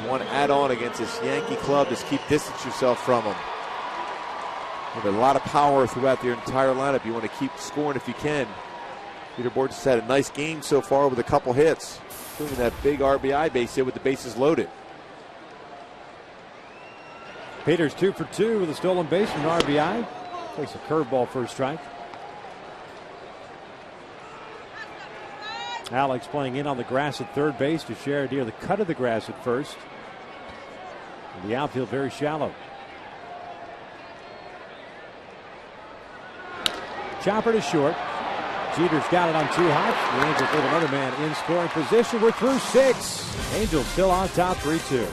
Speaker 4: You want to add on against this Yankee club, just distance yourself from them. With a lot of power throughout their entire lineup. You want to keep scoring if you can. Peter Bourne has had a nice game so far with a couple hits, including that big RBI base hit with the bases loaded.
Speaker 5: Peters 2 for 2 with a stolen base and an RBI. Takes a curveball for a strike. Alex playing in on the grass at third base to share near the cut of the grass at first. And the outfield very shallow. Chopper to short. Jeter's got it on 2 hops. The Angels with another man in scoring position. We're through 6. Angels still on top 3-2.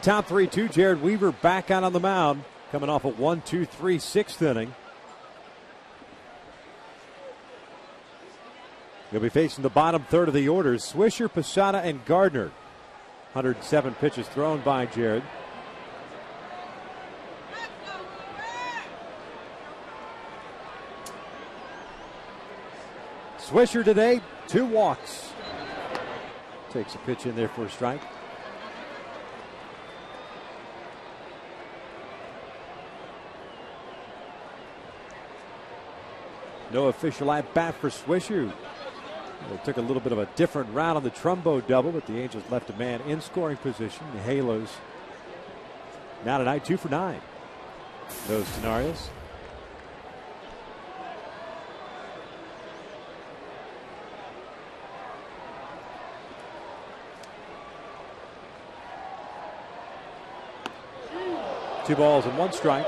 Speaker 5: top 3-2. Jared Weaver back out on the mound, coming off a 1-2-3 6th inning. He'll be facing the bottom third of the orders. Swisher, Posada, and Gardner. 107 pitches thrown by Jared. Swisher today, 2 walks. Takes a pitch in there for a strike. No official at bat for Swisher. They took a little bit of a different route on the Trumbo double, but the Angels left a man in scoring position. The Halos now tonight 2 for 9. Those scenarios. Two balls and 1 strike.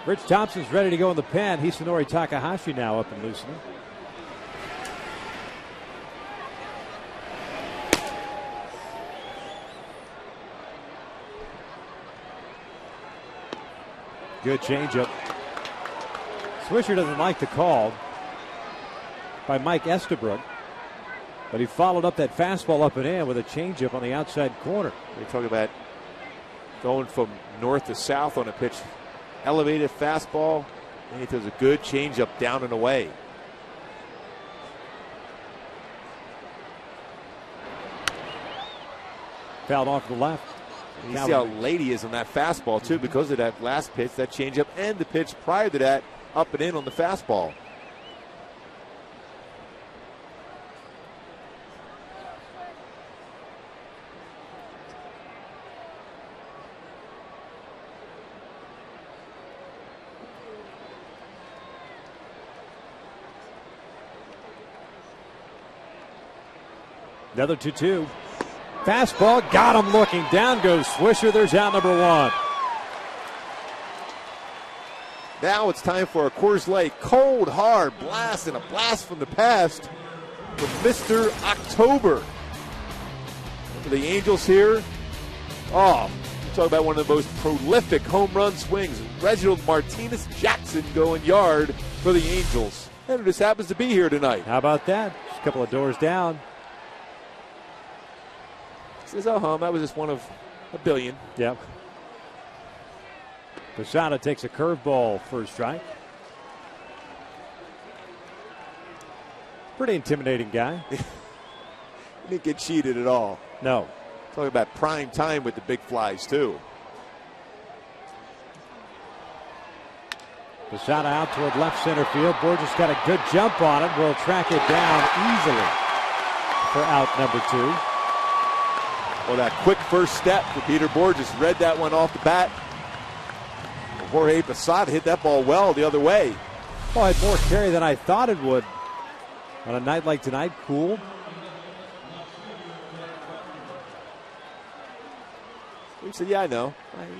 Speaker 5: Rich Thompson's ready to go in the pen. Hisanori Takahashi now up and loosening. Good changeup. Swisher doesn't like the call by Mike Estabrook, but he followed up that fastball up and in with a changeup on the outside corner.
Speaker 4: They talk about going from north to south on a pitch. Elevated fastball, and he does a good changeup down and away.
Speaker 5: Fouled off to the left.
Speaker 4: And you see how late he is on that fastball, too, because of that last pitch, that changeup, and the pitch prior to that, up and in on the fastball.
Speaker 5: Another 2-2. Fastball, got him looking. Down goes Swisher. There's out number 1.
Speaker 4: Now it's time for a Coors Light cold, hard blast and a blast from the past with Mr. October. For the Angels here. Oh, you talk about one of the most prolific home run swings. Reginald Martinez Jackson going yard for the Angels. And it just happens to be here tonight.
Speaker 5: How about that? Just a couple of doors down.
Speaker 4: Says, oh, that was just one of a billion.
Speaker 5: Yep. Posada takes a curveball for a strike. Pretty intimidating guy.
Speaker 4: He didn't get cheated at all.
Speaker 5: No.
Speaker 4: Talking about prime time with the big flies, too.
Speaker 5: Posada out toward left center field. Borges got a good jump on it. Will track it down easily for out number 2.
Speaker 4: Well, that quick first step for Peter Borges read that one off the bat. Jorge Posada hit that ball well the other way.
Speaker 5: Oh, I had more carry than I thought it would on a night like tonight. Cool.
Speaker 4: He said, yeah, I know.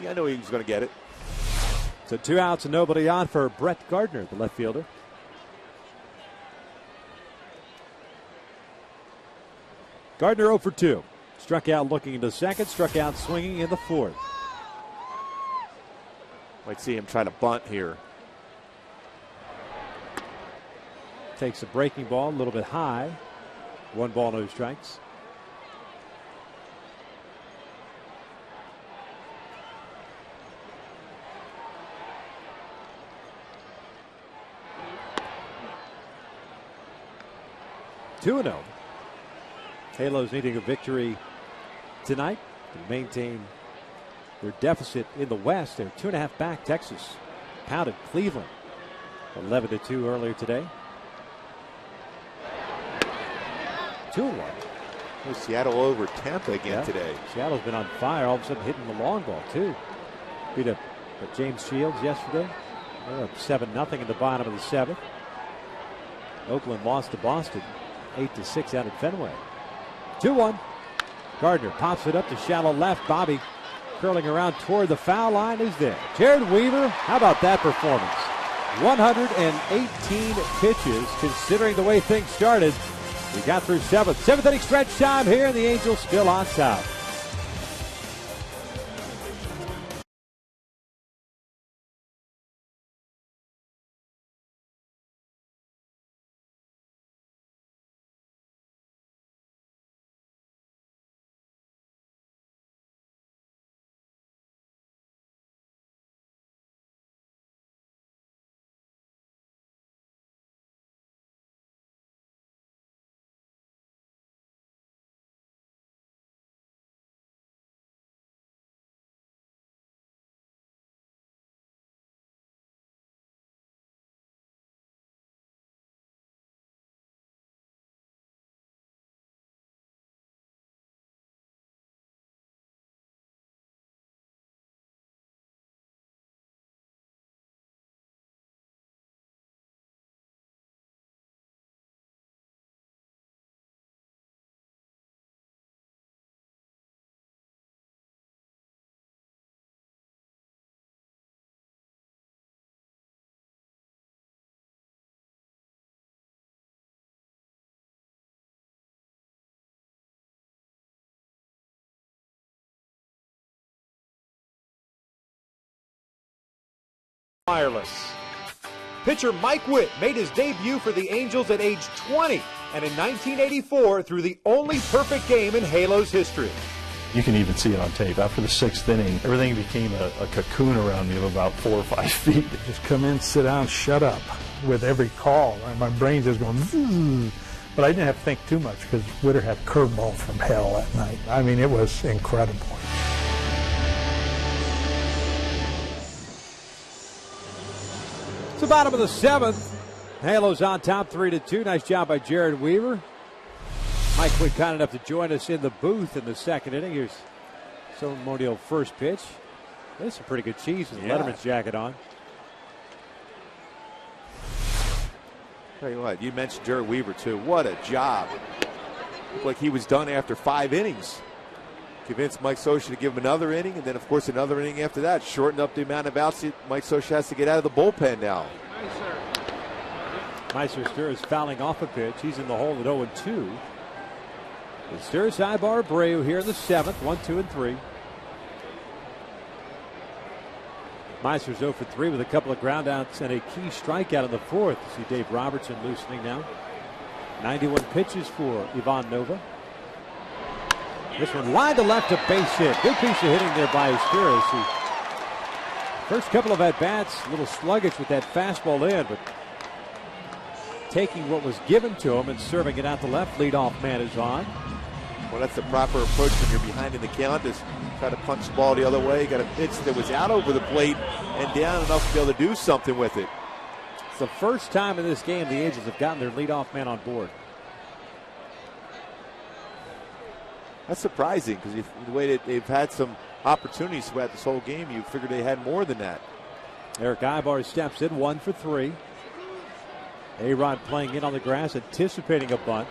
Speaker 4: I know he was going to get it.
Speaker 5: So 2 outs and nobody on for Brett Gardner, the left fielder. Gardner 0 for 2. Struck out looking into second, struck out swinging in the 4th.
Speaker 4: Might see him try to bunt here.
Speaker 5: Takes a breaking ball a little bit high. 1 ball, no strikes. Two 2-0. Halos needing a victory tonight to maintain their deficit in the West. They're 2.5 back. Texas pounded Cleveland 11-2 earlier today. 2-1.
Speaker 4: Seattle over Tampa again today.
Speaker 5: Seattle's been on fire. All of a sudden hitting the long ball too. Beat up James Shields yesterday. They're up 7-0 in the bottom of the 7th. Oakland lost to Boston 8-6 out at Fenway. 2-1. Gardner pops it up to shallow left. Bobby curling around toward the foul line is there. Jared Weaver, how about that performance? 118 pitches, considering the way things started. We got through seventh. Seventh inning stretch time here, and the Angels still on top.
Speaker 8: Wireless. Pitcher Mike Witt made his debut for the Angels at age 20, and in 1984 threw the only perfect game in Halo's history.
Speaker 7: You can even see it on tape. After the sixth inning, everything became a cocoon around me of about 4 or 5 feet.
Speaker 9: Just come in, sit down, shut up with every call. And my brain's just going, zzz. But I didn't have to think too much because Witter had curveball from hell that night. I mean, it was incredible.
Speaker 5: It's the bottom of the seventh. Halos on top, 3-2. Nice job by Jared Weaver. Mike Witt kind enough to join us in the booth in the second inning. Here's ceremonial first pitch. There's some pretty good cheese with Letterman's jacket on.
Speaker 4: Tell you what, you mentioned Jared Weaver too. What a job. Looked like he was done after 5 innings. Convinced Mike Scioscia to give him another inning, and then of course another inning after that. Shortened up the amount of outs Mike Scioscia has to get out of the bullpen now.
Speaker 5: Meister Sturz fouling off a pitch. He's in the hole at 0-2. Sturz, Ibar, Abreu here in the seventh. 1, 2, and 3. Meister's 0 for 3 with a couple of groundouts and a key strikeout in the fourth. You see Dave Robertson loosening now. 91 pitches for Ivan Nova. This one line to left, a base hit. Good piece of hitting there by Sturz. First couple of at-bats, a little sluggish with that fastball in, but taking what was given to him and serving it out the left. Leadoff man is on.
Speaker 4: Well, that's the proper approach when you're behind in the count, is try to punch the ball the other way. You got a pitch that was out over the plate and down enough to be able to do something with it.
Speaker 5: It's the first time in this game the Angels have gotten their leadoff man on board.
Speaker 4: That's surprising because the way that they've had some opportunities throughout this whole game, you figured they had more than that.
Speaker 5: Eric Ibar steps in, 1 for 3. A-Rod playing in on the grass, anticipating a bunt.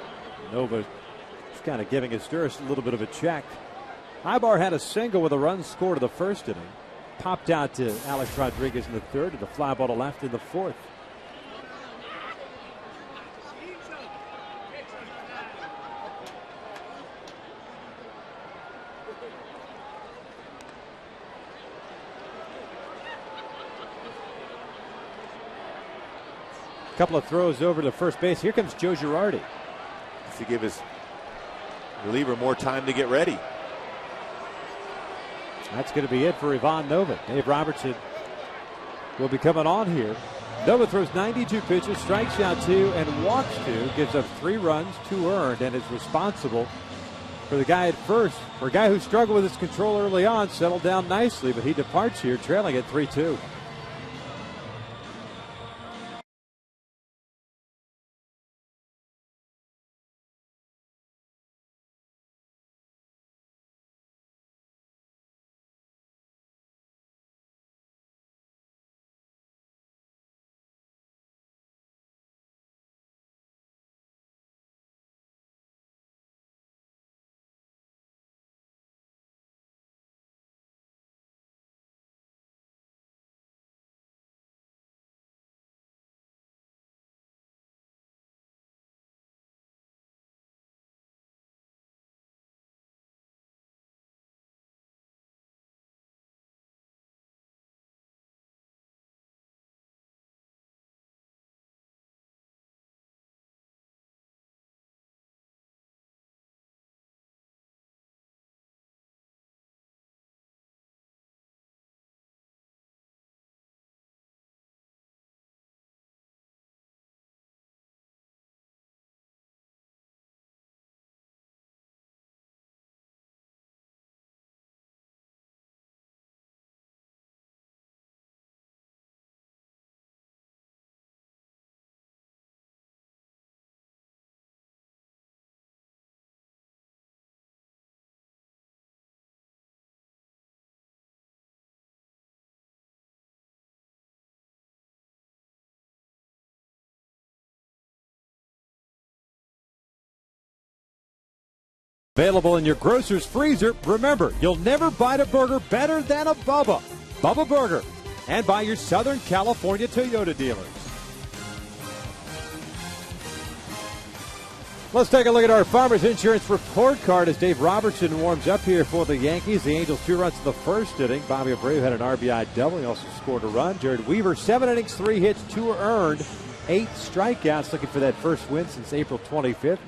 Speaker 5: Nova just kind of giving Sturz a little bit of a check. Ibar had a single with a run scored in the first inning. Popped out to Alex Rodriguez in the third, and a fly ball to left in the fourth. Couple of throws over to first base. Here comes Joe Girardi.
Speaker 4: To give his reliever more time to get ready.
Speaker 5: That's going to be it for Ivan Nova. Dave Robertson will be coming on here. Nova throws 92 pitches, strikes out 2, and walks 2. Gives up 3 runs, 2 earned, and is responsible for the guy at first. For a guy who struggled with his control early on, settled down nicely, but he departs here trailing at 3-2. Available in your grocer's freezer. Remember, you'll never bite a burger better than a Bubba. Bubba Burger. And by your Southern California Toyota dealers. Let's take a look at our Farmers Insurance report card as Dave Robertson warms up here for the Yankees. The Angels 2 runs in the first inning. Bobby Abreu had an RBI double. He also scored a run. Jared Weaver, 7 innings, 3 hits, 2 earned, 8 strikeouts, looking for that first win since April 25th.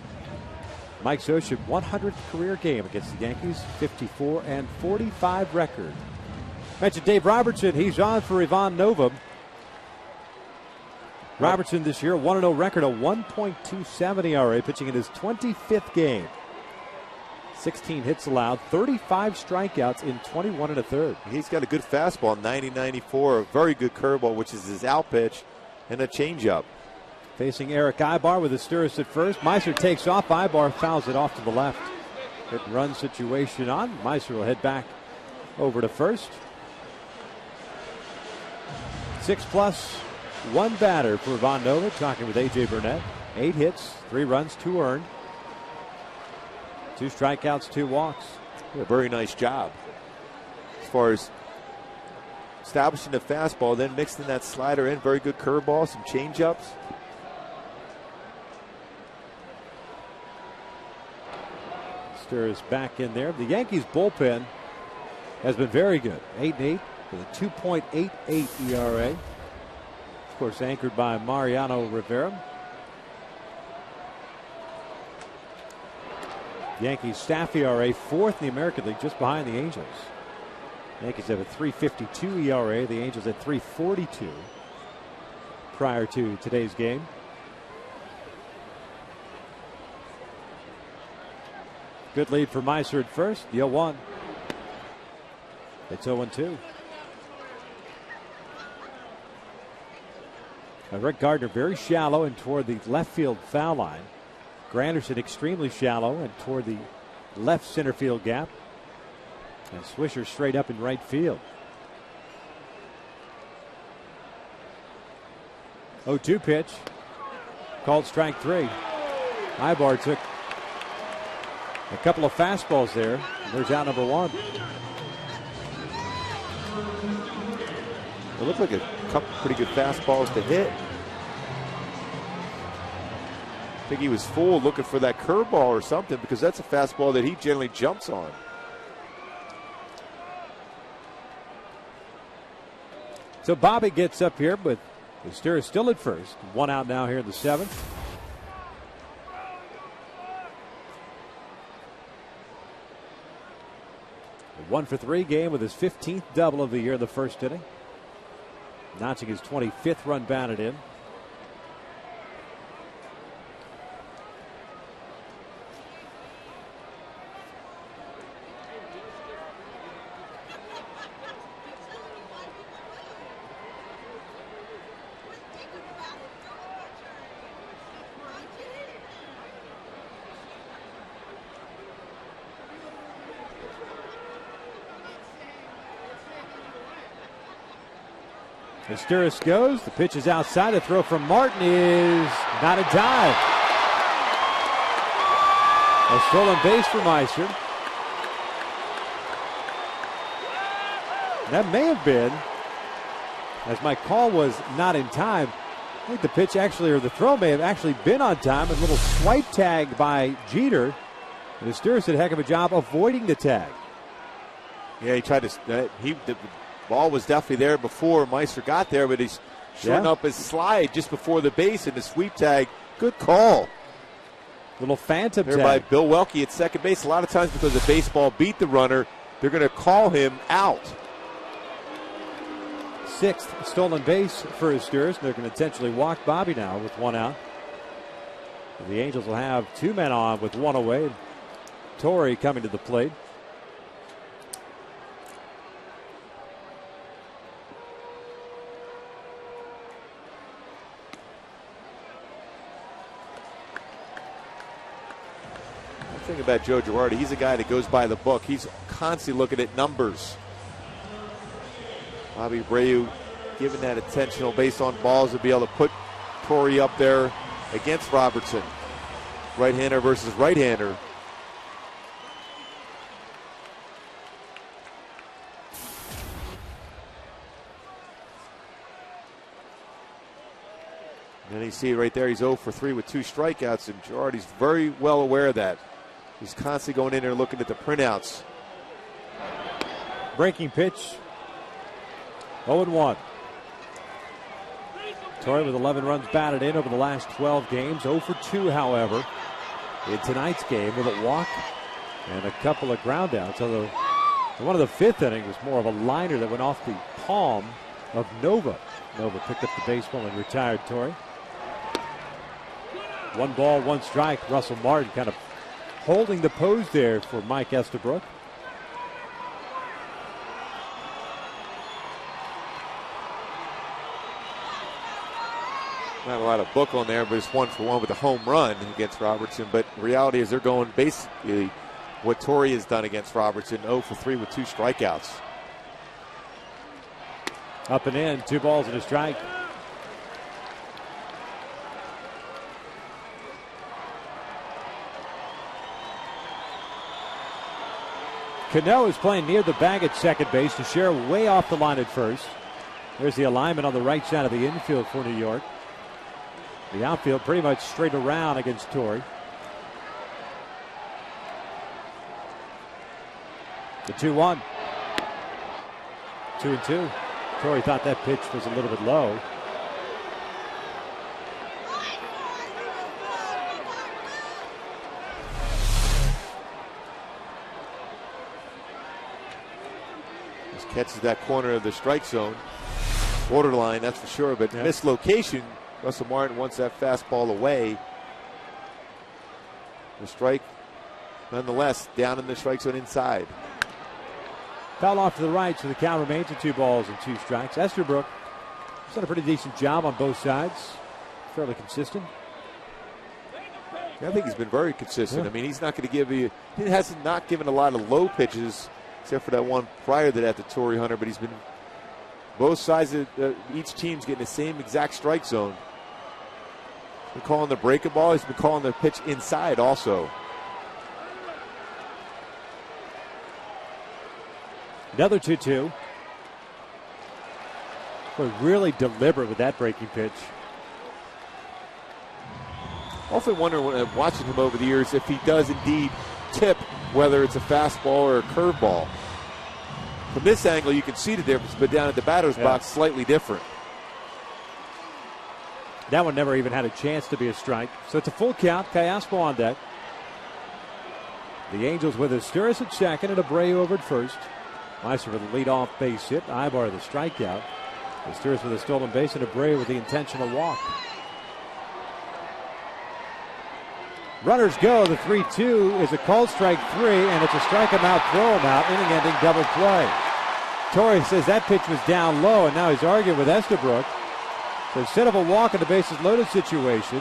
Speaker 5: Mike Scioscia, 100th career game against the Yankees, 54-45 record. Mentioned Dave Robertson. He's on for Ivan Nova. Robertson this year, 1-0 record, a 1.27 ERA, pitching in his 25th game. 16 hits allowed, 35 strikeouts in 21 1/3.
Speaker 4: He's got a good fastball, 90-94, a very good curveball, which is his out pitch, and a changeup.
Speaker 5: Facing Eric Ibar with Asturis at first. Meiser takes off. Ibar fouls it off to the left. Hit and run situation on. Meiser will head back over to first. 6+, 1 batter for Ivan Nova. Talking with A.J. Burnett. 8 hits, 3 runs, 2 earned. 2 strikeouts, 2 walks.
Speaker 4: A very nice job as far as establishing the fastball, then mixing that slider in. Very good curveball, some changeups.
Speaker 5: Is back in there. The Yankees bullpen has been very good. 8-8 with a 2.88 ERA. Of course, anchored by Mariano Rivera. Yankees staff ERA 4th in the American League, just behind the Angels. Yankees have a 3.52 ERA. The Angels at 3.42 prior to today's game. Good lead for Meiser at first. The 0-1. It's 0-2. Rick Gardner very shallow and toward the left field foul line. Granderson extremely shallow and toward the left center field gap. And Swisher straight up in right field. 0-2 pitch. Called strike 3. Ibar took a couple of fastballs there. There's out number 1.
Speaker 4: It looked like a couple pretty good fastballs to hit. I think he was full looking for that curveball or something, because that's a fastball that he generally jumps on.
Speaker 5: So Bobby gets up here, but Asturis still at first. 1 out now here in the 7th. A 1-for-3 game with his 15th double of the year in the first inning. Notching his 25th run batted in. Asturis goes. The pitch is outside. The throw from Martin is not in time. A stolen base for Meiser. That may have been, as my call was not in time, I think the pitch actually, or the throw may have actually been on time. A little swipe tag by Jeter. And Asturis did a heck of a job avoiding the tag.
Speaker 4: Yeah, he tried to, the ball was definitely there before Meiser got there, but he's shorting up his slide just before the base and the sweep tag. Good call.
Speaker 5: Little phantom
Speaker 4: there
Speaker 5: tag.
Speaker 4: By Bill Welke at second base. A lot of times because the baseball beat the runner, they're going to call him out.
Speaker 5: 6th stolen base for Asturis. They're going to intentionally walk Bobby now with 1 out. The Angels will have 2 men on with 1 away. Torrey coming to the plate.
Speaker 4: Thing about Joe Girardi, he's a guy that goes by the book. He's constantly looking at numbers. Bobby Abreu given that intentional base on balls to be able to put Torrey up there against Robertson. Right-hander versus right-hander. And you see right there, he's 0 for 3 with 2 strikeouts, and Girardi's very well aware of that. He's constantly going in there looking at the printouts.
Speaker 5: Breaking pitch. 0-1. Torrey with 11 runs batted in over the last 12 games. 0 for 2, however, in tonight's game with a walk and a couple of ground outs. Although one of the fifth inning was more of a liner that went off the palm of Nova. Nova picked up the baseball and retired Torrey. 1 ball, 1 strike. Russell Martin kind of holding the pose there for Mike Estabrook.
Speaker 4: Not a lot of book on there, but it's 1 for 1 with a home run against Robertson. But reality is they're going basically what Torrey has done against Robertson, 0 for 3 with 2 strikeouts.
Speaker 5: Up and in, 2 balls and a strike. Cano is playing near the bag at second base. Teixeira way off the line at first. There's the alignment on the right side of the infield for New York. The outfield pretty much straight around against Torrey. The 2-1. 2-2. Torrey thought that pitch was a little bit low.
Speaker 4: Just catches that corner of the strike zone. Borderline, that's for sure, but mislocation. Russell Martin wants that fastball away. The strike, nonetheless, down in the strike zone inside.
Speaker 5: Foul off to the right, so the count remains at 2 balls and 2 strikes. Estabrook has done a pretty decent job on both sides. Fairly consistent.
Speaker 4: Yeah, I think he's been very consistent. I mean, he's not going to give you, he has not given a lot of low pitches, except for that one prior to that to Torrey Hunter, but he's been both sides of each team's getting the same exact strike zone. He's been calling the breaking ball. He's been calling the pitch inside also.
Speaker 5: Another 2-2. Boy, really deliberate with that breaking pitch.
Speaker 4: Often wonder when I'm watching him over the years if he does indeed tip, whether it's a fastball or a curveball. From this angle, you can see the difference, but down at the batter's box, slightly different.
Speaker 5: That one never even had a chance to be a strike. So it's a full count. Callaspo on deck. The Angels with Asturis at second and Abreu over at first. Meister with the leadoff base hit. Ibar the strikeout. Asturis with a stolen base and Abreu with the intentional walk. Runners go. The 3-2 is a called strike 3, and it's a strike him out, throw him out, inning-ending double play. Torrey says that pitch was down low, and now he's arguing with Estabrook. So instead of a walk in the bases loaded situation,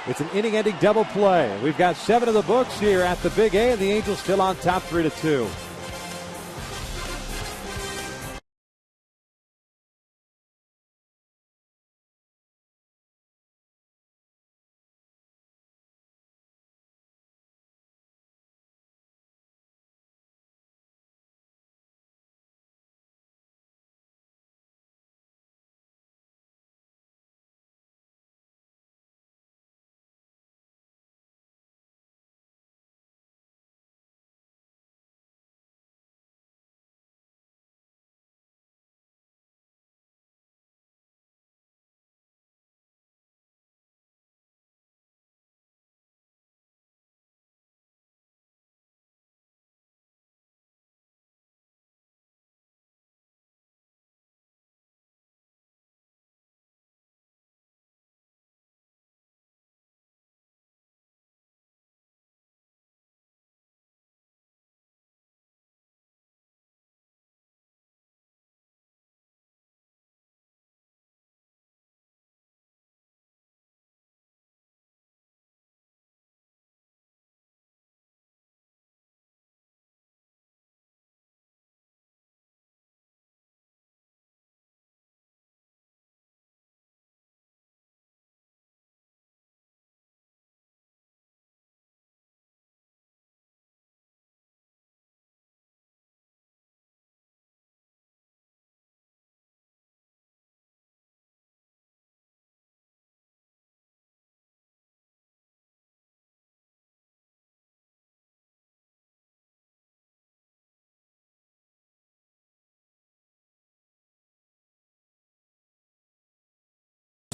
Speaker 5: it's an inning-ending double play. We've got 7 of the books here at the Big A, and the Angels still on top 3-2.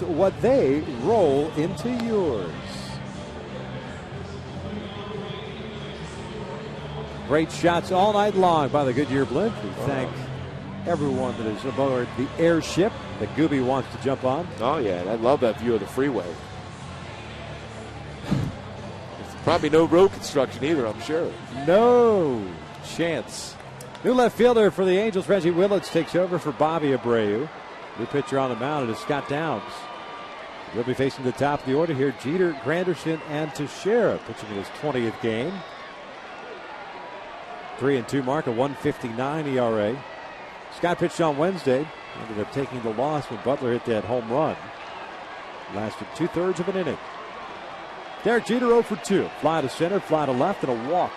Speaker 5: what they roll into yours. Great shots all night long by the Goodyear Blimp. We thank everyone that is aboard the airship that Gooby wants to jump on.
Speaker 4: Oh, yeah, and I love that view of the freeway. There's probably no road construction either, I'm sure.
Speaker 5: No chance. New left fielder for the Angels, Reggie Willits, takes over for Bobby Abreu. New pitcher on the mound is Scott Downs. He'll be facing the top of the order here. Jeter, Granderson, and Teixeira pitching in his 20th game. 3-2 mark, a 1.59 ERA. Scott pitched on Wednesday. Ended up taking the loss when Butler hit that home run. Lasted 2/3 of an inning. Derek Jeter 0 for 2. Fly to center, fly to left, and a walk.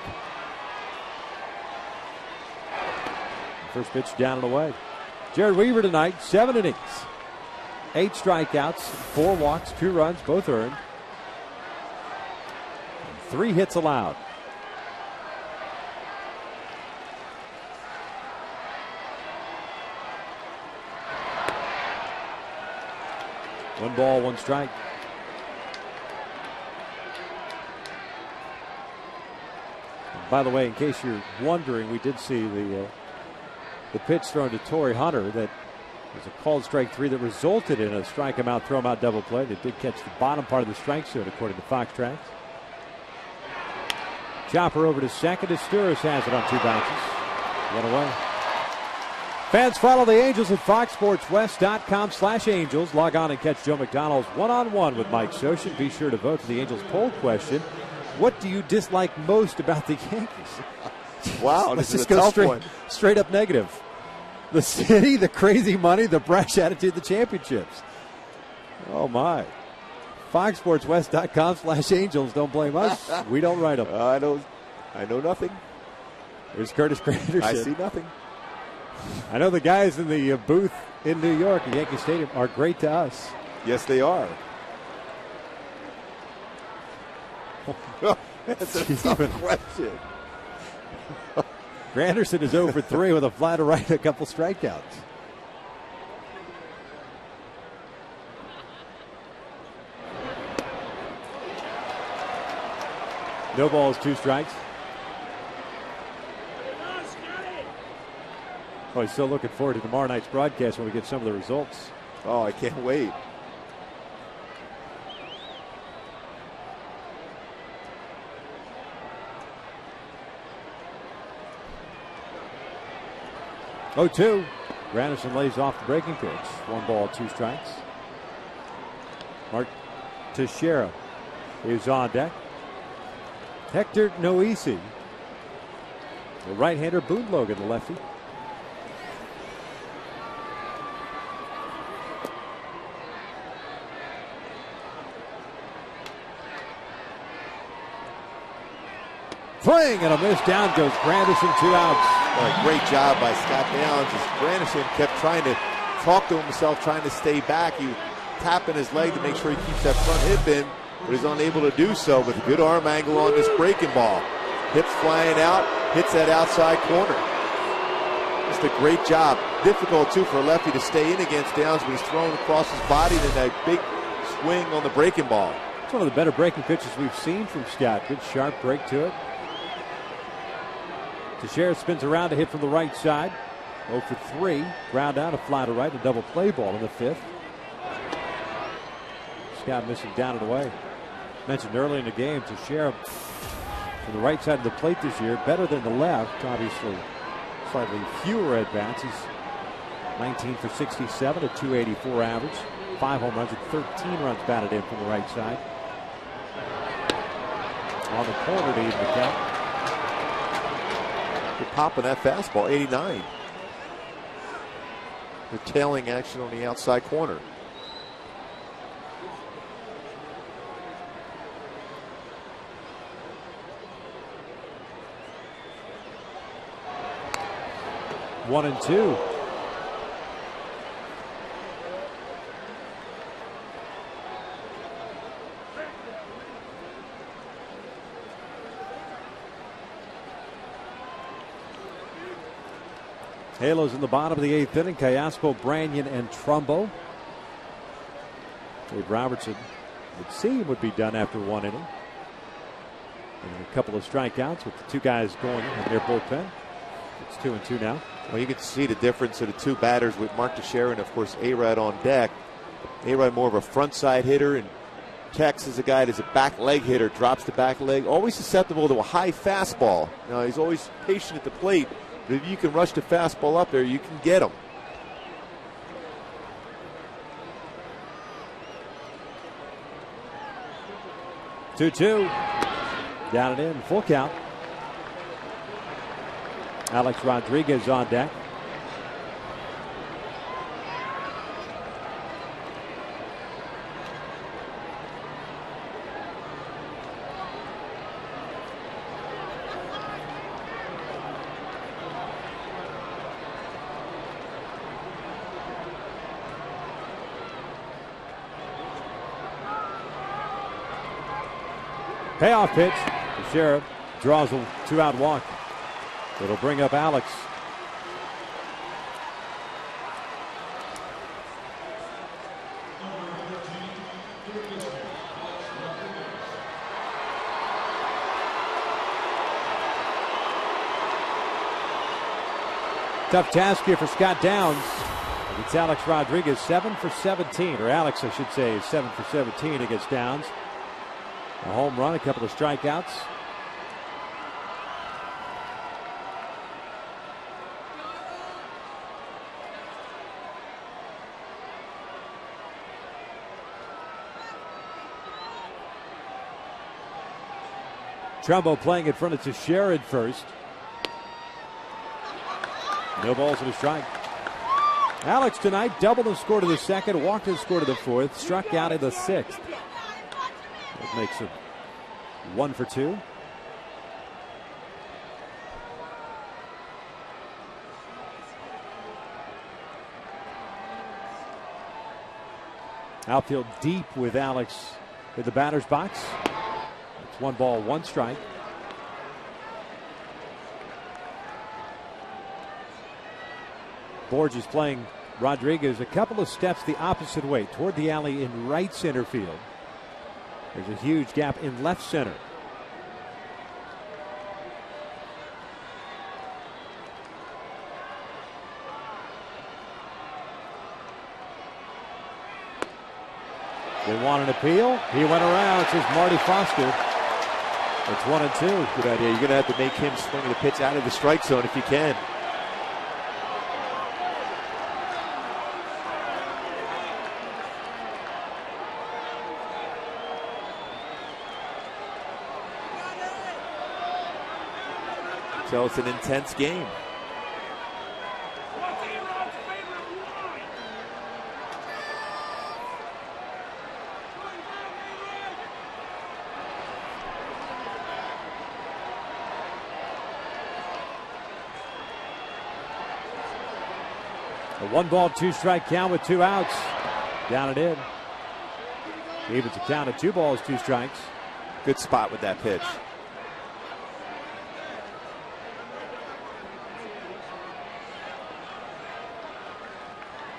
Speaker 5: First pitch down and away. Jared Weaver tonight, 7 innings. 8 strikeouts, 4 walks, 2 runs, both earned. 3 hits allowed. One ball, one strike. And by the way, in case you're wondering, we did see the pitch thrown to Torrey Hunter that was a called strike 3 that resulted in a strike him out, throw him out double play. It did catch the bottom part of the strike zone, according to Fox Tracks. Chopper over to second as Sturis has it on 2 bounces. One away. Fans follow the Angels at foxsportswest.com/Angels. Log on and catch Joe McDonald's one-on-one with Mike Soshin. Be sure to vote for the Angels poll question. What do you dislike most about the Yankees?
Speaker 4: Wow,
Speaker 5: Let's
Speaker 4: this
Speaker 5: just
Speaker 4: is a
Speaker 5: go
Speaker 4: tough
Speaker 5: straight up negative. The city, the crazy money, the brash attitude, the championships. Oh, my. foxsportswest.com/Angels. Don't blame us. We don't write them.
Speaker 4: I know nothing.
Speaker 5: There's Curtis Granderson.
Speaker 4: I see nothing.
Speaker 5: I know the guys in the booth in New York at Yankee Stadium are great to us.
Speaker 4: Yes, they are. That's a tough question.
Speaker 5: Granderson is 0 for 3 with a fly to right, a couple strikeouts. No balls, 2 strikes. Oh, he's still looking forward to tomorrow night's broadcast when we get some of the results.
Speaker 4: Oh, I can't wait.
Speaker 5: Oh, 2. Granderson lays off the breaking pitch. 1 ball, 2 strikes. Mark Teixeira is on deck. Hector Noesi, the right-hander. Boone Logan, the lefty. Swing and a miss. Down goes Granderson. 2 outs.
Speaker 4: Great job by Scott Downs as Granderson kept trying to talk to himself, trying to stay back. He tapping his leg to make sure he keeps that front hip in, but he's unable to do so with a good arm angle on this breaking ball. Hips flying out, hits that outside corner. Just a great job. Difficult, too, for a lefty to stay in against Downs, but he's throwing across his body in that big swing on the breaking ball.
Speaker 5: It's one of the better breaking pitches we've seen from Scott. Good sharp break to it. Teixeira spins around to hit from the right side. 0 for 3. Ground out, a fly to right, a double play ball in the 5th. Scott missing down and away. Mentioned early in the game, Teixeira from the right side of the plate this year, better than the left. Obviously, slightly fewer at bats. He's 19 for 67, a 284 average. 5 home runs and 13 runs batted in from the right side. On the corner to even the count.
Speaker 4: Good pop on that fastball, 89. The tailing action on the outside corner.
Speaker 5: One and 2. Halos in the bottom of the 8th inning. Callasco, Branyan, and Trumbo. Dave Robertson would seem would be done after 1 inning. And a couple of strikeouts with the 2 guys going in their bullpen. It's 2-2 now.
Speaker 4: Well, you can see the difference of the 2 batters with Mark Teixeira and, of course, A-Rod on deck. A-Rod more of a front side hitter, and Tex is a guy that's a back leg hitter, drops the back leg, always susceptible to a high fastball. Now, he's always patient at the plate, but if you can rush the fastball up there, you can get him.
Speaker 5: Two. Down and in, full count. Alex Rodriguez on deck. Payoff pitch. The Sheriff draws a 2-out walk. It'll bring up Alex. Tough task here for Scott Downs. It's Alex Rodriguez, 7 for 17, or Alex, I should say, 7 for 17 against Downs. A home run, a couple of strikeouts. Trumbo playing in front of Teixeira at first. No balls and a strike. Alex tonight doubled and scored in the second, walked and scored in the fourth, struck out in the sixth. That makes it 1 for 2. Outfield deep with Alex in the batter's box. It's 1 ball, 1 strike. Borges playing Rodriguez a couple of steps the opposite way toward the alley in right center field. There's a huge gap in left center. They want an appeal. He went around. It says Marty Foster. It's 1-2.
Speaker 4: Good idea. You're going to have to make him swing the pitch out of the strike zone if you can. So it's an intense game.
Speaker 5: A 1 ball, 2 strike count with 2 outs. Down and in. Evens a count of 2 balls, 2 strikes.
Speaker 4: Good spot with that pitch.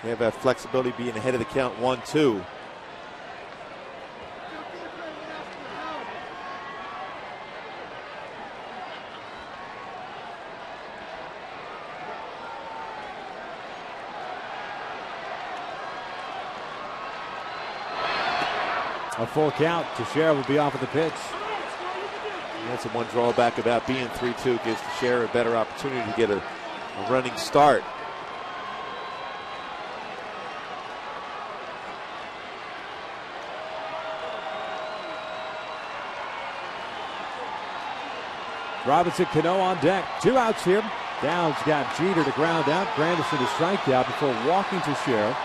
Speaker 4: They have that flexibility being ahead of the count 1-2.
Speaker 5: A full count. Teixeira will be off of the pitch.
Speaker 4: That's the one drawback about being 3-2. Gives Teixeira a better opportunity to get a running start.
Speaker 5: Robinson Cano on deck. 2 outs here. Downs got Jeter to ground out. Granderson to strike out before walking Teixeira.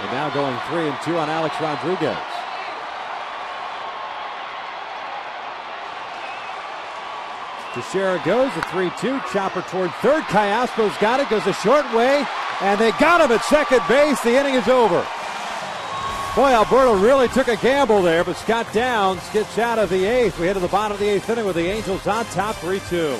Speaker 5: And now going 3-2 on Alex Rodriguez. Teixeira goes a 3-2. Chopper toward third. Callaspo's got it. Goes a short way. And they got him at second base. The inning is over. Boy, Alberto really took a gamble there, but Scott Downs gets out of the 8th. We head to the bottom of the 8th inning with the Angels on top 3-2.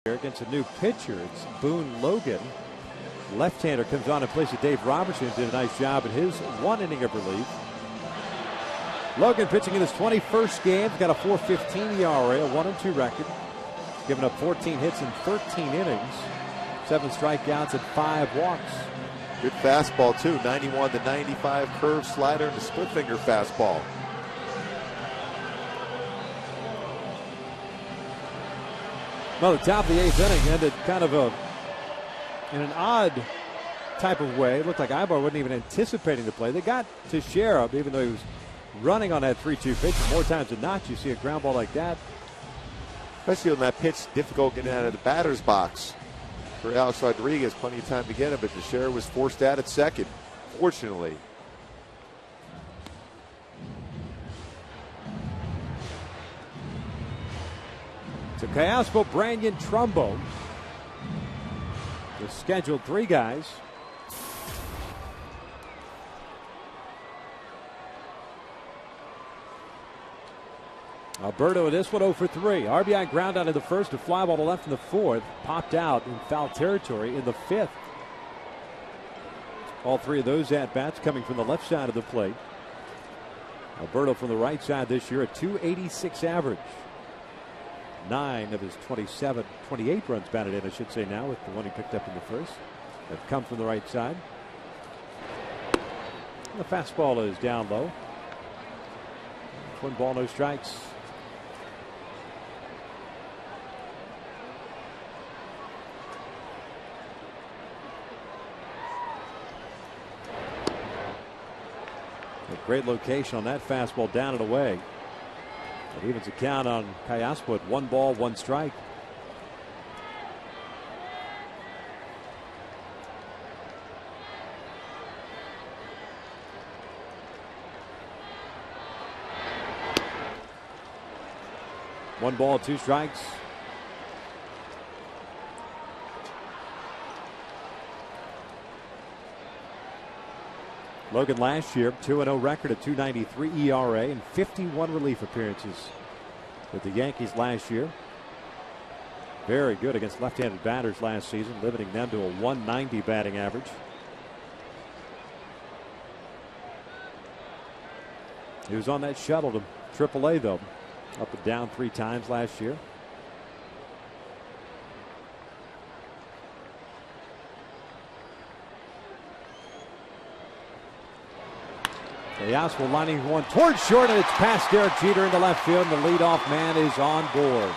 Speaker 5: here against a new pitcher. It's Boone Logan. Left-hander comes on in place of Dave Robertson. Did a nice job in his 1 inning of relief. Logan pitching in his 21st game. He's got a 4.15 ERA, a 1-2 record. He's given up 14 hits in 13 innings, 7 strikeouts and 5 walks.
Speaker 4: Good fastball, too. 91 to 95 curve slider and a split finger fastball.
Speaker 5: Well, the top of the 8th inning ended kind of in an odd type of way. It looked like Ibar wasn't even anticipating the play. They got to Sheriff, even though he was running on that 3-2 pitch. More times than not, you see a ground ball like that.
Speaker 4: Especially on that pitch, difficult getting out of the batter's box. For Alex Rodriguez, plenty of time to get him, but Teixeira was forced out at second, fortunately.
Speaker 5: So Cayaspo, Branyan, Trumbo, the scheduled 3 guys. Alberto in this one 0 for 3. RBI ground out in the first, a fly ball to left in the 4th. Popped out in foul territory in the 5th. All 3 of those at-bats coming from the left side of the plate. Alberto from the right side this year, a .286 average. 9 of his 28 runs batted in, I should say now, with the one he picked up in the first, have come from the right side. And the fastball is down low. 1 ball, no strikes. A great location on that fastball, down and away. It evens the count on Cayaspo at 1 ball, 1 strike. One ball, 2 strikes. Logan last year, 2-0 record, a .293 ERA, and 51 relief appearances with the Yankees last year. Very good against left-handed batters last season, limiting them to a .190 batting average. He was on that shuttle to AAA, though, up and down 3 times last year. Cayaspo lining one towards short, and it's past Derek Jeter into left field, and the leadoff man is on board.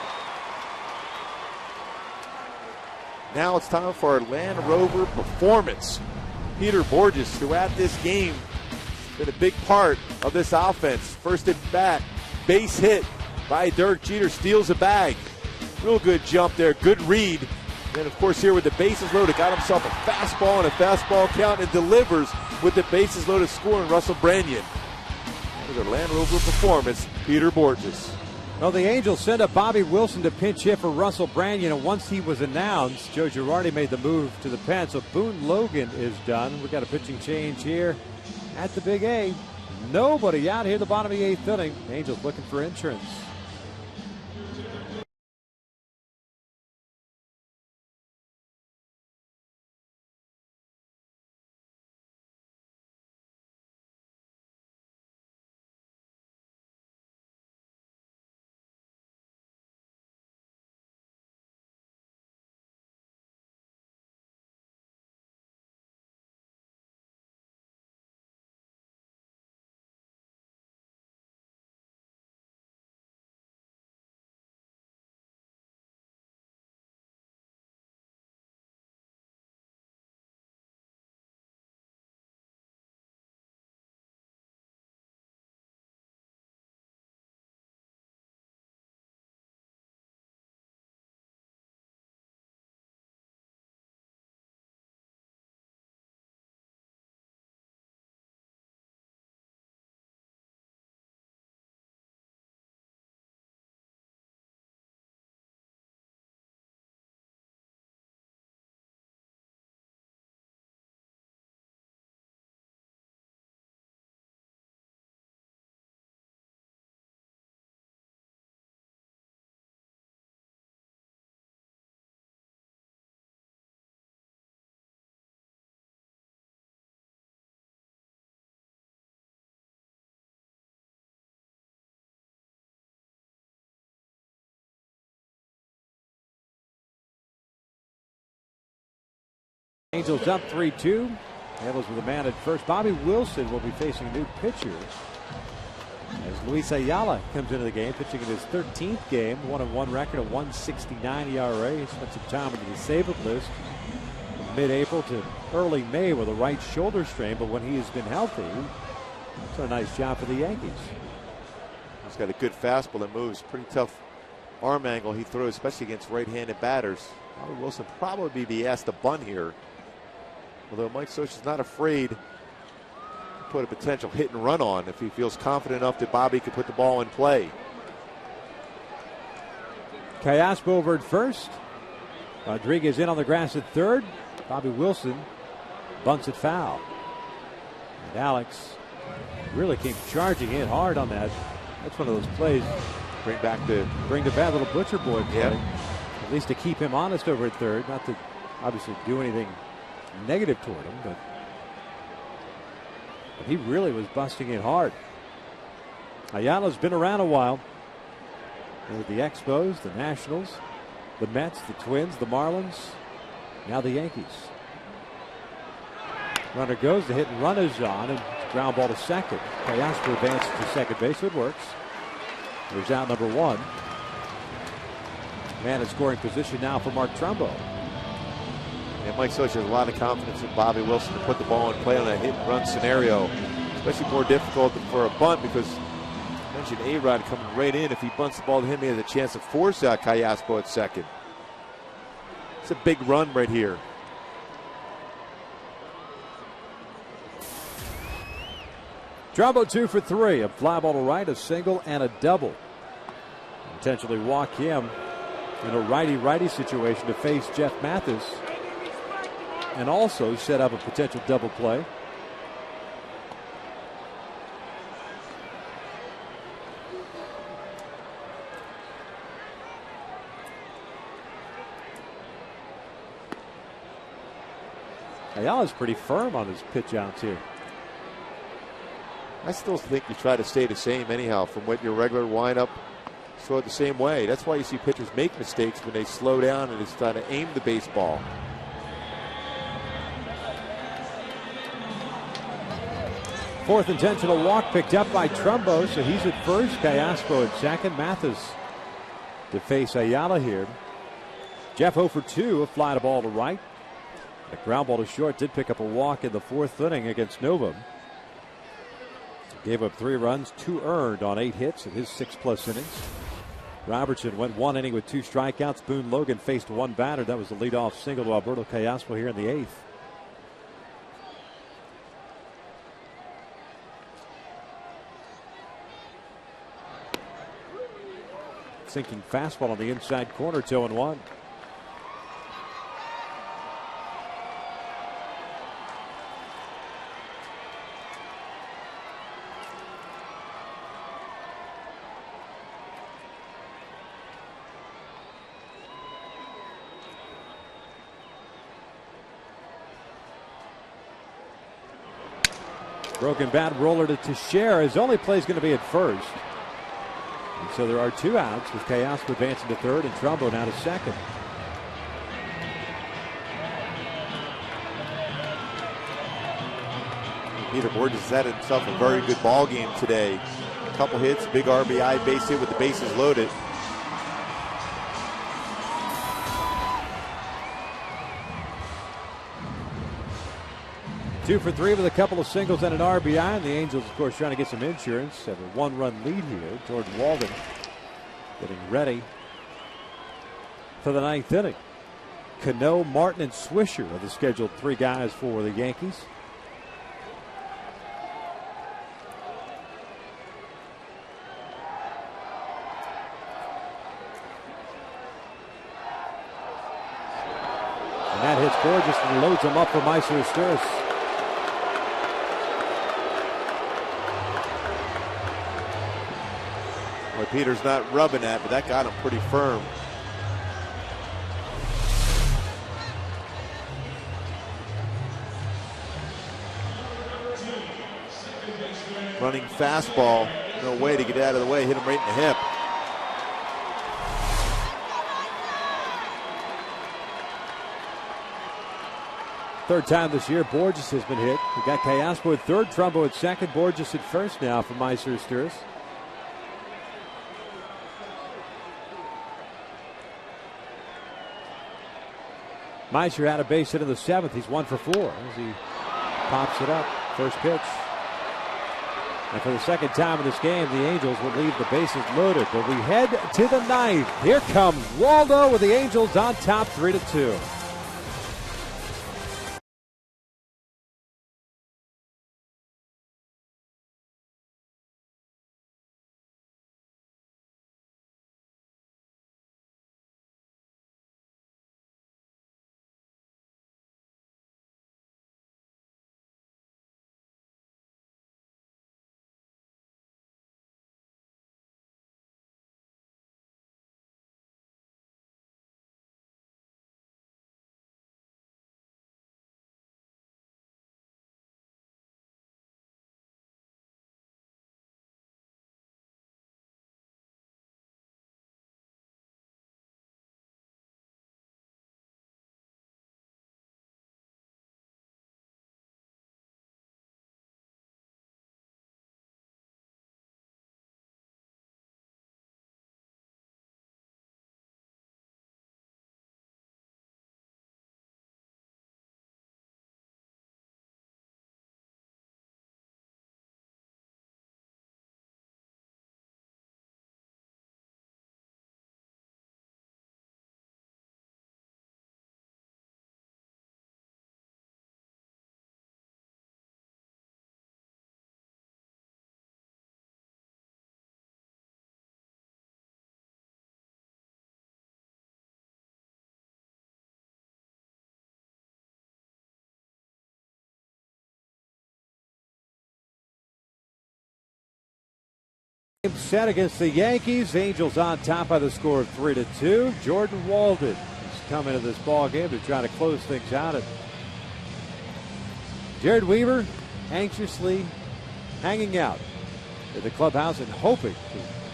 Speaker 4: Now it's time for our Land Rover performance. Peter Borges, throughout this game, been a big part of this offense. First at bat, base hit by Derek Jeter, steals a bag. Real good jump there, good read. Then, of course, here with the bases loaded, got himself a fastball and a fastball count and delivers with the bases loaded score in Russell Branyan. That was a Land Rover performance, Peter Borges.
Speaker 5: Well, the Angels send up Bobby Wilson to pinch hit for Russell Branyan, and once he was announced, Joe Girardi made the move to the pen. So Boone Logan is done. We've got a pitching change here at the Big A. Nobody out here at the bottom of the 8th inning. Angels looking for insurance. Angels up 3-2. Angels with a man at first. Bobby Wilson will be facing a new pitcher as Luis Ayala comes into the game, pitching in his 13th game, 1-1 record, a 1.69 ERA. He spent some time on the disabled list from mid-April to early May with a right shoulder strain, but when he has been healthy, it's a nice job for the Yankees.
Speaker 4: He's got a good fastball that moves. Pretty tough arm angle he throws, especially against right-handed batters. Bobby Wilson probably be asked to bunt here, although Mike Scioscia's not afraid to put a potential hit and run on if he feels confident enough that Bobby could put the ball in play.
Speaker 5: Callaspo over at first. Rodriguez in on the grass at third. Bobby Wilson bunts it foul. And Alex really came charging in hard on that. That's one of those plays.
Speaker 4: Bring the
Speaker 5: bad little butcher boy play.
Speaker 4: Yep.
Speaker 5: At least to keep him honest over at third. Not to obviously do anything negative toward him, but he really was busting it hard. Ayala's been around a while. With the Expos, the Nationals, the Mets, the Twins, the Marlins, now the Yankees. Runner goes, the hit and run is on, and ground ball to second. Callaspo advances to second base, so it works. There's out number one. Man in scoring position now for Mark Trumbo.
Speaker 4: And Mike Scioscia has a lot of confidence in Bobby Wilson to put the ball in play on that hit and run scenario. Especially more difficult for a bunt because I mentioned A-Rod coming right in. If he bunts the ball to him, he has a chance to force out Callaspo at second. It's a big run right here.
Speaker 5: Trumbo 2 for 3. A fly ball to right, a single, and a double. Intentionally walk him in a righty-righty situation to face Jeff Mathis. And also set up a potential double play. Ayala's pretty firm on his pitch outs here.
Speaker 4: I still think you try to stay the same anyhow from what your regular windup. Throw it the same way. That's why you see pitchers make mistakes when they slow down and just try to aim the baseball.
Speaker 5: Fourth intentional walk picked up by Trumbo, so he's at first. Callaspo at second. Mathis to face Ayala here. Jeff 0 for 2, a fly to ball to right. A ground ball to short, did pick up a walk in the fourth inning against Novum. Gave up 3 runs, 2 earned on 8 hits in his 6+ innings. Robertson went 1 inning with 2 strikeouts. Boone Logan faced 1 batter. That was the leadoff single to Alberto Callaspo here in the 8th. Sinking fastball on the inside corner, 2-1. Broken bat roller to Teixeira. His only play is going to be at first. And so there are 2 outs with Callaspo advancing to third and Trumbo now to second.
Speaker 4: Peter Borges has had himself a very good ball game today. A couple hits, big RBI base hit with the bases loaded.
Speaker 5: Two for 3 with a couple of singles and an RBI. And the Angels, of course, trying to get some insurance. Have a 1-run lead here. Jordan Walden getting ready for the 9th inning. Cano, Martin, and Swisher are the scheduled 3 guys for the Yankees. And that hits Borges and loads him up for Mysler Sturz.
Speaker 4: Well, Peter's not rubbing that, but that got him pretty firm. Running fastball, no way to get out of the way, hit him right in the hip.
Speaker 5: Third time this year, Borges has been hit. We got Cayaspo at third, Trumbo at second, Borges at first now for Meiser Sturis. Meiser had a base hit in the seventh. He's 1 for 4 as he pops it up. First pitch. And for the second time in this game, the Angels will leave the bases loaded. But we head to the ninth. Here comes Waldo with the Angels on top 3-2. Set against the Yankees. Angels on top by the score of 3-2. Jordan Walden has come into this ball game to try to close things out. And Jared Weaver anxiously hanging out at the clubhouse and hoping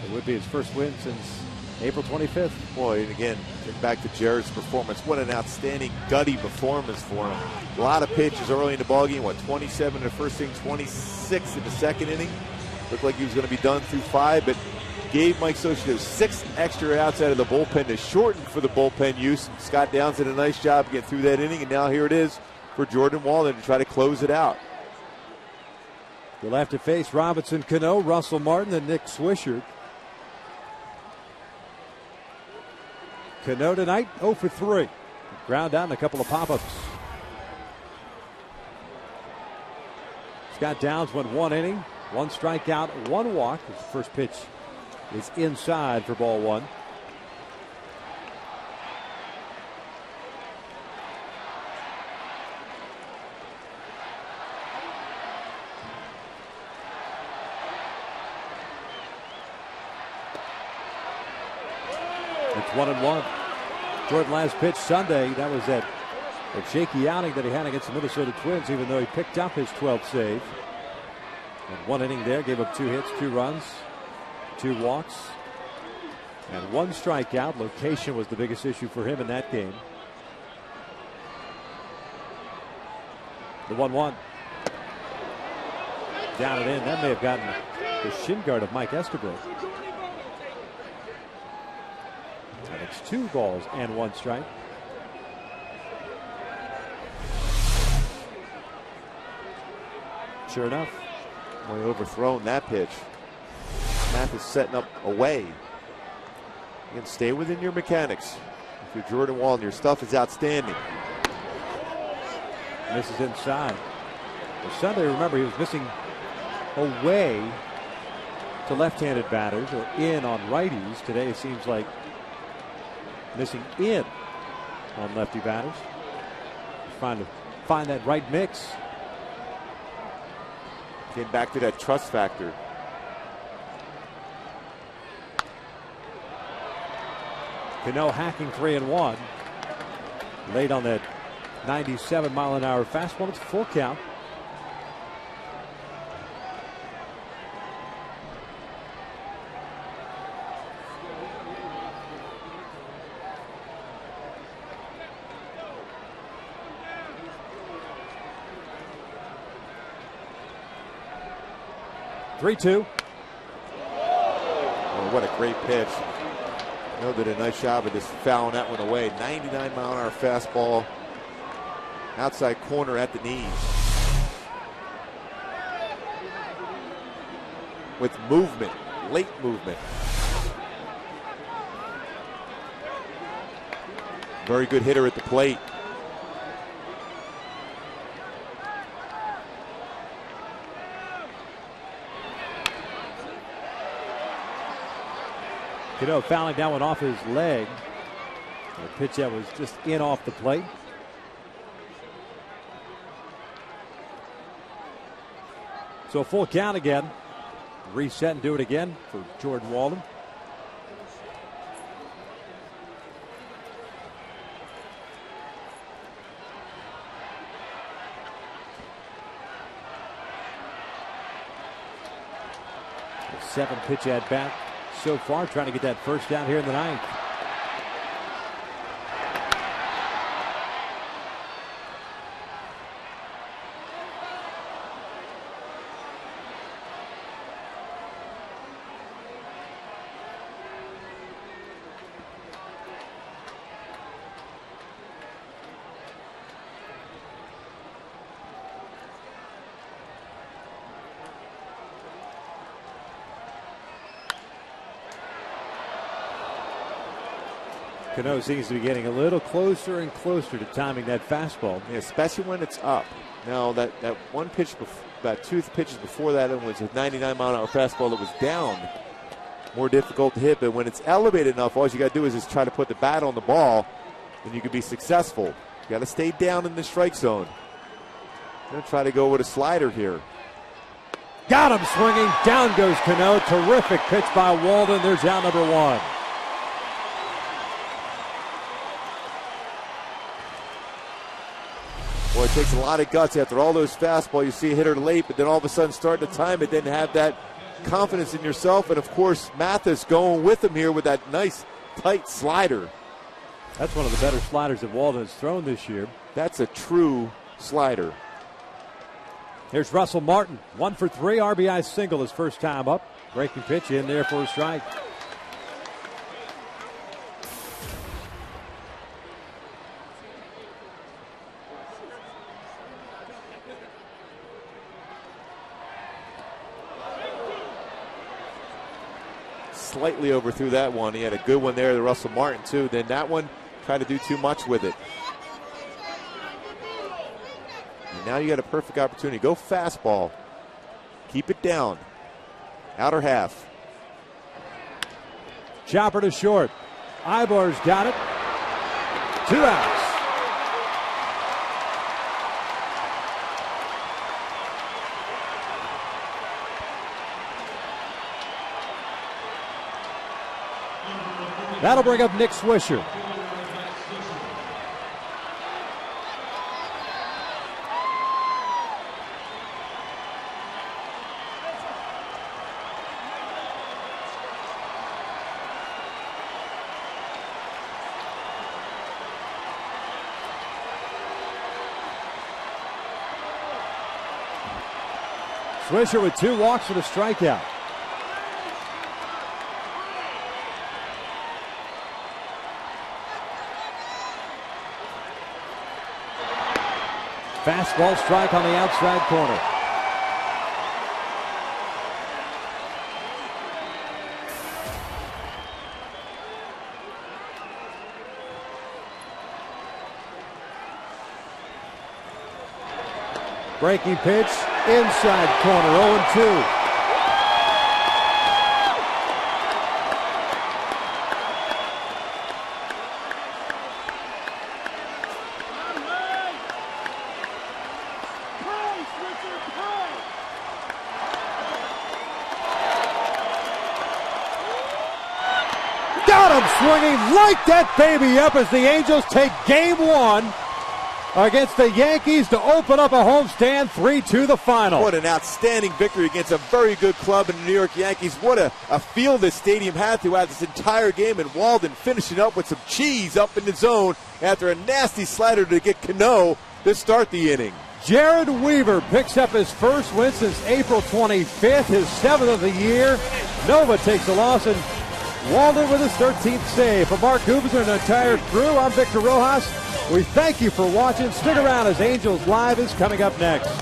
Speaker 5: it would be his first win since April 25th.
Speaker 4: Boy, and again, back to Jared's performance. What an outstanding gutty performance for him. A lot of pitches early in the ball game. 27 in the first inning, 26 in the second inning. Looked like he was going to be done through 5, but gave Mike Socio 6 extra outs out of the bullpen to shorten for the bullpen use. Scott Downs did a nice job getting through that inning, and now here it is for Jordan Walden to try to close it out.
Speaker 5: You'll have to face Robinson Cano, Russell Martin, and Nick Swisher. Cano tonight 0 for 3. Ground out and a couple of pop-ups. Scott Downs went 1 inning. 1 strikeout, 1 walk. His first pitch is inside for ball 1. It's 1-1. Jordan last pitch Sunday. That was that shaky outing that he had against the Minnesota Twins, even though he picked up his 12th save. And 1 inning there, gave up 2 hits, 2 runs, 2 walks, and 1 strikeout. Location was the biggest issue for him in that game. The 1-1. Down and in. That may have gotten the shin guard of Mike Estabrook. And it's 2 balls and 1 strike. Sure enough.
Speaker 4: Boy, overthrown that pitch. Math is setting up away. You can stay within your mechanics. If you're Jordan Walden, your stuff is outstanding.
Speaker 5: Misses inside. Well, Sunday, remember, he was missing away to left-handed batters or in on righties. Today it seems like missing in on lefty batters. Trying to find that right mix.
Speaker 4: Getting back to that trust factor.
Speaker 5: Cano hacking 3-1. Late on that 97-mile-an-hour fastball. It's full count. 3-2.
Speaker 4: Oh, what a great pitch. Cano did a nice job of just fouling that one away. 99-mile-an-hour fastball. Outside corner at the knees. With movement, late movement. Very good hitter at the plate.
Speaker 5: Cano fouling that one off his leg. A pitch that was just in off the plate. So a full count again. Reset and do it again for Jordan Walden. A 7-pitch at bat so far, trying to get that first down here in the ninth. Cano seems to be getting a little closer and closer to timing that fastball.
Speaker 4: Yeah, especially when it's up. Now, that one pitch, about 2 pitches before that, it was a 99-mile-an-hour fastball that was down. More difficult to hit, but when it's elevated enough, all you got to do is just try to put the bat on the ball, and you can be successful. You got to stay down in the strike zone. Going to try to go with a slider here.
Speaker 5: Got him swinging. Down goes Cano. Terrific pitch by Walden. There's out number 1.
Speaker 4: Boy, it takes a lot of guts after all those fastballs. You see a hitter late, but then all of a sudden starting to time it, then have that confidence in yourself. And, of course, Mathis going with him here with that nice, tight slider.
Speaker 5: That's one of the better sliders that Walden has thrown this year.
Speaker 4: That's a true slider.
Speaker 5: Here's Russell Martin. 1 for 3, RBI single his first time up. Breaking pitch in there for a strike.
Speaker 4: Slightly overthrew that one. He had a good one there, the Russell Martin, too. Then that one tried to do too much with it. And now you got a perfect opportunity. Go fastball. Keep it down. Outer half.
Speaker 5: Chopper to short. Ibar's got it. 2 outs. That'll bring up Nick Swisher. Swisher with 2 walks and a strikeout. Fastball strike on the outside corner. Breaking pitch, inside corner, 0-2. Swinging, light that baby up as the Angels take game 1 against the Yankees to open up a homestand. 3-2 the final.
Speaker 4: What an outstanding victory against a very good club in the New York Yankees. What a feel this stadium had throughout this entire game, and Walden finishing up with some cheese up in the zone after a nasty slider to get Cano to start the inning.
Speaker 5: Jared Weaver picks up his first win since April 25th, his 7th of the year. Nova takes the loss, and Walden with his 13th save. For Mark Gubers and the entire crew, I'm Victor Rojas. We thank you for watching. Stick around as Angels Live is coming up next.